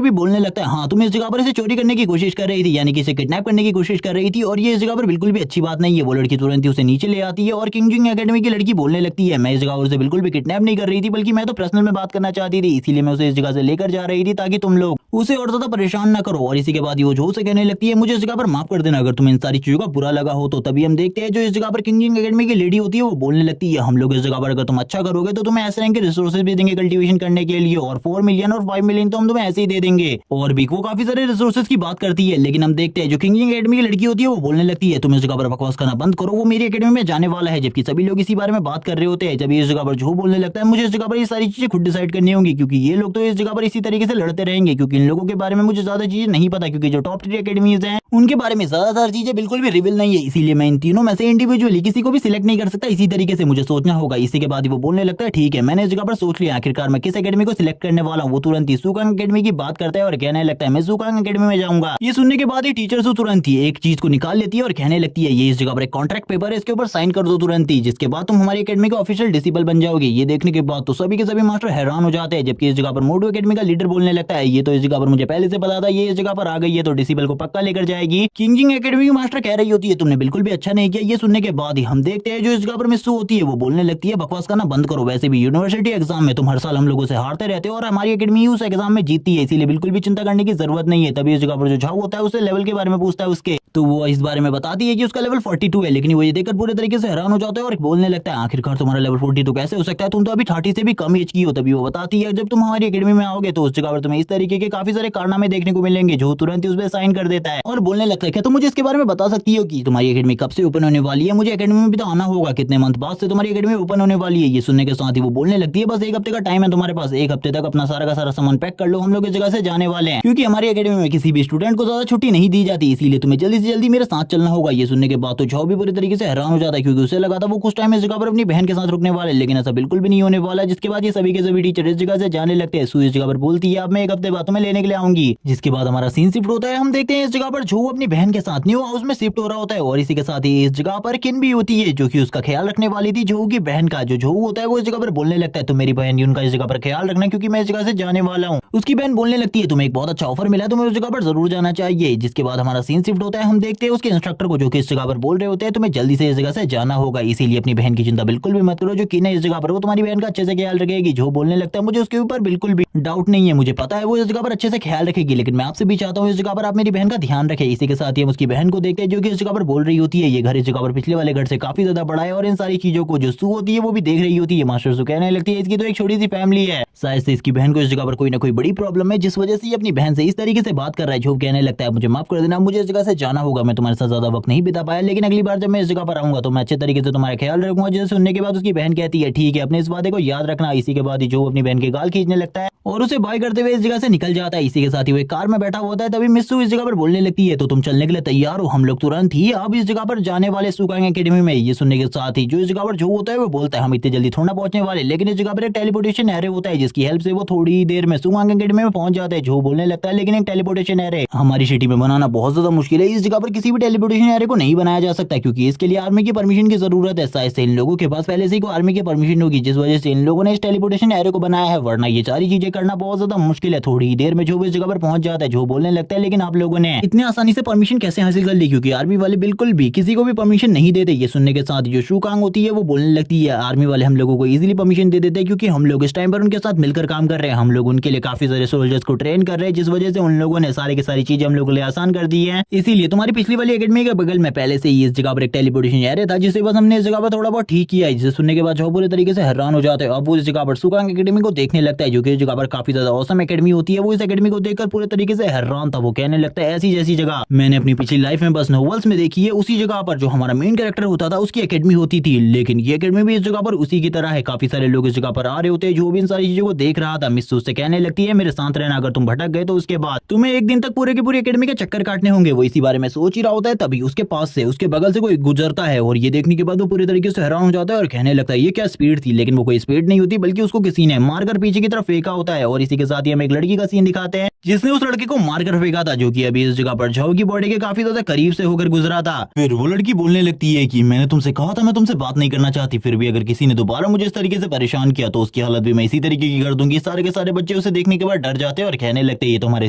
भी बोलने लगता है हाँ तुम इस जगह पर इसे चोरी करने की कोशिश कर रही थी, यानी कि इसे किडनैप करने की कोशिश कर रही थी और ये इस जगह पर बिल्कुल भी अच्छी बात नहीं है। वो लड़की तुरंत ही उसे नीचे ले आती है और किंजिंग एकेडमी की लड़की बोलने लगती है मैं इस जगह उसे बिल्कुल भी किडनैप नहीं कर रही थी, बल्कि मैं तो पर्सनल में बात करना चाहती थी, इसीलिए मैं उसे इस जगह से लेकर जा रही थी ताकि तुम लोग उसे और ज्यादा परेशान ना करो। और इसी के बाद वो जो से कहने लगती है मुझे इस जगह पर माफ कर देना अगर तुम्हें इन सारी चीजों का बुरा लगा हो तो। तभी हम देखते हैं जो इस जगह पर किंजिंग एकेडमी की लेडी होती है वो बोलने लगती है हम लोग इस जगह पर अगर तुम अच्छा करोगे तो तुम्हें ऐसे रैंक के रिसोर्सेज भी देंगे कल्टीवेशन करने के लिए, और 4 मिलियन और 5 मिलियन तो हम तुम्हें ऐसे ही दे देंगे। और भी वो काफी सारे रिसोर्सेज की बात करती है। लेकिन हम देखते हैं जो किंजिंग एकेडमी की लड़की होती है वो बोलने लगती है तुम इस जगह पर बकवास करना बंद करो, वो मेरी एकेडमी में जाने वाला है। जबकि सभी लोग इसी बारे में बात कर रहे होते हैं। जब इस जगह पर जो बोलने लगता है मुझे इस जगह पर ये सारी चीजें खुद डिसाइड करनी होंगी, क्योंकि ये लोग तो इस जगह पर इसी तरीके से लड़ते रहेंगे, क्योंकि इन लोगों के बारे में मुझे ज्यादा चीजें नहीं पता, क्योंकि जो टॉप 3 एकेडमीज हैं उनके बारे में ज्यादातर चीजें बिल्कुल भी रिवील नहीं है, इसीलिए मैं इन तीनों में से इंडिविजुअली किसी को भी सिलेक्ट नहीं कर सकता, इसी तरीके से मुझे सोचना होगा। इसी के बाद वो बोलने लगता है ठीक है मैंने इस जगह पर सोच लिया आखिरकार मैं किस एकेडमी को सिलेक्ट करने वाला हूँ। वो तुरंत ही सुकांग एकेडमी की बात करता है और कहने लगता है मैं सुकांग एकेडमी में जाऊंगा। ये सुनने के बाद ही टीचर तुरंत ही एक चीज को निकाल लेती है और कहने लगती है ये इस जगह पर एक कॉन्ट्रैक्ट पेपर है, इसके ऊपर साइन कर दो तुरंत ही, जिसके बाद तुम हमारी एकेडमी का ऑफिशियल डिसिबल बन जाओगे। ये देखने के बाद तो सभी के सभी मास्टर हैरान हो जाते हैं। जबकि इस जगह पर मोटू एकेडमी का लीडर बोलने लगता है ये तो इस जगह पर मुझे पहले से पता था, ये इस जगह पर आ गई है तो डिसिबल को पक्का लेकर जाएगी। किंजिंग एकेडमी की मास्टर कह रही होती है तुमने बिल्कुल भी अच्छा नहीं किया। ये सुनने के बाद ही हम देखते हैं जो इस जगह पर मिस होती है वो बोलने लगती है बकवास करना बंद करो, वैसे भी यूनिवर्सिटी एग्जाम में तुम हर साल हम लोगों से हारते रहते हो और हमारी एकेडमी उस एग्जाम में जीतती है, इसीलिए बिल्कुल भी चिंता करने की जरूरत नहीं है। तभी इस जगह पर जो झाऊ होता है उससे लेवल के बारे में पूछता है उसके, तो वो इस बारे में बताती है कि उसका लेवल 42 है। लेकिन वो ये देखकर पूरे तरीके से हैरान हो जाता है और बोलने लगता है आखिरकार तुम्हारा लेवल 42 कैसे हो सकता है, तुम तो अभी 30 से भी कम एज की हो। तभी वो बताती है जब तुम हमारी एकेडमी में आओगे तो उस जगह पर तुम्हें इस तरीके के काफी सारे कारनामे देखने को मिलेंगे। जो तुरंत ही उस पर साइन कर देता है और बोलने लगता है क्या तुम मुझे इसके बारे में बता सकती हो कि तुम्हारी एकेडमी कब से ओपन होने वाली है, मुझे एकेडमी में भी तो आना होगा, कितने मंथ बाद से तुम्हारी एकेडमी ओपन होने वाली है। ये सुनने के साथ ही वो बोलने लगती है बस 1 हफ्ते का टाइम है तुम्हारे पास, 1 हफ्ते तक अपना सारा का सारा सामान पैक कर लो, हम लोग इस जगह से जाने वाले हैं, क्योंकि हमारी एकेडमी में किसी भी स्टूडेंट को ज्यादा छुट्टी नहीं दी जाती, इसीलिए तुम्हें जल्दी से जल्दी मेरे साथ चलना होगा। ये सुनने के बाद तो झाओ भी पूरी तरीके से हैरान हो जाता है, क्योंकि उसे लगा था वो कुछ टाइम इस जगह पर अपनी बहन के साथ रुकने वाले, लेकिन ऐसा बिल्कुल भी नहीं होने वाला। जिसके बाद ये सभी के सभी टीचर इस जगह से जाने लगते हैं। इस जगह पर बोलती है अब मैं 1 हफ्ते बाद तुम्हें लेने के लिए आऊंगी। जिसके बाद हमारा सीन शिफ्ट होता है। हम देखते हैं इस जगह पर जो अपनी बहन के साथ न्यू हाउस में शिफ्ट हो रहा होता है और इसी के साथ ही इस जगह पर किन भी होती है जो कि उसका ख्याल रखने वाली थी जोहू की बहन का। जो जोहू होता है वो इस जगह पर बोलने लगता है तो मेरी बहन उनका इस जगह पर ख्याल रखना, क्योंकि मैं इस जगह से जाने वाला हूँ। उसकी बहन बोलने लगती है तुम्हें एक बहुत अच्छा ऑफर मिला है, तुम्हें उस जगह पर जरूर जाना चाहिए। जिसके बाद हमारा सीन शिफ्ट होता है। हम देखते हैं उसके इंस्ट्रक्टर को जो कि इस जगह पर बोल रहे होते हैं तुम्हें जल्दी से इस जगह से जाना होगा, इसीलिए अपनी बहन की चिंता बिल्कुल भी मत करो, जो कि इस जगह पर वो तुम्हारी बहन का अच्छे से ख्याल रखेगी। जो बोलने लगता है मुझे उसके ऊपर बिल्कुल भी डाउट नहीं है, मुझे पता है वो इस जगह पर अच्छे से ख्याल रखेगी। मिलेगी, लेकिन मैं आपसे भी चाहता हूँ इस जगह पर आप मेरी बहन का ध्यान रखें। इसी के साथ ही हम उसकी बहन को देखते हैं जो कि इस जगह पर बोल रही होती है ये घर इस जगह पर पिछले वाले घर से काफी ज्यादा बड़ा है और इन सारी चीजों को जो सू होती है वो भी देख रही होती है। मास्टर सू कहने लगती है इसकी तो एक छोटी सी फैमिली है, शायद से इसकी बहन को इस जगह पर कोई ना कोई बड़ी प्रॉब्लम है जिस वजह से ये अपनी बहन से इस तरीके से बात कर रहा है। जो कहने लगता है मुझे माफ कर देना, मुझे इस जगह से जाना होगा, मैं तुम्हारे साथ ज्यादा वक्त नहीं बिता पाया, लेकिन अगली बार जब मैं इस जगह पर आऊंगा तो मैं अच्छे तरीके से तुम्हारा ख्याल रखूंगा। जिसे सुनने के बाद उसकी बहन कहती है ठीक है, अपने इस वादे को याद रखना। इसी के बाद ही जो अपनी बहन के गाल खींचने लगता है और उसे बाय करते हुए इस जगह से निकल जाता है। इसी के साथ ही वो एक कार में बैठा होता है। तभी मिस्सू इस जगह पर बोलने लगती है तो तुम चलने के लिए तैयार हो, हम लोग तुरंत ही अब इस जगह पर जाने वाले सुकांग एकेडमी में। ये सुनने के साथ ही जो इस जगह पर जो होता है वो बोलता है हम इतनी जल्दी थोड़ा पहुंचने वाले, लेकिन इस जगह पर एक टेलीपोर्टेशन एरे होता है जिसकी हेल्प से वो थोड़ी देर में सुकांग एकेडमी में पहुंच जाते हैं। जो बोलने लगता है लेकिन एक टेलीपोर्टेशन एरे हमारी सिटी में बनाना बहुत ज्यादा मुश्किल है, इस जगह पर किसी भी टेलीपोर्टेशन एरे को नहीं बनाया जा सकता क्योंकि इसके लिए आर्मी की परमिशन की जरूरत है। शायद से इन लोगों के पास पहले से ही आर्मी की परमिशन होगी जिस वजह से इन लोगों ने इस टेलीपोर्टेशन एरे को बनाया है, वरना ये सारी चीजें करना बहुत ज्यादा मुश्किल है। थोड़ी ही देर में जो इस जगह पर पहुंच जाता है। जो बोलने लगता है लेकिन आप लोगों ने इतनी आसानी से परमिशन कैसे हासिल कर ली, क्योंकि आर्मी वाले बिल्कुल भी किसी को भी परमिशन नहीं देते। ये सुनने के साथ जो शुकांग होती है वो बोलने लगती है आर्मी वाले हम लोगों को इजीली परमिशन दे देते हैं क्योंकि हम लोग इस टाइम पर उनके साथ मिलकर काम कर रहे हैं, हम लोग उनके लिए काफी सारे सोल्जर्स को ट्रेन कर रहे हैं जिस वजह से उन लोगों ने सारी की सारी चीजें हम लोगों के लिए आसान कर दी है। इसीलिए तुम्हारी पिछली वाली एकेडमी के बगल में पहले से ही इस जगह पर एक टेलीपोर्टेशन एरिया था जिसे बस हमने इस जगह पर थोड़ा बहुत ठीक किया है। जिसे सुनने के बाद जो पूरे तरीके से हैरान हो जाते हैं। अब वो इस जगह पर शुकांग एकेडमी को देखने लगता है जो कि इस जगह पर काफी ज्यादा औसम एकेडमी होती है। वो इस एकेडमी को देखकर पूरे तरीके से हैरान था। वो कहने लगता है ऐसी जैसी जगह मैंने अपनी पिछली लाइफ में बस नॉवेल्स में देखी है, उसी जगह पर जो हमारा मेन कैरेक्टर होता था उसकी एकेडमी होती थी, लेकिन ये एकेडमी भी इस जगह पर उसी की तरह है। काफी सारे लोग इस जगह पर आ रहे होते हैं। जो भी इन सारी चीजों को देख रहा था मिस्सू से कहने लगती है मेरे साथ रहना, अगर तुम भटक गए तो उसके बाद तुम्हें एक दिन तक पूरे की पूरी एकेडमी के चक्कर काटने होंगे। वो इसी बारे में सोच ही रहा होता है तभी उसके पास से उसके बगल से कोई गुजरता है और ये देखने के बाद वो पूरी तरीके से हैरान हो जाता है और कहने लगता है ये क्या स्पीड थी, लेकिन वो कोई स्पीड नहीं होती बल्कि उसको किसी ने मारकर पीछे की तरफ फेंका होता है। और इसी के साथ ही हमें एक लड़की का सीन दिखाते हैं जिसने उस लड़के को मारकर फेंका था जो कि अभी इस जगह पर झाओ की बॉडी के काफी ज्यादा करीब से होकर गुजरा था। फिर वो लड़की बोलने लगती है कि मैंने तुमसे कहा था मैं तुमसे बात नहीं करना चाहती, फिर भी अगर किसी ने दोबारा मुझे इस तरीके से परेशान किया तो उसकी हालत भी मैं इसी तरीके की कर दूंगी। सारे के सारे बच्चे उसे देखने के बाद डर जाते हैं और कहने लगते हैं ये तो हमारे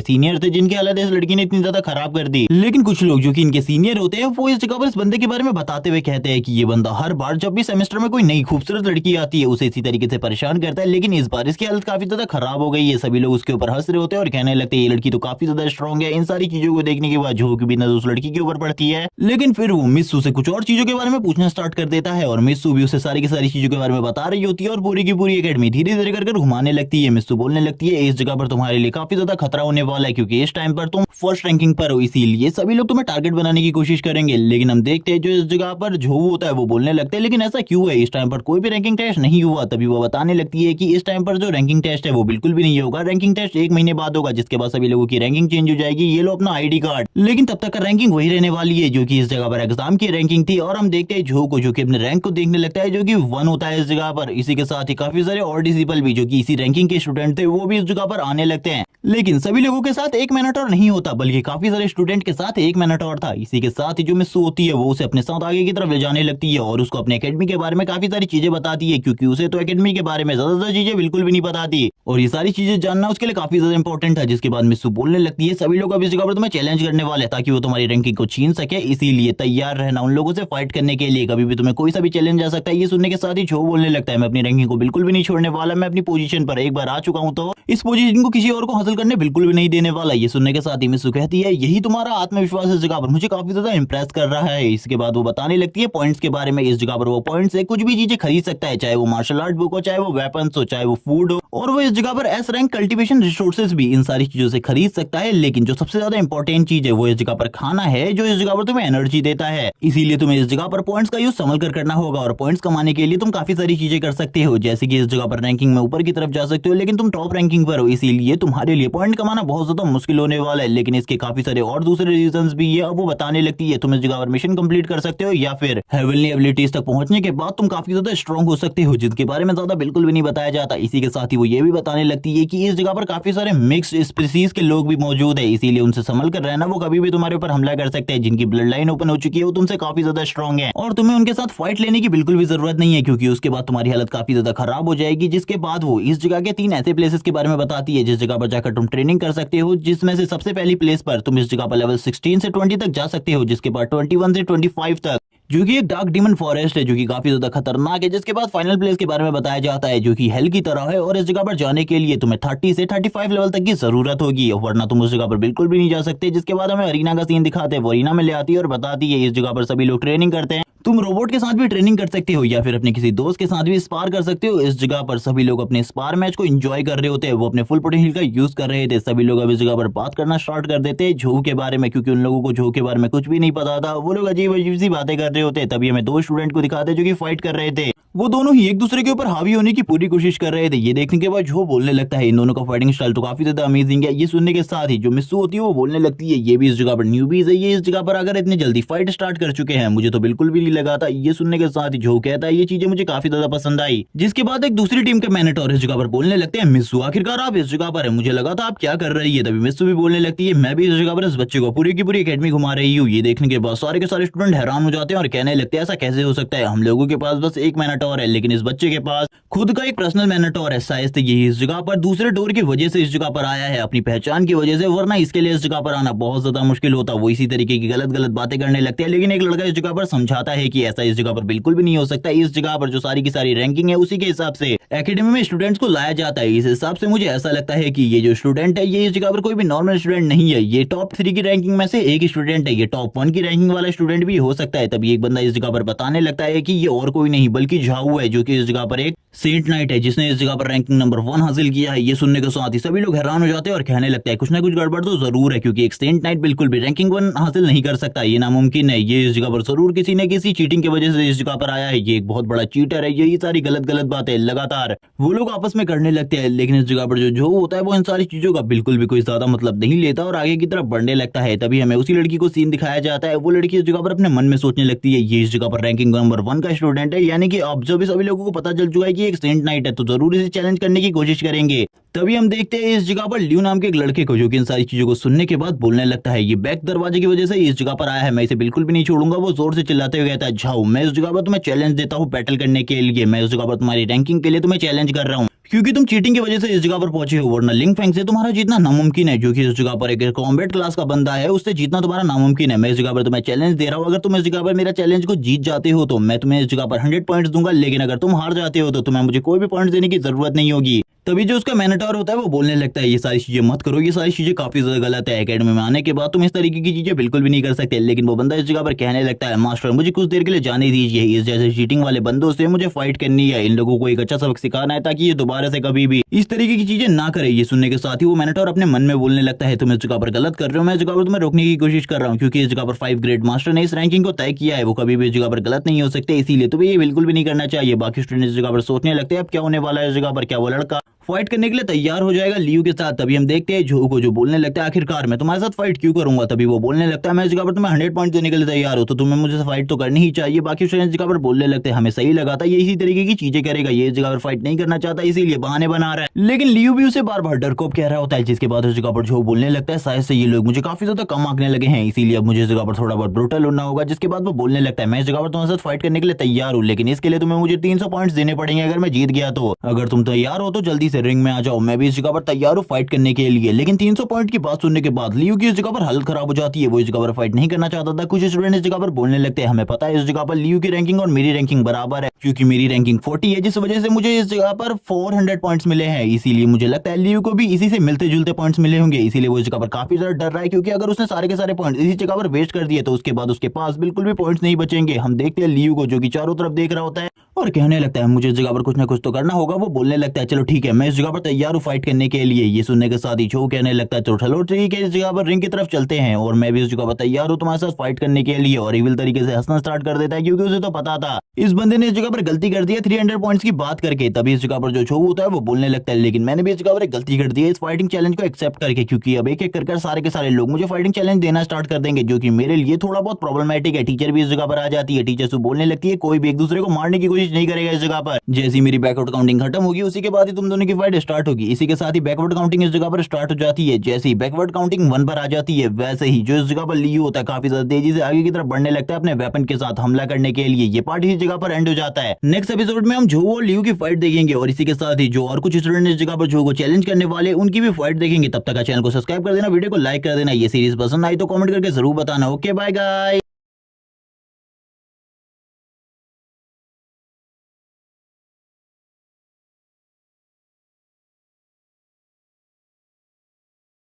सीनियर थे जिनकी हालत इस लड़की ने इतनी ज्यादा खराब कर दी। लेकिन कुछ लोग जो कि इनके सीनियर होते हैं वो इस जगह पर इस बंदे के बारे में बताते हुए कहते हैं कि ये बंदा हर बार जब भी सेमेस्टर में कोई नई खूबसूरत लड़की आती है उसे इसी तरीके से परेशान करता है, लेकिन इस बार इसकी हालत काफी ज्यादा खराब हो गई है। सभी लोग उसके ऊपर हंस रहे होते हैं और कहने लगते हैं ये लड़की तो काफी ज्यादा स्ट्रॉन्ग है। इन सारी चीजों को देखने के बाद झोंक भी नजर उस लड़की के ऊपर पड़ती है, लेकिन फिर वो मिस्सू से कुछ और चीजों के बारे में पूछना स्टार्ट कर देता है और मिस्सू भी उसे सारी की सारी चीजों के बारे में बता रही होती है और पूरी की पूरी एकेडमी धीरे धीरे कर घुमाने लगती है। मिस्सू बोलने लगती है इस जगह पर तुम्हारे लिए काफी ज्यादा खतरा होने वाला है क्योंकि इस टाइम पर तुम फर्स्ट रैंकिंग पर हो, इसीलिए सभी लोग तुम्हें टारगेट बनाने की कोशिश करेंगे। लेकिन हम देखते हैं जो इस जगह पर जो होता है वो बोलने लगते हैं लेकिन ऐसा क्यों है, इस टाइम पर कोई भी रैंकिंग टेस्ट नहीं हुआ। तभी वो बताने लगती है कि इस टाइम पर जो रैंकिंग टेस्ट है वो बिल्कुल भी नहीं होगा, रैंकिंग टेस्ट 1 महीने बाद होगा जिसके बाद सभी लोगों की रैंकिंग चेंज हो जाएगी। ये लो अपना आईडी कार्ड, लेकिन तब तक का रैंकिंग वही रहने वाली है जो कि इस जगह पर एग्जाम की रैंकिंग थी। और हम देखते हैं झो को जो कि अपने रैंक को देखने लगता है जो कि 1 होता है इस जगह पर। इसी के साथ ही काफी सारे और डिसिपल भी जो कि इसी रैंकिंग के स्टूडेंट थे वो भी इस जगह पर आने लगते हैं, लेकिन सभी लोगों के साथ एक मैनेटर नहीं होता बल्कि काफी सारे स्टूडेंट के साथ एक मैनेटर था। इसी के साथ ही जो मिस्सू होती है वो उसे अपने साथ आगे की तरफ ले जाने लगती है और उसको अपने एकेडमी के बारे में काफी सारी चीजें बताती है क्योंकि उसे तो एकेडमी के बारे में ज्यादा चीजें बिल्कुल भी नहीं बताती और ये सारी चीजें जानना उसके लिए काफी ज्यादा इंपॉर्टेंट है। जिसके बाद मिस्सू बोलने लगती है सभी लोग अब इस जगह पर तुम्हें चैलेंज करने वाले ताकि वो तुम्हारी रैंकिंग को छीन सके, इसीलिए तैयार रहना उन लोगों से फाइट करने के लिए, कभी भी तुम्हें कोई सा भी चैलेंज आ सकता है। ये सुनने के साथ ही झो बोलने लगता है मैं अपनी रैंकिंग को बिल्कुल भी नहीं छोड़ने वाला, मैं अपनी पोजीशन पर एक बार आ चुका हूं तो इस पोजीशन को किसी और को हासिल करने बिल्कुल भी नहीं देने वाला। ये सुनने के साथ ही मिस्सू कहती है यही तुम्हारा आत्मविश्वास इस जगह पर मुझे काफी ज्यादा इंप्रेस कर रहा है। इसके बाद वो बताने लगती है पॉइंट्स के बारे में। इस जगह पर वो पॉइंट से कुछ भी चीजें खरीद सकता है, चाहे वो मार्शल आर्ट बुक हो, चाहे वो वेपन्स हो, चाहे वो फूड हो, और वो इस जगह पर एस रैंक कल्टीवेशन रिसोर्सेज भी इन सारी चीजों से खरीद सकता है। लेकिन जो सबसे ज्यादा इंपॉर्टेंट चीज है वो इस जगह पर खाना है जो इस जगह पर तुम्हें एनर्जी देता है, इसीलिए तुम्हें इस जगह पर पॉइंट्स का यूज संभल कर करना होगा। और पॉइंट्स कमाने के लिए तुम काफी सारी चीजें कर सकते हो, जैसे कि इस जगह पर रैंकिंग में ऊपर की तरफ जा सकते हो, लेकिन तुम टॉप रैंकिंग पर हो इसीलिए तुम्हारे लिए पॉइंट कमाना बहुत ज्यादा मुश्किल होने वाला है। लेकिन इसके काफी सारे और दूसरे रीजंस भी है। अब वो बताने लगती है तुम इस जगह पर मिशन कंप्लीट कर सकते हो या फिर हेवनली एबिलिटीज तक पहुंचने के बाद तुम काफी ज्यादा स्ट्रॉन्ग हो सकते हो, जिनके बारे में ज्यादा बिल्कुल भी नहीं बताया जाता। इसी के साथ ही वो ये भी बताने लगती है कि इस जगह पर काफी सारे मिक्स्ड स्पीसीज के लोग भी मौजूद है, इसीलिए उनसे संभल कर रहना, वो कभी भी तुम्हारे ऊपर हमला कर सकते हैं। जिनकी ब्लड लाइन ओपन हो चुकी है वो तुमसे काफी ज्यादा स्ट्रॉन्ग है और तुम्हें उनके साथ फाइट लेने की बिल्कुल भी जरूरत नहीं है क्योंकि उसके बाद तुम्हारी हालत काफी ज्यादा खराब हो जाएगी। जिसके बाद वो इस जगह के 3 ऐसे प्लेसेस के बारे में बताती है जिस जगह पर जाकर तुम ट्रेनिंग कर सकते हो, जिसमें से सबसे पहली प्लेस पर तुम इस जगह पर लेवल 16 से 20 तक जा सकते हो, जिसके बाद 21 से 25 तक जो कि एक डार्क डीमन फॉरेस्ट है जो कि काफी ज्यादा खतरनाक है। जिसके बाद फाइनल प्लेस के बारे में बताया जाता है जो कि हेल की तरह है और इस जगह पर जाने के लिए तुम्हें 30 से 35 लेवल तक की जरूरत होगी, वरना तुम उस जगह पर बिल्कुल भी नहीं जा सकते। जिसके बाद हमें अरीना का सीन दिखाते हैं, वो अरीना में ले आती है और बताती है इस जगह पर सभी लोग ट्रेनिंग करते हैं, तुम रोबोट के साथ भी ट्रेनिंग कर सकते हो या फिर अपने किसी दोस्त के साथ भी स्पार कर सकते हो। इस जगह पर सभी लोग अपने स्पार मैच को एंजॉय कर रहे होते हैं, वो अपने फुल पोटेंशियल का यूज कर रहे थे। सभी लोग अब इस जगह पर बात करना स्टार्ट कर देते हैं झो के बारे में, क्योंकि उन लोगों को झो के बारे में कुछ भी नहीं पता था। वो लोग अजीब अजीब सी बातें कर रहे होते। तभी हमें दो स्टूडेंट को दिखाते जो कि फाइट कर रहे थे, वो दोनों ही एक दूसरे के ऊपर हावी होने की पूरी कोशिश कर रहे थे। ये देखने के बाद झो बोलने लगता है इन दोनों का फाइटिंग स्टाइल तो काफी ज्यादा अमेजिंग है। ये सुनने के साथ ही जो मिस्सू होती है वो बोलने लगती है ये भी इस जगह पर न्यूबीज है, ये इस जगह पर अगर इतनी जल्दी फाइट स्टार्ट कर चुके हैं मुझे तो बिल्कुल भी नहीं लगा था। ये सुनने के साथ ही झो कहता है ये चीजें मुझे काफी ज्यादा पसंद आई। जिसके बाद एक दूसरी टीम के मैनेटर इस जगह पर बोलने लगते हैं मिस्सू आखिरकार आप इस जगह पर है, मुझे लगा था आप क्या कर रही है। तभी मिस्सू भी बोलने लगती है मैं भी इस जगह पर इस बच्चे को पूरी की पूरी एकेडमी घुमा रही हूँ। ये देखने के बाद सारे के सारे स्टूडेंट हैरान हो जाते हैं और कहने लगते हैं ऐसा कैसे हो सकता है, हम लोगों के पास बस एक मैनेटर है लेकिन इस बच्चे के पास खुद का एक पर्सनल मैनेटर है। शायद यही इस जगह पर दूसरे डोर की वजह से इस जगह पर आया है, अपनी पहचान की वजह से, वरना इसके लिए इस जगह पर आना बहुत ज्यादा मुश्किल होता। वो इसी तरीके की गलत गलत बातें करने लगते हैं, लेकिन एक लड़का इस जगह पर समझाता है कि ऐसा इस जगह पर बिल्कुल भी नहीं हो सकता। इस जगह पर जो सारी की सारी रैंकिंग है उसी के हिसाब से एकेडमी में स्टूडेंट्स को लाया जाता है। इस हिसाब से मुझे ऐसा लगता है कि ये जो स्टूडेंट है ये इस जगह पर कोई भी नॉर्मल स्टूडेंट नहीं है, ये टॉप 3 की रैंकिंग में से एक स्टूडेंट है, ये टॉप 1 की रैंकिंग वाला स्टूडेंट भी हो सकता है। तभी एक बंदा इस जगह पर बताने लगता है कि ये और कोई नहीं बल्कि झाऊ है, जो कि इस जगह पर एक सेंट नाइट है जिसने इस जगह पर रैंकिंग नंबर 1 हासिल किया है। ये सुनने के साथ ही सभी लोग हैरान हो जाते हैं और कहने लगता है कुछ ना कुछ गड़बड़ तो जरूर है, क्योंकि एक सेंट नाइट बिल्कुल भी रैंकिंग 1 हासिल नहीं कर सकता, ये नामुमकिन है। ये इस जगह पर जरूर किसी न किसी चीटिंग की वजह से इस जगह पर आया है, ये एक बहुत बड़ा चीटर है। यही सारी गलत गलत बातें लगातार वो लोग आपस में करने लगते हैं, लेकिन इस जगह पर जो होता है वो इन सारी चीजों का बिल्कुल भी कोई ज्यादा मतलब नहीं लेता और आगे की तरफ बढ़ने लगता है। तभी हमें उसी लड़की को सीन दिखाया जाता है, वो लड़की इस जगह पर अपने मन में सोचने लगती है ये इस जगह पर रैंकिंग नंबर 1 का स्टूडेंट है, यानी कि अब जब सभी लोगों को पता चल चुका है कि एक सेंट नाइट है तो जरूर इसे चैलेंज करने की कोशिश करेंगे। तभी हम देखते हैं इस जगह पर ल्यू नाम के एक लड़के को जो कि इन सारी चीजों को सुनने के बाद बोलने लगता है ये बैक दरवाजे की वजह से इस जगह पर आया है, मैं इसे बिल्कुल भी नहीं छोड़ूंगा। वो जोर से चिल्लाते हुए कहता है झाऊ मैं इस जगह पर तुम्हें चैलेंज देता हूँ बैटल करने के लिए, मैं इस जगह पर तुम्हारी रैंकिंग के लिए तुम्हें चैलेंज कर रहा हूँ, क्योंकि तुम चीटिंग की वजह से इस जगह पर पहुंचे हो, वरना लिंग फैंग से तुम्हारा जीतना नामुमकिन है, जो कि इस जगह पर एक कॉम्बैट क्लास का बंदा है, उससे जीतना तुम्हारा नामुमकिन है। मैं इस जगह पर तुम्हें चैलेंज दे रहा हूं, अगर तुम इस जगह पर मेरा चैलेंज को जीत जाते हो तो मैं तुम्हें इस जगह पर 100 पॉइंट्स दूंगा, लेकिन अगर तुम हार जाते हो तो तुम्हें मुझे कोई भी पॉइंट्स देने की जरूरत नहीं होगी। तभी जो उसका मैनेटर होता है वो बोलने लगता है ये सारी चीजें मत करो, ये सारी चीजें काफी ज्यादा गलत है, एकेडमी में आने के बाद तुम इस तरीके की चीजें बिल्कुल भी नहीं कर सकते। लेकिन वो बंदा इस जगह पर कहने लगता है मास्टर मुझे कुछ देर के लिए जाने दीजिए, इस जैसे चीटिंग वाले बंदों से मुझे फाइट करनी है, इन लोगों को एक अच्छा सबक सिखाना है ताकि ये दोबारा से कभी भी इस तरीके की चीजें ना करे। ये सुनने के साथ ही वो मैनेटर अपने मन में बोलने लगता है तुम इस जगह पर गलत कर रहे हो, मैं इस जगह पर तुम्हें रोकने की कोशिश कर रहा हूँ, क्योंकि इस जगह पर 5 ग्रेड मास्टर ने इस रैंकिंग को तय किया है, वो कभी भी इस जगह पर गलत नहीं हो सकते, इसीलिए तुम्हें ये बिल्कुल भी नहीं करना चाहिए। बाकी स्टूडेंट इस जगह पर सोचने लगते हैं अब क्या होने वाला है, इस जगह पर क्या वो लड़का फाइट करने के लिए तैयार हो जाएगा लियू के साथ। तभी हम देखते हैं झो को जो बोलने लगता है आखिरकार मैं तुम्हारे साथ फाइट क्यों करूंगा। तभी वो बोलने लगता है मैं इस जगह पर तुम्हें 100 पॉइंट देने के लिए तैयार हूं, तो तुम्हें मुझे फाइट तो करनी ही चाहिए। बाकी स्टूडेंट इस जगह पर बोलने लगते हैं हमें सही लगा था ये इसी तरीके की चीजें करेगा, ये इस जगह पर फाइट नहीं करना चाहता इसीलिए बहाने बना रहा है। लेकिन लियू भी उसे बार बार डरकोप कह रहा होता है, जिसके बाद उस जगह पर झो बोलने लगता है शायद से ये लोग मुझे काफी ज्यादा कम आंकने लगे हैं, इसीलिए अब मुझे इस जगह पर थोड़ा बहुत ब्रूटल होना होगा। जिसके बाद वो बोलने लगता है मैं इस जगह पर तुम्हारे साथ फाइट करने के लिए तैयार हूँ, लेकिन इसके लिए तुम्हें मुझे 300 पॉइंट्स देने पड़ेंगे अगर मैं जीत गया तो। अगर तुम तैयार हो तो जल्दी से रिंग में आ जाओ, मैं भी इस जगह पर तैयार हूँ फाइट करने के लिए। लेकिन 300 पॉइंट की बात सुनने के बाद लियू की इस जगह पर हालत खराब हो जाती है, वो इस जगह पर फाइट नहीं करना चाहता था। कुछ स्टूडेंट इस जगह पर बोलने लगते हैं हमें पता है इस जगह पर लियू की रैंकिंग और मेरी रैंकिंग बराबर है, क्योंकि मेरी रैंकिंग 40 है, जिस वजह से मुझे इस जगह पर 400 पॉइंट्स मिले हैं, इसीलिए मुझे लगता है लियू को भी इसी से मिलते जुलते पॉइंट्स मिले होंगे, इसीलिए वो इस जगह पर काफी ज्यादा डर रहा है, क्योंकि अगर उसने सारे के सारे पॉइंट इसी जगह पर वेस्ट कर दिए तो उसके बाद उसके पास बिल्कुल भी पॉइंट्स नहीं बचेंगे। हम देखते हैं लियू को जो कि चारों तरफ देख रहा होता है और कहने लगता है मुझे इस जगह पर कुछ ना कुछ तो करना होगा। वो बोलने लगता है चलो ठीक है मैं इस जगह पर तैयार हूँ फाइट करने के लिए। ये सुनने के साथ ही झो कहने लगता है चलो ठीक है इस जगह पर रिंग की तरफ चलते हैं और मैं भी इस जगह पर तैयार हूँ तुम्हारे साथ फाइट करने के लिए। और इविल तरीके से हंसना स्टार्ट कर देता है, क्योंकि उसे तो पता था इस बंदे ने इस जगह पर गलती कर दी है 300 पॉइंट्स की बात करके। तभी इस जगह पर जो झो होता है वो बोलने लगता है लेकिन मैंने भी इस जगह पर एक गलती कर दी है इस फाइटिंग चैलेंज को एक्सेप्ट करके, क्योंकि अब एक एक कर सारे के सारे लोग मुझे फाइटिंग चैलेंज देना स्टार्ट कर देंगे, जो कि मेरे लिए थोड़ा बहुत प्रॉब्लमेटिक है। टीचर भी इस जगह पर आ जाती है, टीचर से बोलने लगती है कोई भी एक दूसरे को मारने की कोशिश नहीं करेगा इस जगह पर। जैसी मेरी बैकवर्ड काउंटिंग खत्म होगी उसी के बाद ही तुम दोनों की फाइट स्टार्ट होगी। इसी के साथ ही बैकवर्ड काउंटिंग इस जगह पर स्टार्ट हो जाती है। जैसे ही बैकवर्ड काउंटिंग 1 पर आ जाती है वैसे ही जो इस जगह पर लियू होता है काफी ज्यादा तेजी से आगे की तरफ बढ़ने लगता है अपने वेपन के साथ हमला करने के लिए। ये पार्ट इसी जगह पर एंड हो जाता है। नेक्स्ट एपिसोड में हम झो और लियू की फाइट देखेंगे और इसी के साथ ही जो और कुछ स्टूडेंट इस जगह पर झो को चैलेंज करने वाले उनकी भी फाइट देखेंगे। तब तक चैनल को सब्सक्राइब कर देना, वीडियो को लाइक कर देना। ये सीरीज पसंद आई तो कमेंट करके जरूर बताना। Okay bye guys.